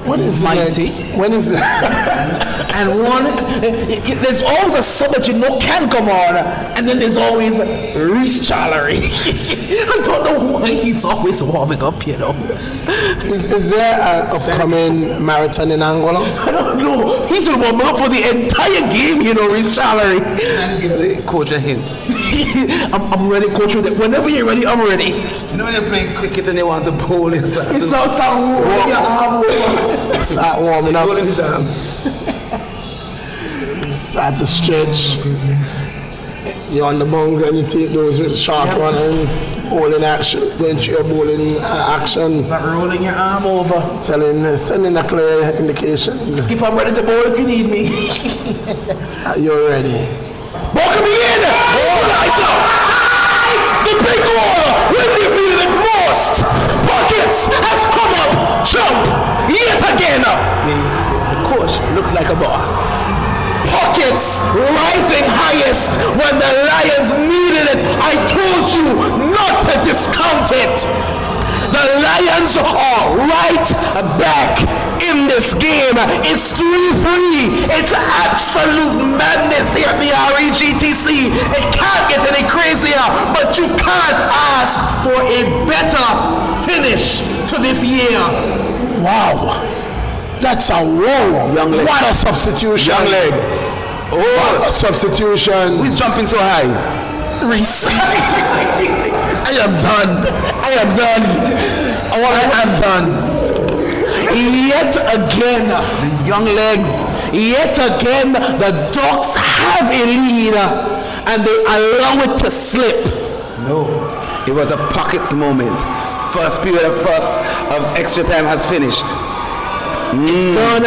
S2: When is
S3: Mighty.
S2: When is it?
S3: And one, there's always a sub that you know can come on, and then there's always Reece Charlery. I don't know why he's always warming up, you know.
S2: Is there an upcoming marathon in Angola?
S3: I don't know. He's been warming up for the entire game, you know, Reece Charlery.
S7: Give the coach a hint.
S3: I'm ready, coach. Whenever you're ready, I'm ready.
S7: You know when you're playing cricket and they want the ball and stuff?
S3: It's start warming your arm over.
S2: Start warming up.
S7: Ball in his arms.
S2: Start to stretch. You're on the boundary and you take those with short one and bowling action, going through your bowling action.
S3: Start rolling your arm over.
S2: Sending a clear indication.
S3: Skip, I'm ready to bowl if you need me.
S2: You're ready.
S3: Ball coming in! Oh, nice up! The big goal when they've needed it most! Pockets has come up, jump, yet again! The coach looks like a boss. Pockets rising highest when the Lions needed it. I told you not to discount it. The Lions are right back in this game. It's 3-3. It's absolute madness here at the REGTC. It can't get any crazier, but you can't ask for a better finish to this year.
S2: Wow. That's a wow.
S7: Young legs.
S2: What a substitution.
S7: Young legs.
S2: What a substitution.
S7: Who's jumping so high?
S3: Reece.
S2: I am done. I am done. I am done.
S3: Yet again,
S7: The young legs.
S3: yet again, the Ducks have a lead and they allow it to slip.
S7: No. It was a Pockets moment. First period of extra time has finished.
S3: It's done.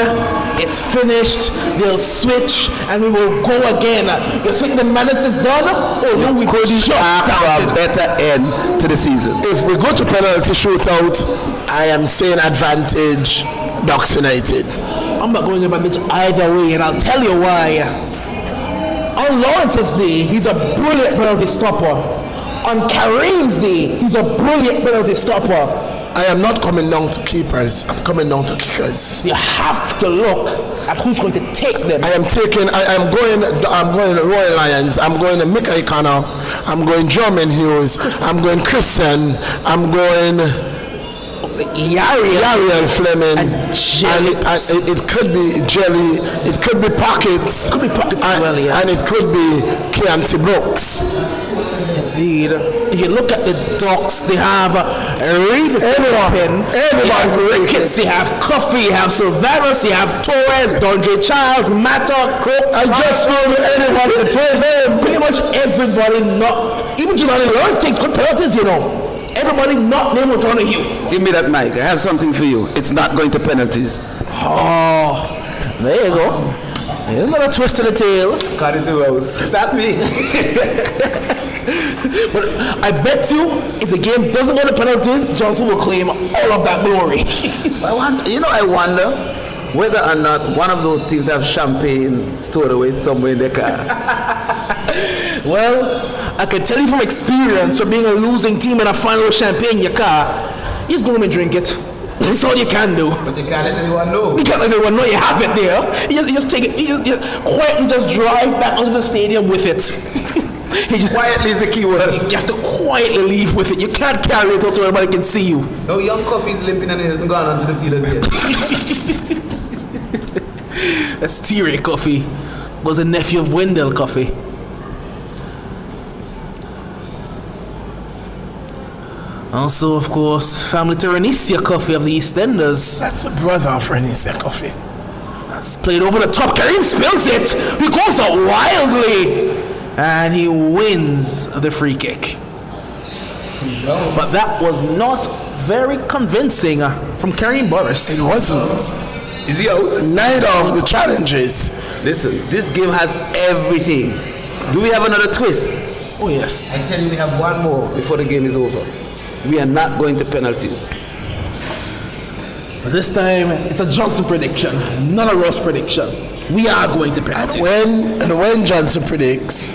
S3: It's finished. They'll switch, and we will go again. You think the madness is done? Oh no, we could just
S7: Ask for a
S3: started.
S7: better end to the season.
S2: If we go to penalty shootout, I am saying advantage Ducks United.
S3: I'm not going advantage either way, and I'll tell you why. On Lawrence's day, he's a brilliant penalty stopper. On Kareem's day, he's a brilliant penalty stopper.
S2: I am not coming down to keepers. I'm coming down to kickers.
S3: You have to look at who's going to take them.
S2: I'm going Royal Lions. I'm going to Mickey Connor. I'm going Jermaine Hughes. I'm going Christian. I'm going Yariel Fleming.
S3: And Jelly.
S2: And it could be Jelly. It could be Pockets.
S3: Could be Pockets as well, yes.
S2: And it could be Keontae Brooks.
S3: Indeed. If you look at the Ducks, they have Reed,
S2: Everyone.
S3: Ricketts, they have Coffey, you have Silvanus, you have Torres, Dondre Childs, Mata, Crooks.
S2: I just told anyone to take them.
S3: Pretty much everybody, not even Jelani Lawrence takes good penalties, you know. Everybody not named O'Donoghue.
S7: Give me that mic. I have something for you. It's not going to penalties.
S3: Oh, There you go. Here's another twist to the tail.
S7: Cut it to Rose. That me.
S3: But I bet you, if the game doesn't go to penalties, Johnson will claim all of that glory.
S7: I wonder whether or not one of those teams have champagne stored away somewhere in their car.
S3: Well, I can tell you from experience, from being a losing team in a final with champagne in your car, you just go home and drink it. That's all you can do.
S7: But you can't let anyone know.
S3: You can't let anyone know you have it there. You just take it, you quietly just drive back out of the stadium with it.
S7: Quietly is the key word.
S3: You have to quietly leave with it. You can't carry it out so everybody can see you.
S7: No, young Coffee's limping and he hasn't gone onto the field yet.
S3: That's Thierry Coffee. Was a nephew of Wendell Coffee. Also, of course, family to Renissia Coffee of the EastEnders.
S2: That's the brother of Renissia Coffee.
S3: That's played over the top. Karim spills it. He goes out wildly. And he wins the free kick. But that was not very convincing from Karim Boris.
S2: It wasn't.
S7: Is he out?
S2: Neither of the challenges.
S7: Listen, this game has everything. Do we have another twist?
S3: Oh, yes.
S7: I tell you, we have one more before the game is over. We are not going to penalties.
S3: But this time, it's a Johnson prediction, not a Ross prediction. We are going to penalties.
S2: When Johnson predicts,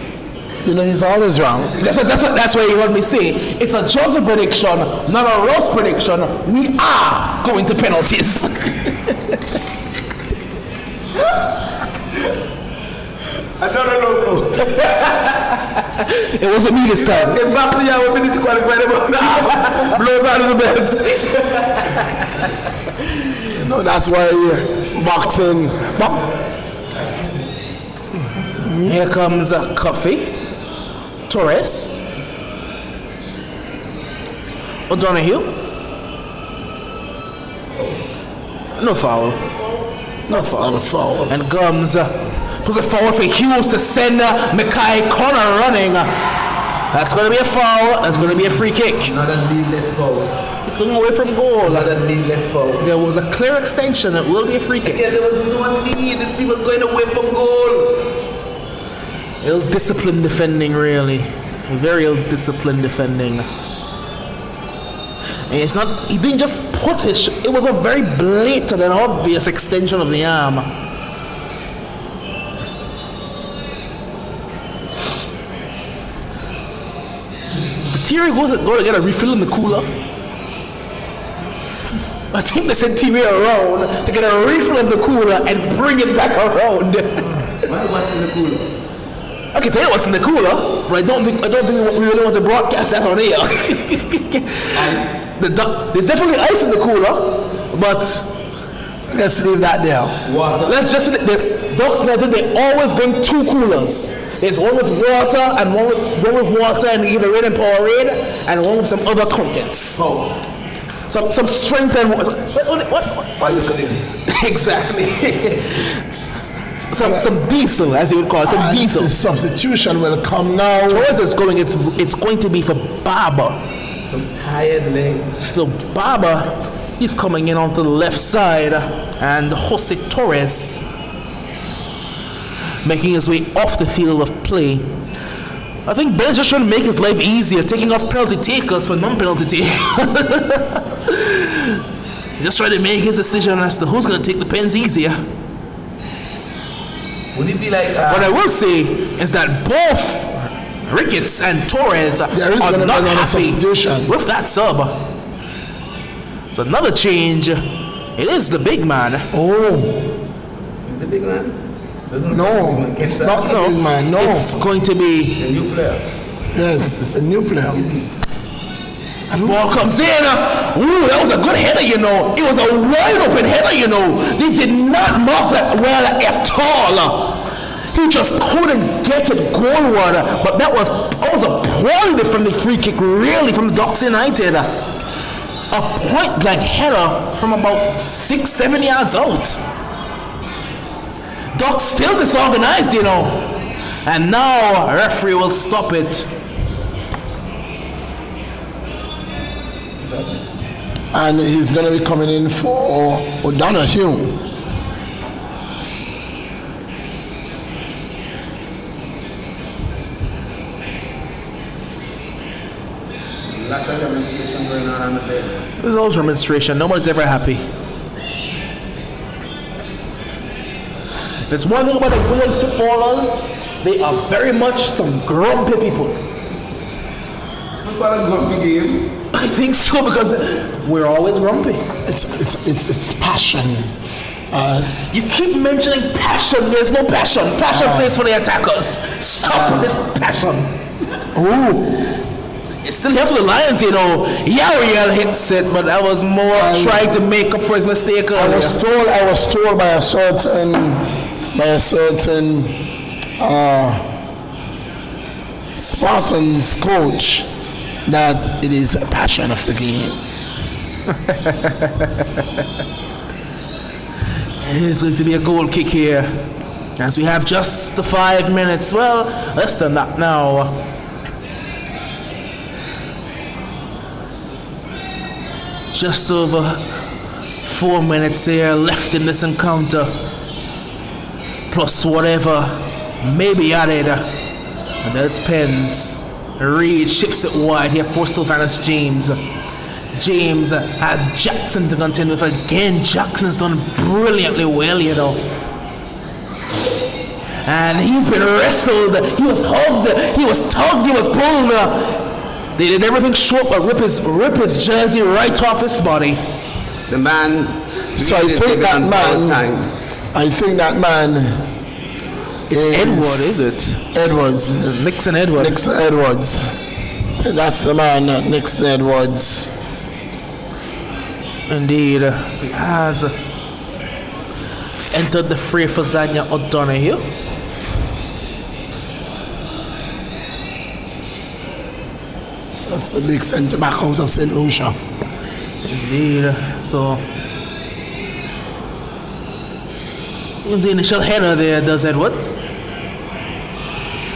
S2: he's always wrong.
S3: That's what you heard me say. It's a Johnson prediction, not a Ross prediction. We are going to penalties.
S7: No, bro.
S3: It wasn't me this time.
S7: If Baxia will be disqualified, blows out of the bed.
S2: That's why boxing.
S3: Here comes Coffee, Torres, O'Donoghue. No foul.
S2: That's not a foul.
S3: And Gums puts a foul for Hughes to send Mackay Connor running. That's going to be a foul. That's going to be a free kick.
S7: Not a needless foul.
S3: It's going away from goal.
S7: Not a needless foul.
S3: There was a clear extension. It will be a free kick.
S7: Yeah, there was no need. He was going away from goal.
S3: Ill-disciplined defending, really. Very ill-disciplined defending. And it's not. He didn't just put his. It was a very blatant and obvious extension of the arm. Did Thierry go to get a refill in the cooler? I think they sent Thierry around to get a refill of the cooler and bring it back around.
S7: What's in the cooler?
S3: I can tell you what's in the cooler, but I don't think we really want to broadcast that on air. There's definitely ice in the cooler, but
S2: let's leave that there.
S7: Water.
S3: Let's just the Ducks United, they always bring two coolers. There's one with water and one with water and either rain and Powerade, and one with some other contents.
S7: Oh.
S3: Some strength and what? Exactly. Some diesel, as you would call it, some diesel.
S2: The substitution will come now.
S3: Torres is going. It's going to be for Barber.
S7: Some tired legs.
S3: So Barber, he's coming in onto the left side, and Jose Torres making his way off the field of play. I think Ben's just trying to make his life easier, taking off penalty takers for non-penalty takers. Just trying to make his decision as to who's going to take the pens easier.
S7: Would it be like?
S3: What I will say is that both Ricketts and Torres are not happy with that sub. It's another change. It is the big man.
S2: Oh.
S7: Is the big man?
S2: No, it's not the big man. No.
S3: It's going to be
S7: a new player.
S2: Yes, it's a new player.
S3: Ball comes in. Ooh, that was a good header, It was a wide open header, They did not mark that well at all. He just couldn't get it goalward. But that was a poorly from the free kick, really, from the Ducks United. A point blank header from about 6-7 yards out. Ducks still disorganized, And now a referee will stop it.
S2: And he's going to be coming in for O'Donoghue.
S4: That's a demonstration going on the bed.
S3: There's always demonstration. Nobody's ever happy. There's one thing about the England footballers, they are very much some grumpy people.
S4: Is football a grumpy game?
S3: I think so, because we're always grumpy.
S2: It's passion.
S3: You keep mentioning passion. There's no passion. Passion plays for the attackers. Stop with this passion. It's still here for the Lions, you know. Yariel hits it, but I was more trying to make up for his mistake earlier.
S2: I was told by a certain Spartans coach that it is a passion of the game.
S3: It is going to be a goal kick here, as we have just the 5 minutes. Well, less than that now. Just over 4 minutes here left in this encounter, plus whatever may be added. And then it's Pens. Reed shifts it wide here for Sylvanus James. James has Jackson to contend with again. Jackson's done brilliantly well, you know. And he's been wrestled. He was hugged. He was tugged. He was pulled. They did everything short, but rip his jersey right off his body.
S4: The man.
S2: So I think that man.
S3: It's Edward, is it?
S2: Edwards.
S3: Nixon Edwards.
S2: Nixon Edwards. That's the man, Nixon Edwards.
S3: Indeed, he has entered the fray for Zanya O'Donoghue.
S2: That's a big centre back out of St. Lucia.
S3: Indeed, so you can see the initial header there, does Edward.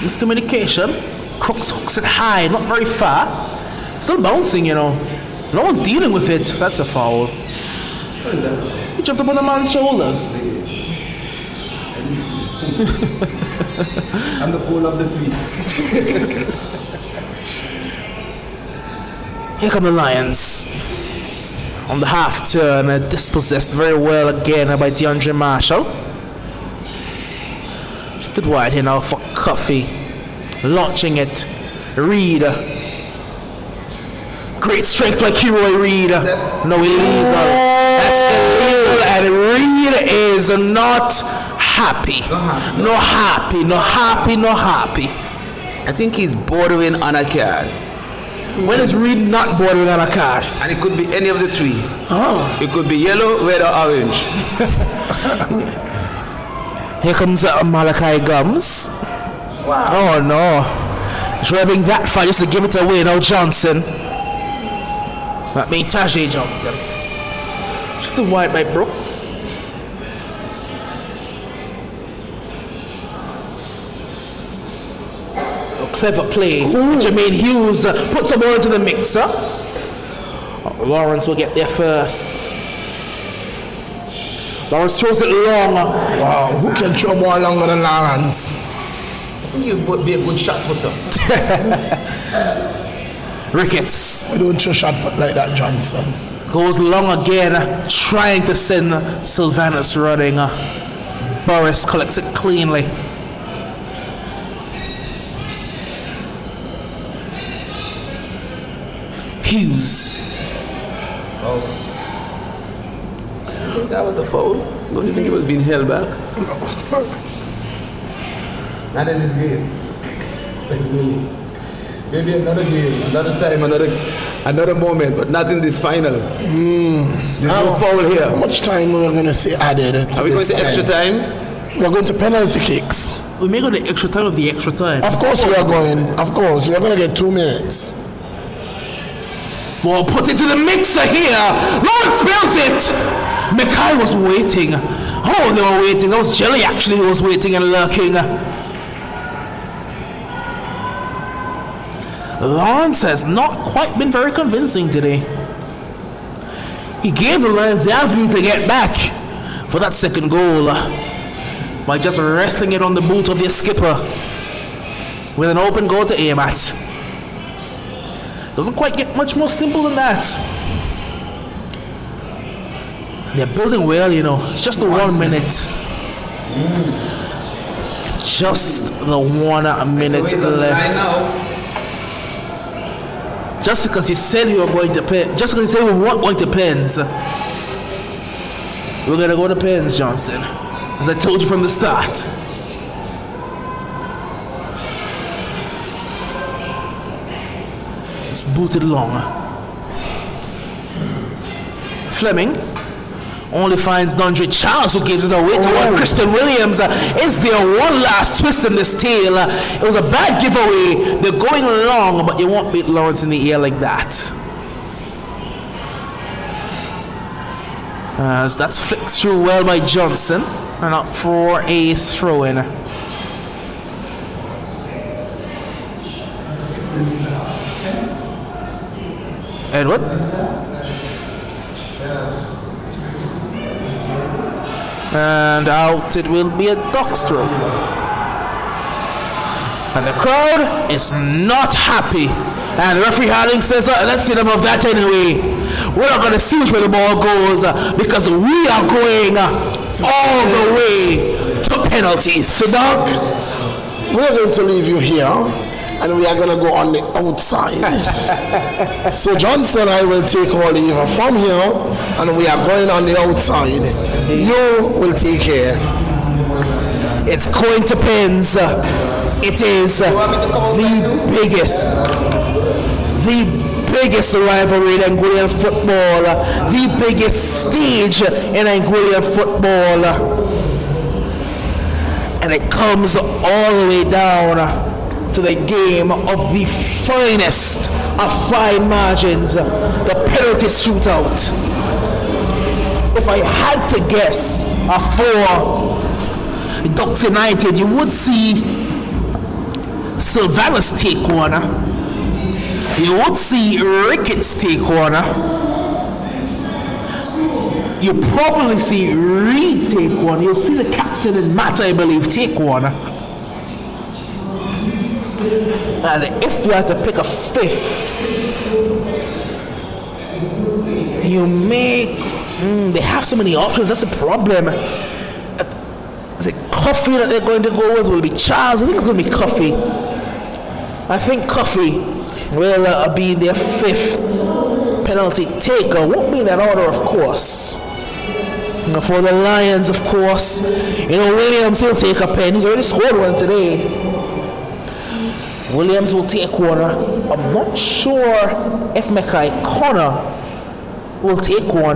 S3: Miscommunication. Crooks hooks it high, not very far. Still bouncing, you know. No one's dealing with it. That's a foul. He jumped up on the man's shoulders.
S4: I'm the pole of the three.
S3: Here come the Lions. On the half turn, dispossessed very well again by DeAndre Marshall. Shifted wide here now for Coffey. Launching it. Reed. Great strength by Kiroy Reed. No, illegal. That's illegal, and Reed is not happy. No happy.
S4: I think he's bordering on a card.
S3: When is Reed not bordering on a card?
S4: And it could be any of the three.
S3: Oh.
S4: It could be yellow, red, or orange.
S3: Here comes Malachi Gums.
S4: Wow.
S3: Oh no. Driving that far just to give it away now, Johnson. That means Tajay Johnson. Shifted wide by Brooks. Clever play. Jermaine Hughes puts a ball into the mixer. Lawrence will get there first. Lawrence throws it long.
S2: Wow, who can throw more longer than Lawrence?
S4: I think he would be a good shot putter.
S2: Ricketts. I don't throw shot put like that, Johnson.
S3: Goes long again, trying to send Sylvanus running. Boris collects it cleanly. Hughes.
S4: Oh. That was a foul. Don't you think it was being held back? Not in this game. Maybe another game, another time, another moment, but not in these finals. There's no foul here.
S2: How much time we're going to see added to
S4: Are we going to extra time?
S2: We're going to penalty kicks.
S3: We may go to extra time of the extra time.
S2: Of course we are going. Of course. We're going to get 2 minutes.
S3: Ball put into the mixer here. Lawrence spills it. Mackay was waiting. Oh, they were waiting. That was Jelly actually who was waiting and lurking. Lawrence has not quite been very convincing today. He gave the Lions the avenue to get back for that second goal by just resting it on the boot of their skipper with an open goal to aim at. Doesn't quite get much more simple than that. They're building well, you know. It's just the 1 minute. Just the 1 minute left. Just because you said you were going to pens, just because you said we weren't going to pens, we're gonna go to pens, Johnson. As I told you from the start. It's booted long. Fleming only finds Dondre Charles, who gives it away to Christian Williams. Is there one last twist in this tail? It was a bad giveaway. They're going long, but you won't beat Lawrence in the air like that. As that's flicked through well by Johnson, and up for a throw-in. Edward. And out it will be a Ducks throw. And the crowd is not happy. And referee Harding says, let's see them of that anyway. We're not going to see which way the ball goes because we are going all the way to penalties.
S2: So, Doc, we're going to leave you here and we are going to go on the outside. So, Johnson and I will take our leave from here and we are going on the outside. You will take care.
S3: It's going to pens. It is the biggest rivalry in Anguillan football, the biggest stage in Anguillan football, and it comes all the way down to the game of the finest of fine margins, the penalty shootout. If I had to guess for Ducks United, you would see Sylvanus take one. You would see Ricketts take one. You probably see Reed take one. You'll see the captain and Matt, I believe, take one. And if you had to pick a fifth, you make... they have so many options. That's the problem. Is it Coffee that they're going to go with? Will it be Charles? I think it's going to be Coffee. I think Coffee will be their fifth penalty taker. Won't be in that order, of course. For the Lions, of course, Williams, he'll take a pen. He's already scored one today. Williams will take one. I'm not sure if Mackay Connor will take one.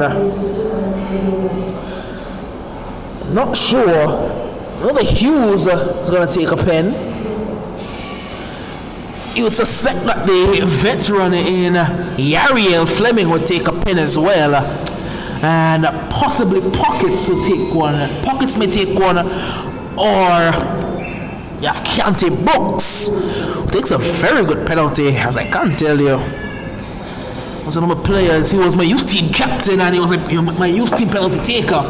S3: Not sure. I know the Hughes is going to take a pen. You would suspect that the veteran in Yariel Fleming would take a pen as well. And possibly Pockets will take one. Pockets may take one. Or you have Keontae Brooks, who takes a very good penalty, as I can't tell you. Was a number of players. He was my youth team captain and he was my youth team penalty taker.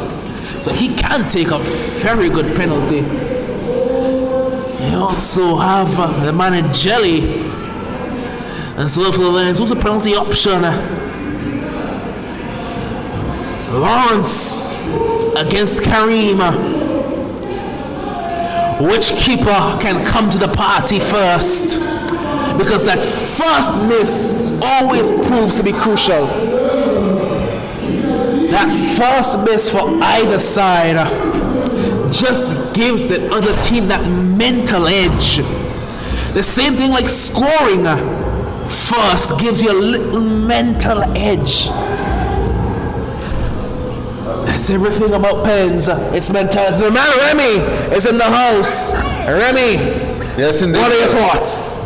S3: So he can take a very good penalty. You also have the man in Jelly as well for the Lions. Who's a penalty option? Lawrence against Kareem. Which keeper can come to the party first? Because that first miss always proves to be crucial. That first miss for either side just gives the other team that mental edge. The same thing like scoring first gives you a little mental edge. That's everything about pens. It's mental. The man Remy is in the house. Remy,
S1: yes, indeed.
S3: What are your thoughts?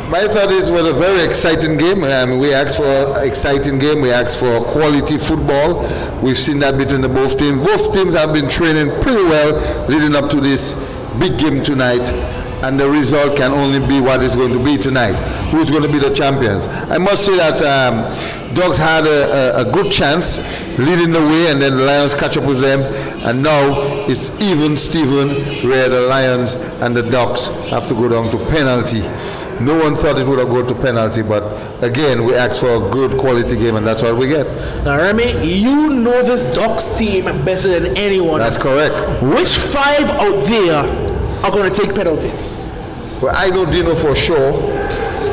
S1: My thought is it was a very exciting game. We asked for an exciting game. We asked for quality football. We've seen that between the both teams. Both teams have been training pretty well leading up to this big game tonight. And the result can only be what it's going to be tonight. Who's going to be the champions? I must say that Dogs had a good chance leading the way, and then the Lions catch up with them. And now it's even Steven, where the Lions and the Dogs have to go down to penalty. No one thought it would have gone to penalty, but again, we asked for a good quality game, and that's what we get.
S3: Now, Remy, you know this Ducks team better than anyone.
S1: That's correct.
S3: Which 5 out there are going to take penalties?
S1: Well, I know Dino for sure.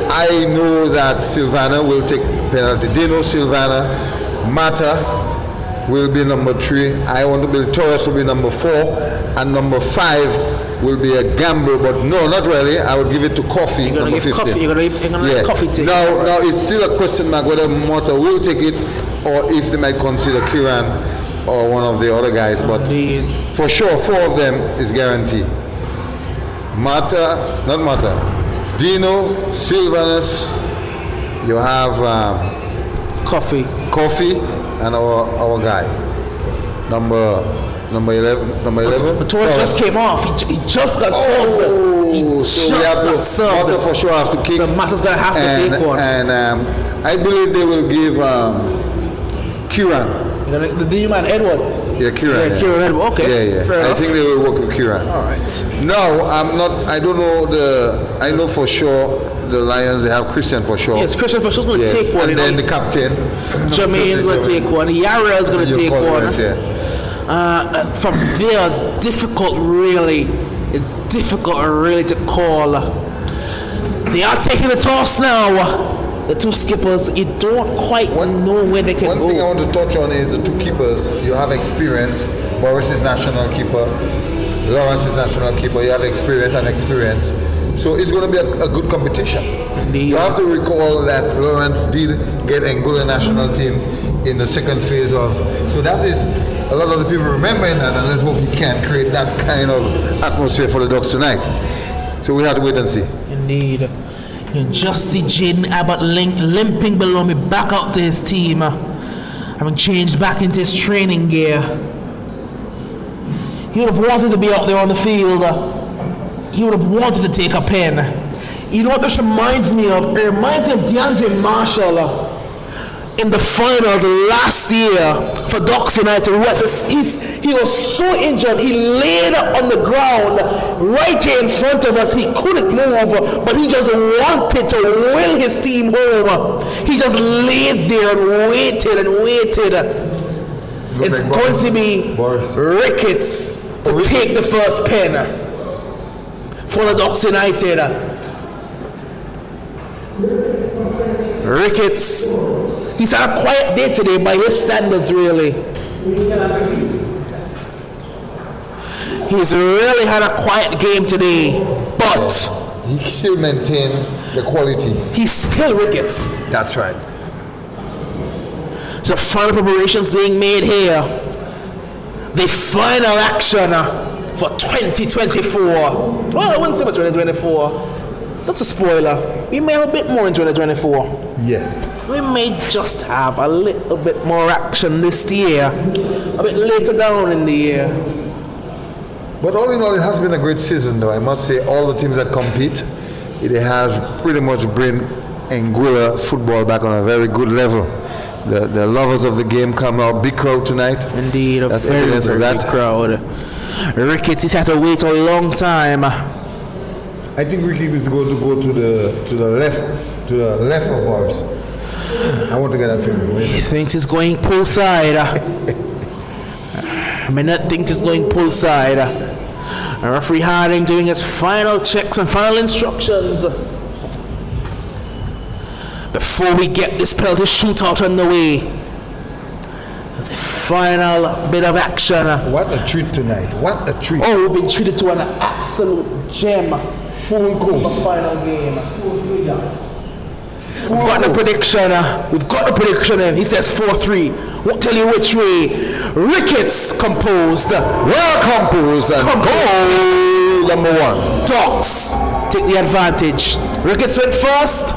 S1: I know that Silvana will take penalty. Dino, Silvana, Mata will be number 3. I want to believe Torres will be number 4, and number 5 will be a gamble, but no, not really. I would give it to Coffee,
S3: You're
S1: number
S3: going to give
S1: 15.
S3: Coffee. You're going to let Coffee take it.
S1: Now it's still a question mark whether Mata will take it or if they might consider Kiran or one of the other guys. But for sure, 4 of them is guaranteed. Dino, Silvanus, you have
S3: Coffee,
S1: and our guy, number 11.
S3: But Torres just came off. He just got subbed.
S1: So we have to. Mata for sure have to kick.
S3: So Mata's gonna have to take one.
S1: And I believe they will give Kiran.
S3: The new man Edward.
S1: Yeah, Kiran.
S3: Yeah, Kiran Edward. Okay.
S1: Yeah.
S3: Fair
S1: I
S3: enough.
S1: think they will work with Kiran.
S3: All right.
S1: No, I'm not. I don't know I know for sure the Lions. They have Christian for sure.
S3: Yes, Christian for sure is going to take one.
S1: And then the captain.
S3: Jermaine's going to take one. Yarrell's going to take one.
S1: Yeah.
S3: From there, it's difficult really to call. They are taking the toss now. The 2 skippers, you don't quite know where they can go.
S1: One thing I want to touch on is the 2 keepers. You have experience. Boris is national keeper. Lawrence is national keeper. You have experience. So it's going to be a good competition.
S3: Indeed.
S1: You have to recall that Lawrence did get Angola national team in the second phase of. So that is a lot of the people remembering that, and let's hope he can create that kind of atmosphere for the Ducks tonight. So we have to wait and see.
S3: Indeed. You just see Jaden Abbott limping below me back out to his team, having changed back into his training gear. He would have wanted to be out there on the field. He would have wanted to take a pen. You know what this reminds me of? It reminds me of DeAndre Marshall in the finals last year for Ducks United. He was so injured, he laid on the ground right here in front of us. He couldn't move, but he just wanted to will his team home. He just laid there and waited. It's going to be Ricketts to take the first pen for the Ducks United. Ricketts. He's had a quiet day today by his standards, really. He's really had a quiet game today, but
S1: he still maintained the quality.
S3: He's still Ricketts.
S1: That's right.
S3: So final preparations being made here. The final action for 2024. Well, I wouldn't say for 2024. It's not a spoiler. We may have a bit more in 2024.
S1: Yes.
S3: We may just have a little bit more action this year, a bit later down in the year.
S1: But all in all, it has been a great season, though. I must say, all the teams that compete, it has pretty much bring Anguilla football back on a very good level. The lovers of the game come out, big crowd tonight.
S3: Indeed, a
S1: that's
S3: very,
S1: evidence
S3: very
S1: of that
S3: big crowd. Ricketts has had to wait a long time.
S1: I think Ricketts is going to go to the left of bars. I want to get that feeling.
S3: He thinks he's going pull side. I may not think he's going pull side. Referee Harding doing his final checks and final instructions before we get this penalty shootout on the way. The final bit of action.
S1: What a treat tonight. What a treat.
S3: Oh, we've been treated to an absolute gem.
S1: Full course.
S3: Final game. We've got the prediction in. He says 4-3. Won't tell you which way. Ricketts composed.
S1: Well composed and goal number 1.
S3: Ducks take the advantage. Ricketts went first.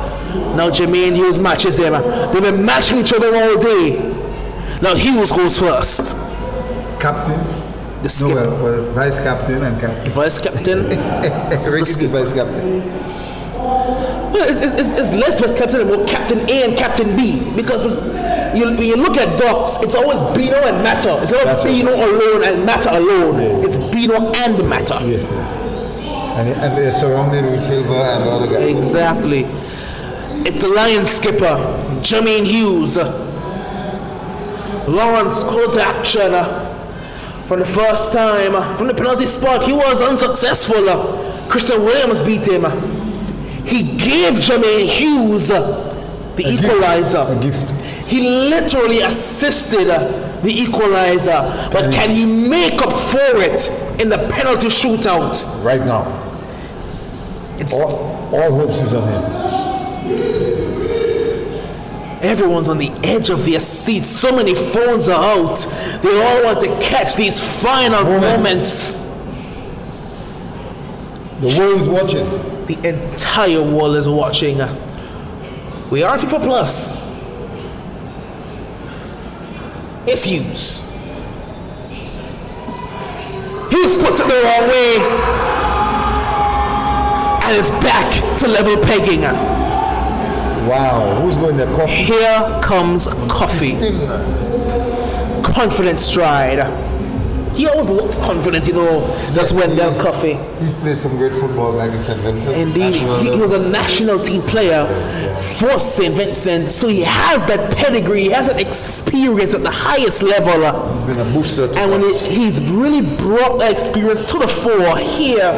S3: Now Jermaine Hughes matches him. They've been matching each other all day. Now Hughes goes first.
S1: Captain. Well, vice captain and captain.
S3: Vice captain.
S1: Ricketts is vice captain.
S3: Well, it's less vice captain and more captain A and captain B, because when you look at Ducks, it's always Bino and Matter. It's not Bino alone and Matter alone. It's Bino and Matter.
S1: Yes. And they're surrounded with Silver and the other guys.
S3: Exactly. It's the Lions skipper, Jermaine Hughes. Lawrence called to action for the first time from the penalty spot. He was unsuccessful. Christian Williams beat him. He gave Jermaine Hughes the equalizer.
S1: A gift.
S3: He literally assisted the equalizer, but can he make up for it in the penalty shootout?
S1: Right now.
S3: It's
S1: all hopes is on him.
S3: Everyone's on the edge of their seats. So many phones are out. They all want to catch these final moments.
S1: The world is watching.
S3: The entire world is watching. We are FIFA Plus. It's Hughes. Hughes puts it the wrong way. And it's back to level pegging.
S1: Wow, who's going there? Coffee?
S3: Here comes Coffee. Confident stride. He always looks confident, just when they're Coffee.
S1: He's played some great football like in St. Vincent.
S3: Indeed, he was a national team player for St. Vincent, so he has that pedigree, he has that experience at the highest level.
S1: He's been a booster.
S3: And when he's really brought that experience to the fore here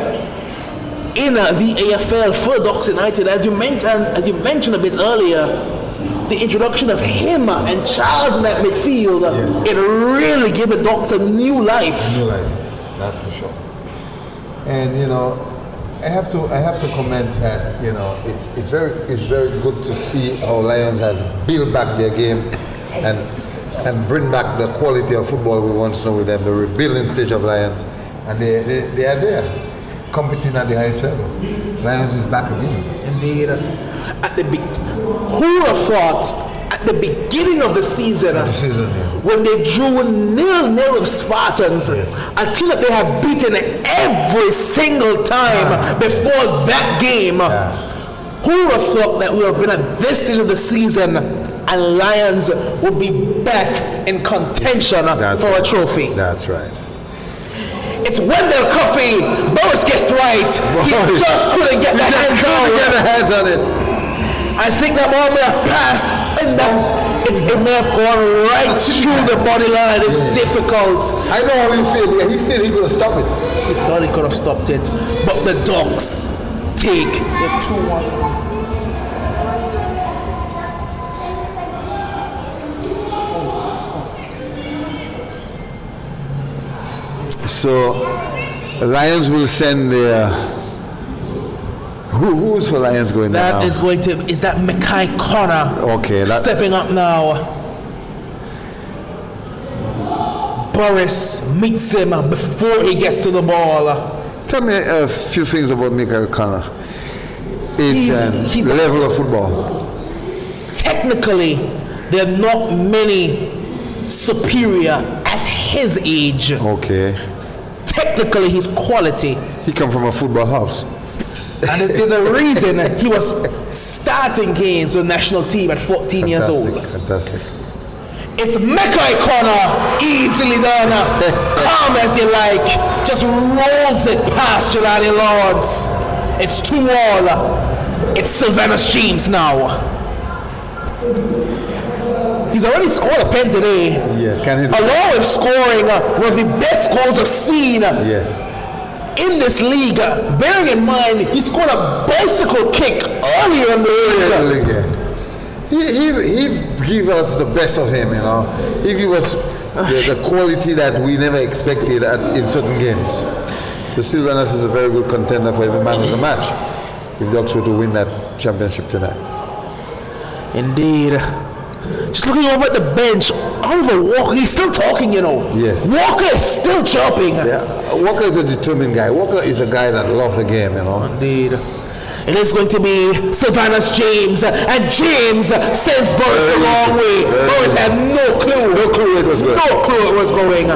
S3: in the AFL for Ducks United, as you mentioned a bit earlier, the introduction of him and Charles in that midfield, it really gave the Ducks a new life.
S1: New life, that's for sure. And I have to comment that it's very good to see how Lions has built back their game and bring back the quality of football we once know with them, the rebuilding stage of Lions, and they are there, competing at the highest level. Lions is back again.
S3: Indeed. Who would have thought at the beginning of the season, when they drew 0-0 with Spartans, a team that they have beaten every single time before that game, who would have thought that we would have been at this stage of the season and Lions would be back in contention for a trophy?
S1: That's right.
S3: It's Wendell Coffee. Boris guessed right. He just couldn't get the hands on it. I think that ball may have passed and it may have gone right through the body line. It's difficult.
S1: I know how he feel. He feel he could have stopped it.
S3: He thought he could have stopped it. But the Ducks take the 2-1.
S1: So, Lions will send their. Who's for Lions going there now?
S3: Is that Mackay Connor?
S1: Okay.
S3: Stepping up now. Boris meets him before he gets to the ball.
S1: Tell me a few things about Mackay Connor. Age and the level of football.
S3: Technically, there are not many superior at his age.
S1: Okay.
S3: Technically, he's quality.
S1: He come from a football house.
S3: And there's a reason he was starting games with the national team at 14 years old.
S1: Fantastic.
S3: It's Mackay Connor, easily done, calm as you like, just rolls it past Jelani Lords. It's 2-all. It's Sylvanus James now. He's already scored a pen today.
S1: Yes, can he do
S3: along with scoring one of the best goals I've seen in this league. Bearing in mind, he scored a bicycle kick earlier in the league.
S1: He gave us the best of him, He gave us the quality that we never expected in certain games. So Sylvanus is a very good contender for every man of the match if Ducks were to win that championship tonight.
S3: Indeed. Just looking over at the bench, Oliver Walker, he's still talking,
S1: Yes.
S3: Walker is still chirping.
S1: Yeah, Walker is a determined guy. Walker is a guy that loves the game,
S3: Indeed. It is going to be Sylvanus James, and James sends Boris the wrong way. Boris had no clue.
S1: No clue it was going.
S3: No clue it was going.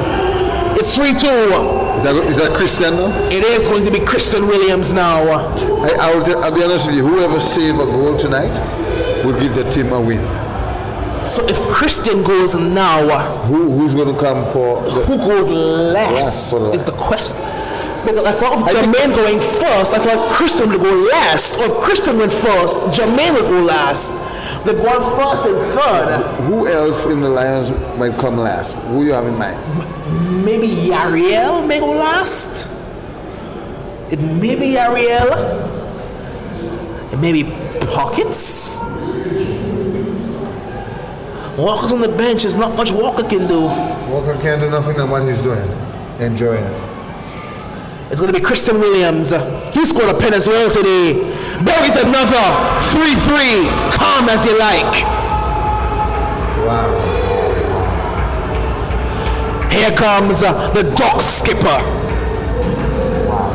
S3: It's 3-2.
S1: Is that Christian now?
S3: It is going to be Christian Williams now.
S1: I'll be honest with you. Whoever saved a goal tonight will give the team a win.
S3: So if Christian goes now,
S1: who's going to come for?
S3: Who goes last is the question. Because I thought of Jermaine going first, I thought Christian would go last. Or if Christian went first, Jermaine would go last. They've gone first and third.
S1: Who else in the Lions might come last? Who you have in mind?
S3: Maybe Yariel may go last. It may be Yariel. It may be Pockets. Walker's on the bench. There's not much Walker can do.
S1: Walker can't do nothing than what he's doing. Enjoying it.
S3: It's going to be Christian Williams. He scored a pen as well today. Buries another 3-3. Calm as you like.
S1: Wow.
S3: Here comes the Dock skipper.
S1: Wow.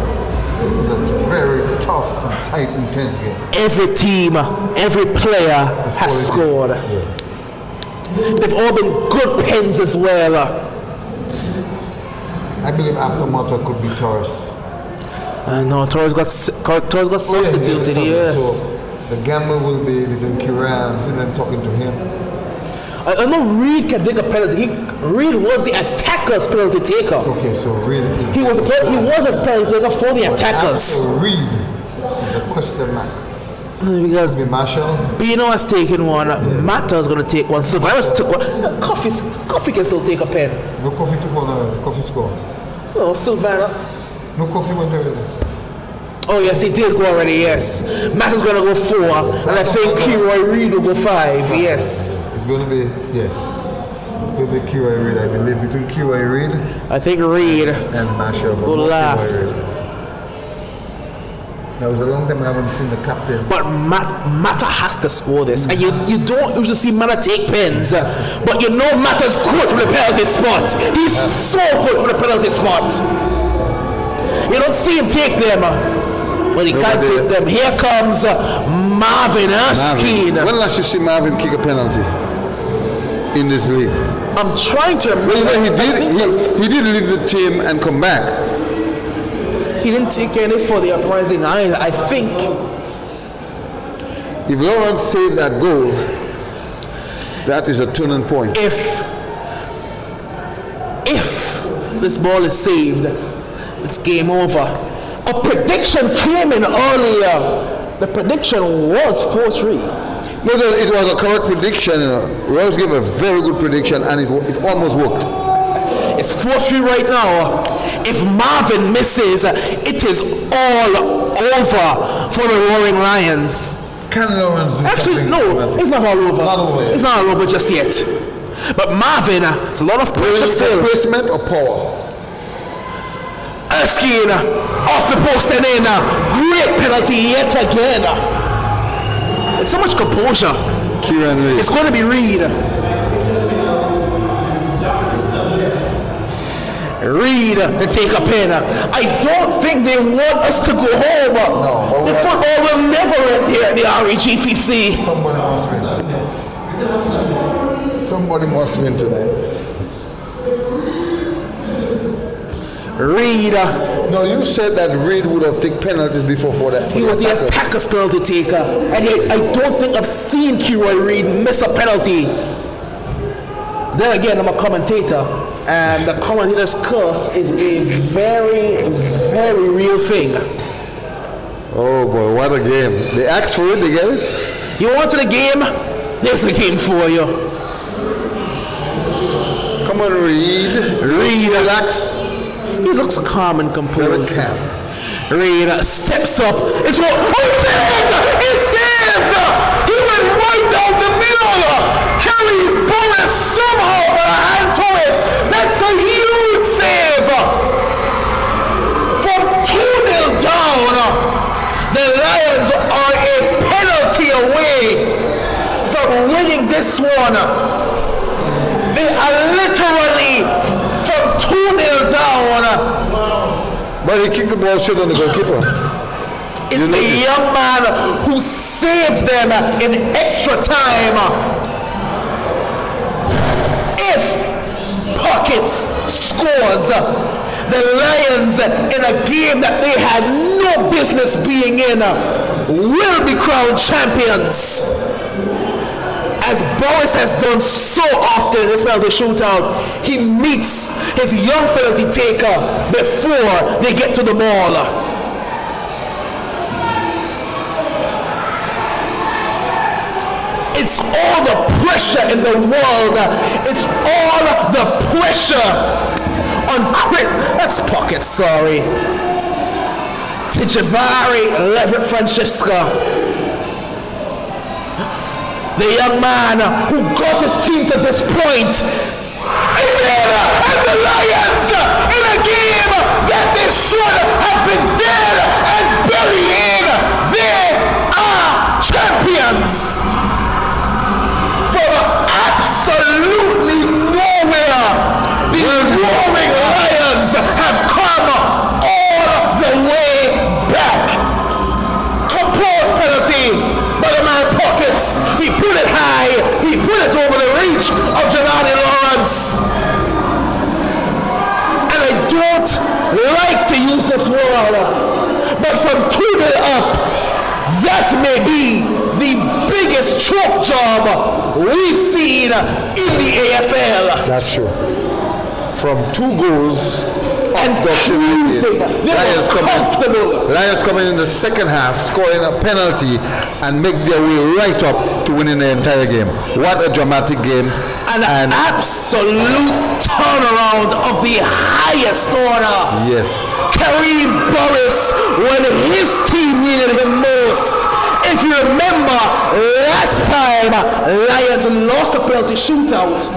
S1: This is a very tough, and tight, intense game.
S3: Every team, every player has scored.
S1: Yeah.
S3: They've all been good pens as well.
S1: I believe aftermath could be Torres.
S3: No, Torres got substituted, yes.
S1: So the gamble will be between Kiran. I'm seeing them talking to him.
S3: I know Reed can take a penalty. Reed was the attacker's penalty taker.
S1: Okay, so Reed is...
S3: He was a penalty taker for the attackers.
S1: After Reed is a question mark.
S3: Because
S1: Maybe Marshall.
S3: Bino has taken one, Mata's going to take one, Silvanus took one. Coffee can still take a pen.
S1: No Coffee took one, Coffee score.
S3: No, Silvanus.
S1: No Coffee went already.
S3: Oh yes, he did go already, yes. Mata's going to go 4, and I think Kiroy Reed will go 5, yes.
S1: It's going to be, yes. It will be Kiroy Reed, I believe. Between Kiroy Reed
S3: I think Reed
S1: and Marshall.
S3: go last.
S1: Now, it was a long time I haven't seen the captain.
S3: But Mata has to score this. And you don't usually see Mata take pens. But you know Mata's good from the penalty spot. He's so good from the penalty spot. You don't see him take them. But he can't take them. Here comes Marvin Erskine.
S1: When last you see Marvin kick a penalty in this league?
S3: I'm trying to remember.
S1: Well, you know, he did leave the team and come back.
S3: He didn't take any for the uprising either. I think
S1: if Lawrence saved that goal, that is a turning point.
S3: If this ball is saved, it's game over. A prediction came in earlier. The prediction was 4-3.
S1: No, it was a correct prediction. Rose gave a very good prediction, and it almost worked.
S3: It's 4-3 right now. If Marvin misses, it is all over for the Roaring Lions.
S1: Can Lawrence do
S3: Actually,
S1: something?
S3: no, it's not all over.
S1: Not over yet.
S3: It's not all over just yet. But Marvin, it's a lot of pressure still.
S1: Placement or power?
S3: Erskine off the post and in. Great penalty yet again. It's so much composure.
S1: Kieran Reid.
S3: It's going to be Reed. Reed to take a pen. I don't think they want us to go home.
S1: No,
S3: the football will never end here at the REGTC.
S1: Somebody must win. Somebody must win tonight.
S3: Reed.
S1: No, you said that Reed would have taken penalties before for that.
S3: He was the attacker's penalty taker. And I don't think I've seen Kiroy Reed miss a penalty. Then again, I'm a commentator. And the commentator's curse is a very, very real thing.
S1: Oh boy, what a game. They asked for it, they get it?
S3: You wanted a game? There's a game for you.
S1: Come on, Reed.
S3: Reed.
S1: Relax.
S3: He looks calm and composed.
S1: Very calm.
S3: Reed steps up. It's what? Oh, it's saved! It's saved! He went right down the middle! Kelly Boris somehow got a hand to it! That's a huge save! From 2-0 down, the Lions are a penalty away from winning this one. They are literally from 2-0 down.
S1: But he kicked the ball short on the goalkeeper.
S3: It's the young man who saved them in extra time. If Pockets scores, the Lions in a game that they had no business being in will be crowned champions. as Boris has done so often in this penalty shootout, he meets his young penalty taker before they get to the ball. It's all the pressure in the world. It's all the pressure on that's pocket, sorry. Tijavari Leverett Francisca. The young man who got his team to this point is here, and the Lions in a game that they should have been dead and buried in. They are champions from absolutely nowhere. The roaring Lions have come all the way back. Applause penalty by the man Pockets. He put it high. He put it over the reach of Jelani Lawrence. And I don't like to use this word, but from 2-0 up, that may be the biggest choke job we've seen in the AFL.
S1: That's true. From 2 goals
S3: and cruising.
S1: Lions coming in the second half, scoring a penalty and make their way right up to winning the entire game. What a dramatic game.
S3: An absolute turnaround of the highest order.
S1: Yes.
S3: Kareem Boris when his team needed him most. If you remember, last time Lions lost a penalty shootout,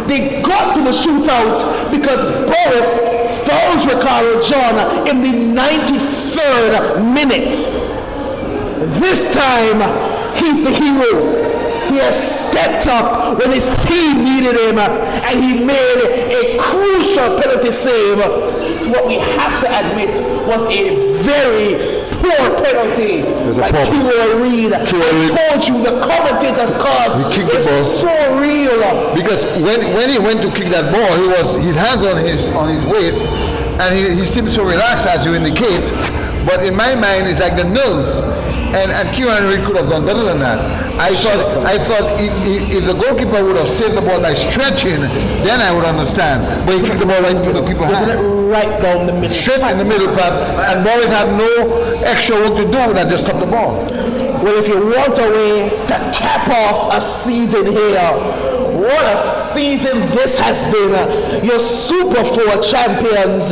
S3: they got to the shootout because Boris fouls Ricardo John in the 93rd minute. This time, he's the hero. He has stepped up when his team needed him, and he made a crucial penalty save. What we have to admit was a very poor penalty by Kira Reid. I told you the commentators cause is so real.
S1: Because when he went to kick that ball, his hands on his waist, and he seems so relaxed, as you indicate. But in my mind, it's like the nerves. And Kieran Reid could have done better than that. I thought if the goalkeeper would have saved the ball by stretching, then I would understand. But he kicked the ball right into the people's hand.
S3: Right down the middle.
S1: Straight in the middle part. And Boris had no extra work to do than just stop the ball.
S3: Well, if you want a way to cap off a season here, what a season this has been. Your Super 4 champions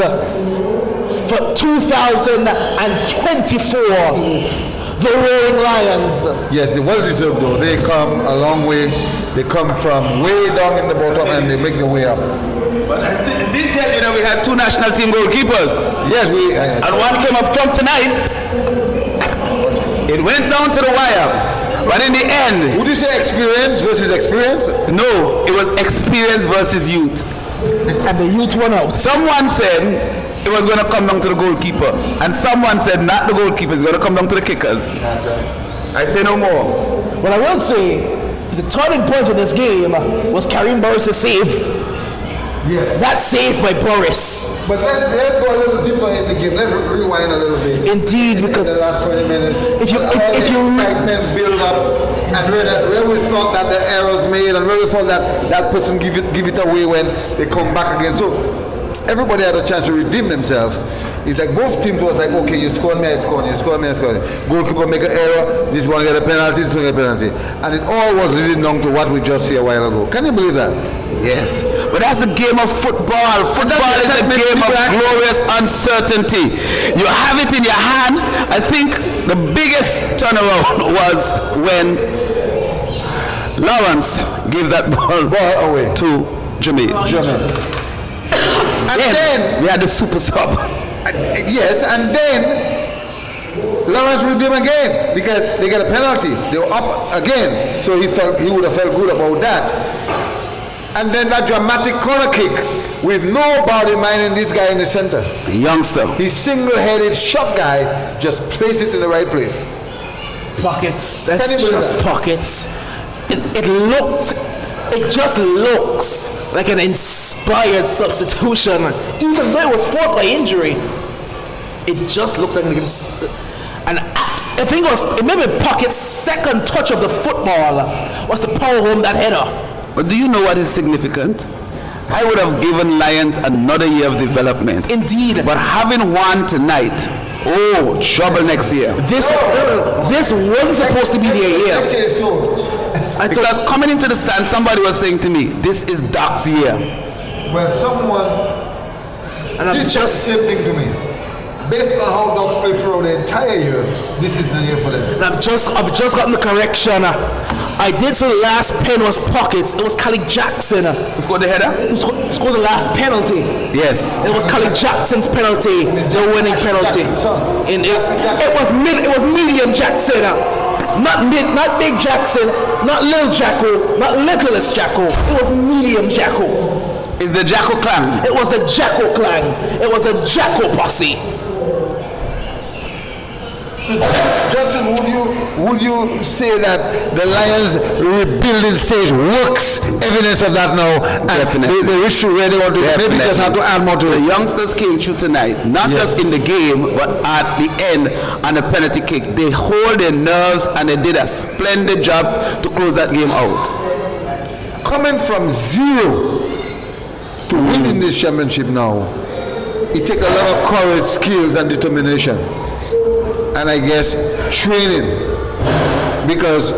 S3: for 2024. The Roaring Lions.
S1: Yes, they well deserved though. They come a long way. They come from way down in the bottom and they make their way up.
S7: But I did tell you that we had 2 national team goalkeepers.
S1: Yes,
S7: and one came up trump tonight. It went down to the wire. But in the end...
S1: Would you say experience versus experience?
S7: No, it was experience versus youth.
S3: And the youth won out.
S7: Someone said it was going to come down to the goalkeeper. And someone said not the goalkeeper, it's going to come down to the kickers. I say no more.
S3: What I will say is the turning point of this game was Kareem Boris' save.
S1: Yes.
S3: That save by Boris.
S1: But let's go a little deeper in the game. Let's rewind a little bit.
S3: Indeed, because
S1: in the last 20 minutes,
S3: if you
S1: excitement build up, and where we thought that the errors made, and where we thought that person give it away when they come back again. So everybody had a chance to redeem themselves. It's like both teams was like, okay, you score me, I score you, score me, I score you. Goalkeeper make an error, this one get a penalty, this one get a penalty. And it all was leading down to what we just see a while ago. Can you believe that?
S7: Yes. But that's the game of football. Football is a game of glorious uncertainty. You have it in your hand. I think the biggest turnaround was when Lawrence gave that ball
S1: away
S7: to Jermaine.
S1: And then
S7: we had the super sub.
S1: Yes, and then Lawrence redeemed again because they got a penalty. They were up again, so he would have felt good about that. And then that dramatic corner kick with nobody minding this guy in the center.
S7: A youngster.
S1: He single-headed shot guy, just placed it in the right place.
S3: It's Pockets. That's just Pockets. It just looks like an inspired substitution, even though it was forced by injury. It just looks like I think it may be Pocket's second touch of the football was to power home that header.
S7: But do you know what is significant? I would have given Lions another year of development.
S3: Indeed.
S7: But having won tonight, trouble next year.
S3: This wasn't supposed to be their year.
S7: Because coming into the stand, somebody was saying to me, this is Doc's year.
S1: Well, someone did the same thing to me. Based on how Dogs play throughout the entire year, this is the year for them.
S3: And I've just gotten the correction. I did say the last pen was Pockets. It was Khalid Jackson.
S7: Who scored the header?
S3: Who scored the last penalty?
S7: Yes.
S3: It was Khalid Jackson's penalty, the winning penalty. It was medium Jackson. Not big Jackson, not little Jacko, not littlest Jacko. It was medium Jacko.
S7: It's the Jacko clan.
S3: It was the Jacko clan. It was the Jacko posse.
S1: So, Johnson, would you say that the Lions rebuilding stage works? Evidence of that now.
S7: Definitely.
S1: They wish to really want to. Maybe just have to add more to it.
S7: The youngsters came through tonight, not just in the game, but at the end on the penalty kick. They hold their nerves and they did a splendid job to close that game out.
S1: Coming from 0 to winning this championship now, it takes a lot of courage, skills, and determination. And I guess training, because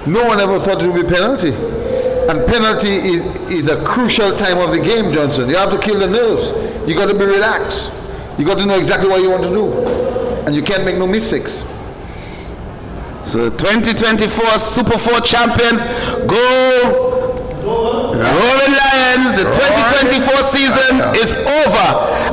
S1: no one ever thought it would be penalty. And penalty is a crucial time of the game, Johnson. You have to kill the nerves. You got to be relaxed. You got to know exactly what you want to do. And you can't make no mistakes.
S7: So 2024 Super 4 champions go Roaring Lions. The 2024 season is over,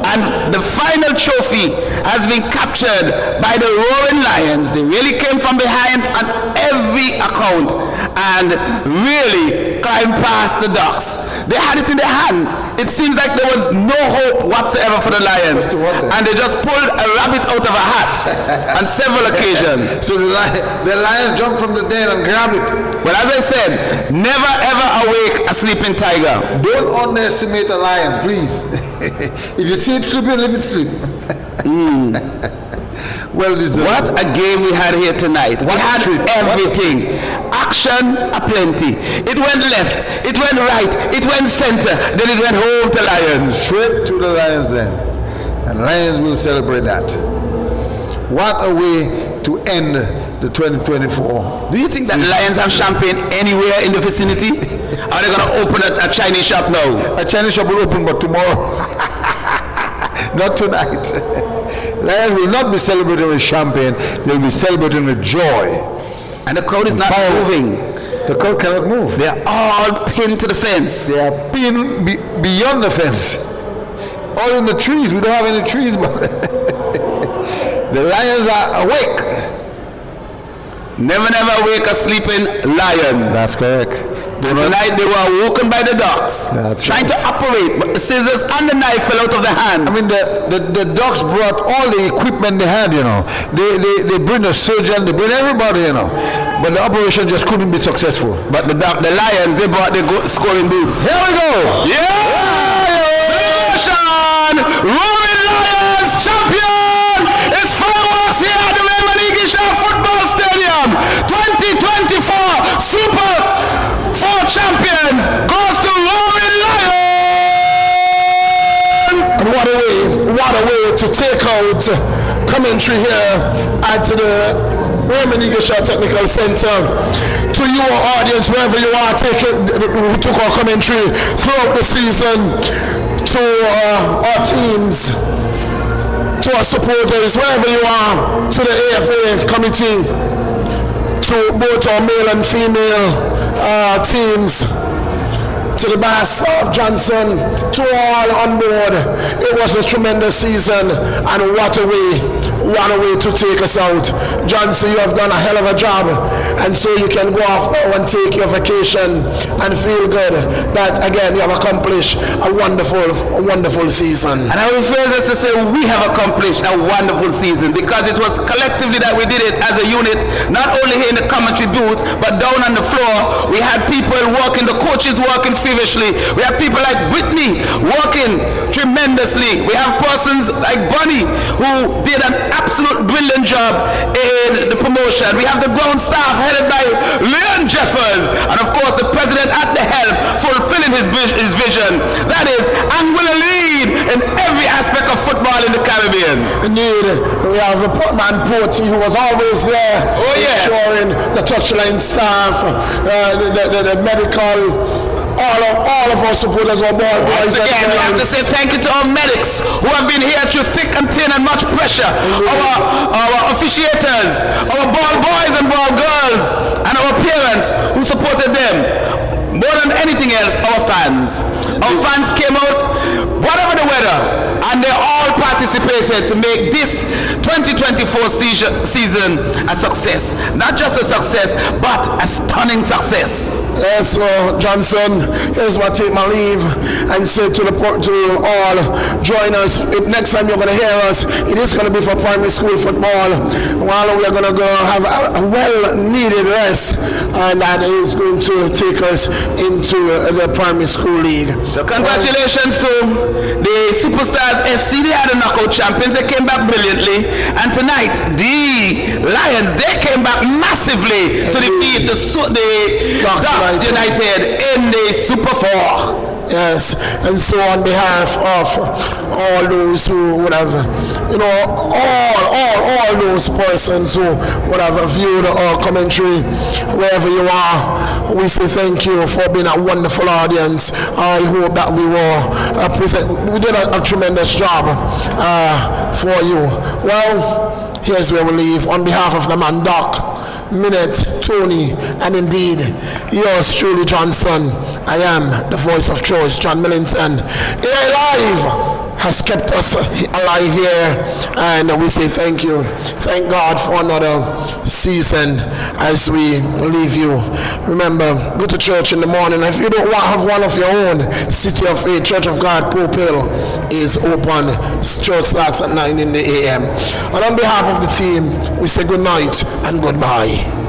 S7: and the final trophy has been captured by the Roaring Lions. They really came from behind on every account and really climbed past the Ducks. They had it in their hand. It seems like there was no hope whatsoever for the Lions, and they just pulled a rabbit out of a hat on several occasions.
S1: So the Lions jumped from the dead and grabbed it.
S7: Well, as I said, never ever awake a sleeping tiger.
S1: Don't underestimate a lion, please. If you see it sleeping, let it sleep. Well deserved.
S7: What a game we had here tonight. We had everything. Action aplenty. It went left, it went right, it went center, then it went home to Lions.
S1: Straight to the Lions then. And Lions will celebrate that. What a way to end the 2024.
S7: Do you think that Lions have champagne anywhere in the vicinity? Are they going to open a Chinese shop now?
S1: A Chinese shop will open, but tomorrow. Not tonight. Lions will not be celebrating with champagne. They'll be celebrating with joy.
S7: And the crowd is not moving.
S1: The crowd cannot move.
S7: They are all pinned to the fence.
S1: They are pinned beyond the fence. All in the trees. We don't have any trees, but the Lions are awake.
S7: Never awake a sleeping lion.
S1: That's correct.
S7: And tonight they were awoken by the Ducks. Trying to operate, but the scissors and the knife fell out of their hands.
S1: I mean, the Ducks brought all the equipment they had, you know. They bring a surgeon, they bring everybody, you know. But the operation just couldn't be successful.
S7: But the Lions, they brought the scoring boots.
S1: Here we go!
S7: Celebration! Roaring Lions champion! It's fireworks here at the Raymond Eagle Football Stadium. 2024 Super 4 champions goes to Roaring Lions!
S2: And what a way to take out commentary here at the Raymond Eagle Technical Center. To your audience, wherever you are, who took our commentary throughout the season, to our teams, to our supporters, wherever you are, to the AFA committee, to both our male and female teams, to the bar staff, Johnson, to all on board. It was a tremendous season, and what a way to take us out. Johnson, you have done a hell of a job, and so you can go off now and take your vacation and feel good that, again, you have accomplished a wonderful season.
S7: And I will first to say we have accomplished a wonderful season because it was collectively that we did it as a unit, not only here in the commentary booth, but down on the floor. We had people working, the coaches working feverishly. We have people like Brittany working tremendously. We have persons like Bunny who did an absolute brilliant job in the motion. We have the ground staff headed by Leon Jeffers, and of course the president at the helm, fulfilling his vision. That is, and will lead in every aspect of football in the Caribbean.
S2: Indeed, we have a Portman Porty who was always there, ensuring the touchline staff, the medical. All of our supporters were ball boys.
S7: Once again, we have to say thank you to our medics who have been here through thick and thin and much pressure. Our officiators, our ball boys and ball girls, and our parents who supported them. More than anything else, our fans. Our fans came out, whatever the weather, and they all participated to make this 2024 season a success. Not just a success, but a stunning success.
S2: Yes, Johnson, here's what I take my leave and say to all, join us. Next time you're going to hear us, it is going to be for primary school football. While we are going to go have a well-needed rest, and that is going to take us into the primary school league.
S7: So congratulations to the Superstars FC. They are the knockout champions. They came back brilliantly. And tonight, the Lions, they came back massively to defeat the Ducks United in the Super 4.
S2: Yes, and so on behalf of all those who would have, all those persons who would have viewed our commentary, wherever you are, we say thank you for being a wonderful audience. I hope that we were we did a tremendous job for you. Well, here's where we leave. On behalf of the man Doc, Minute, Tony, and indeed yours truly, Johnson, I am the voice of choice, John Millington. AI Live has kept us alive here, and we say thank you. Thank God for another season as we leave you. Remember, go to church in the morning. If you don't have one of your own, City of Faith, Church of God, Pope Hill is open. Church starts at 9 in the a.m. And on behalf of the team, we say good night and goodbye.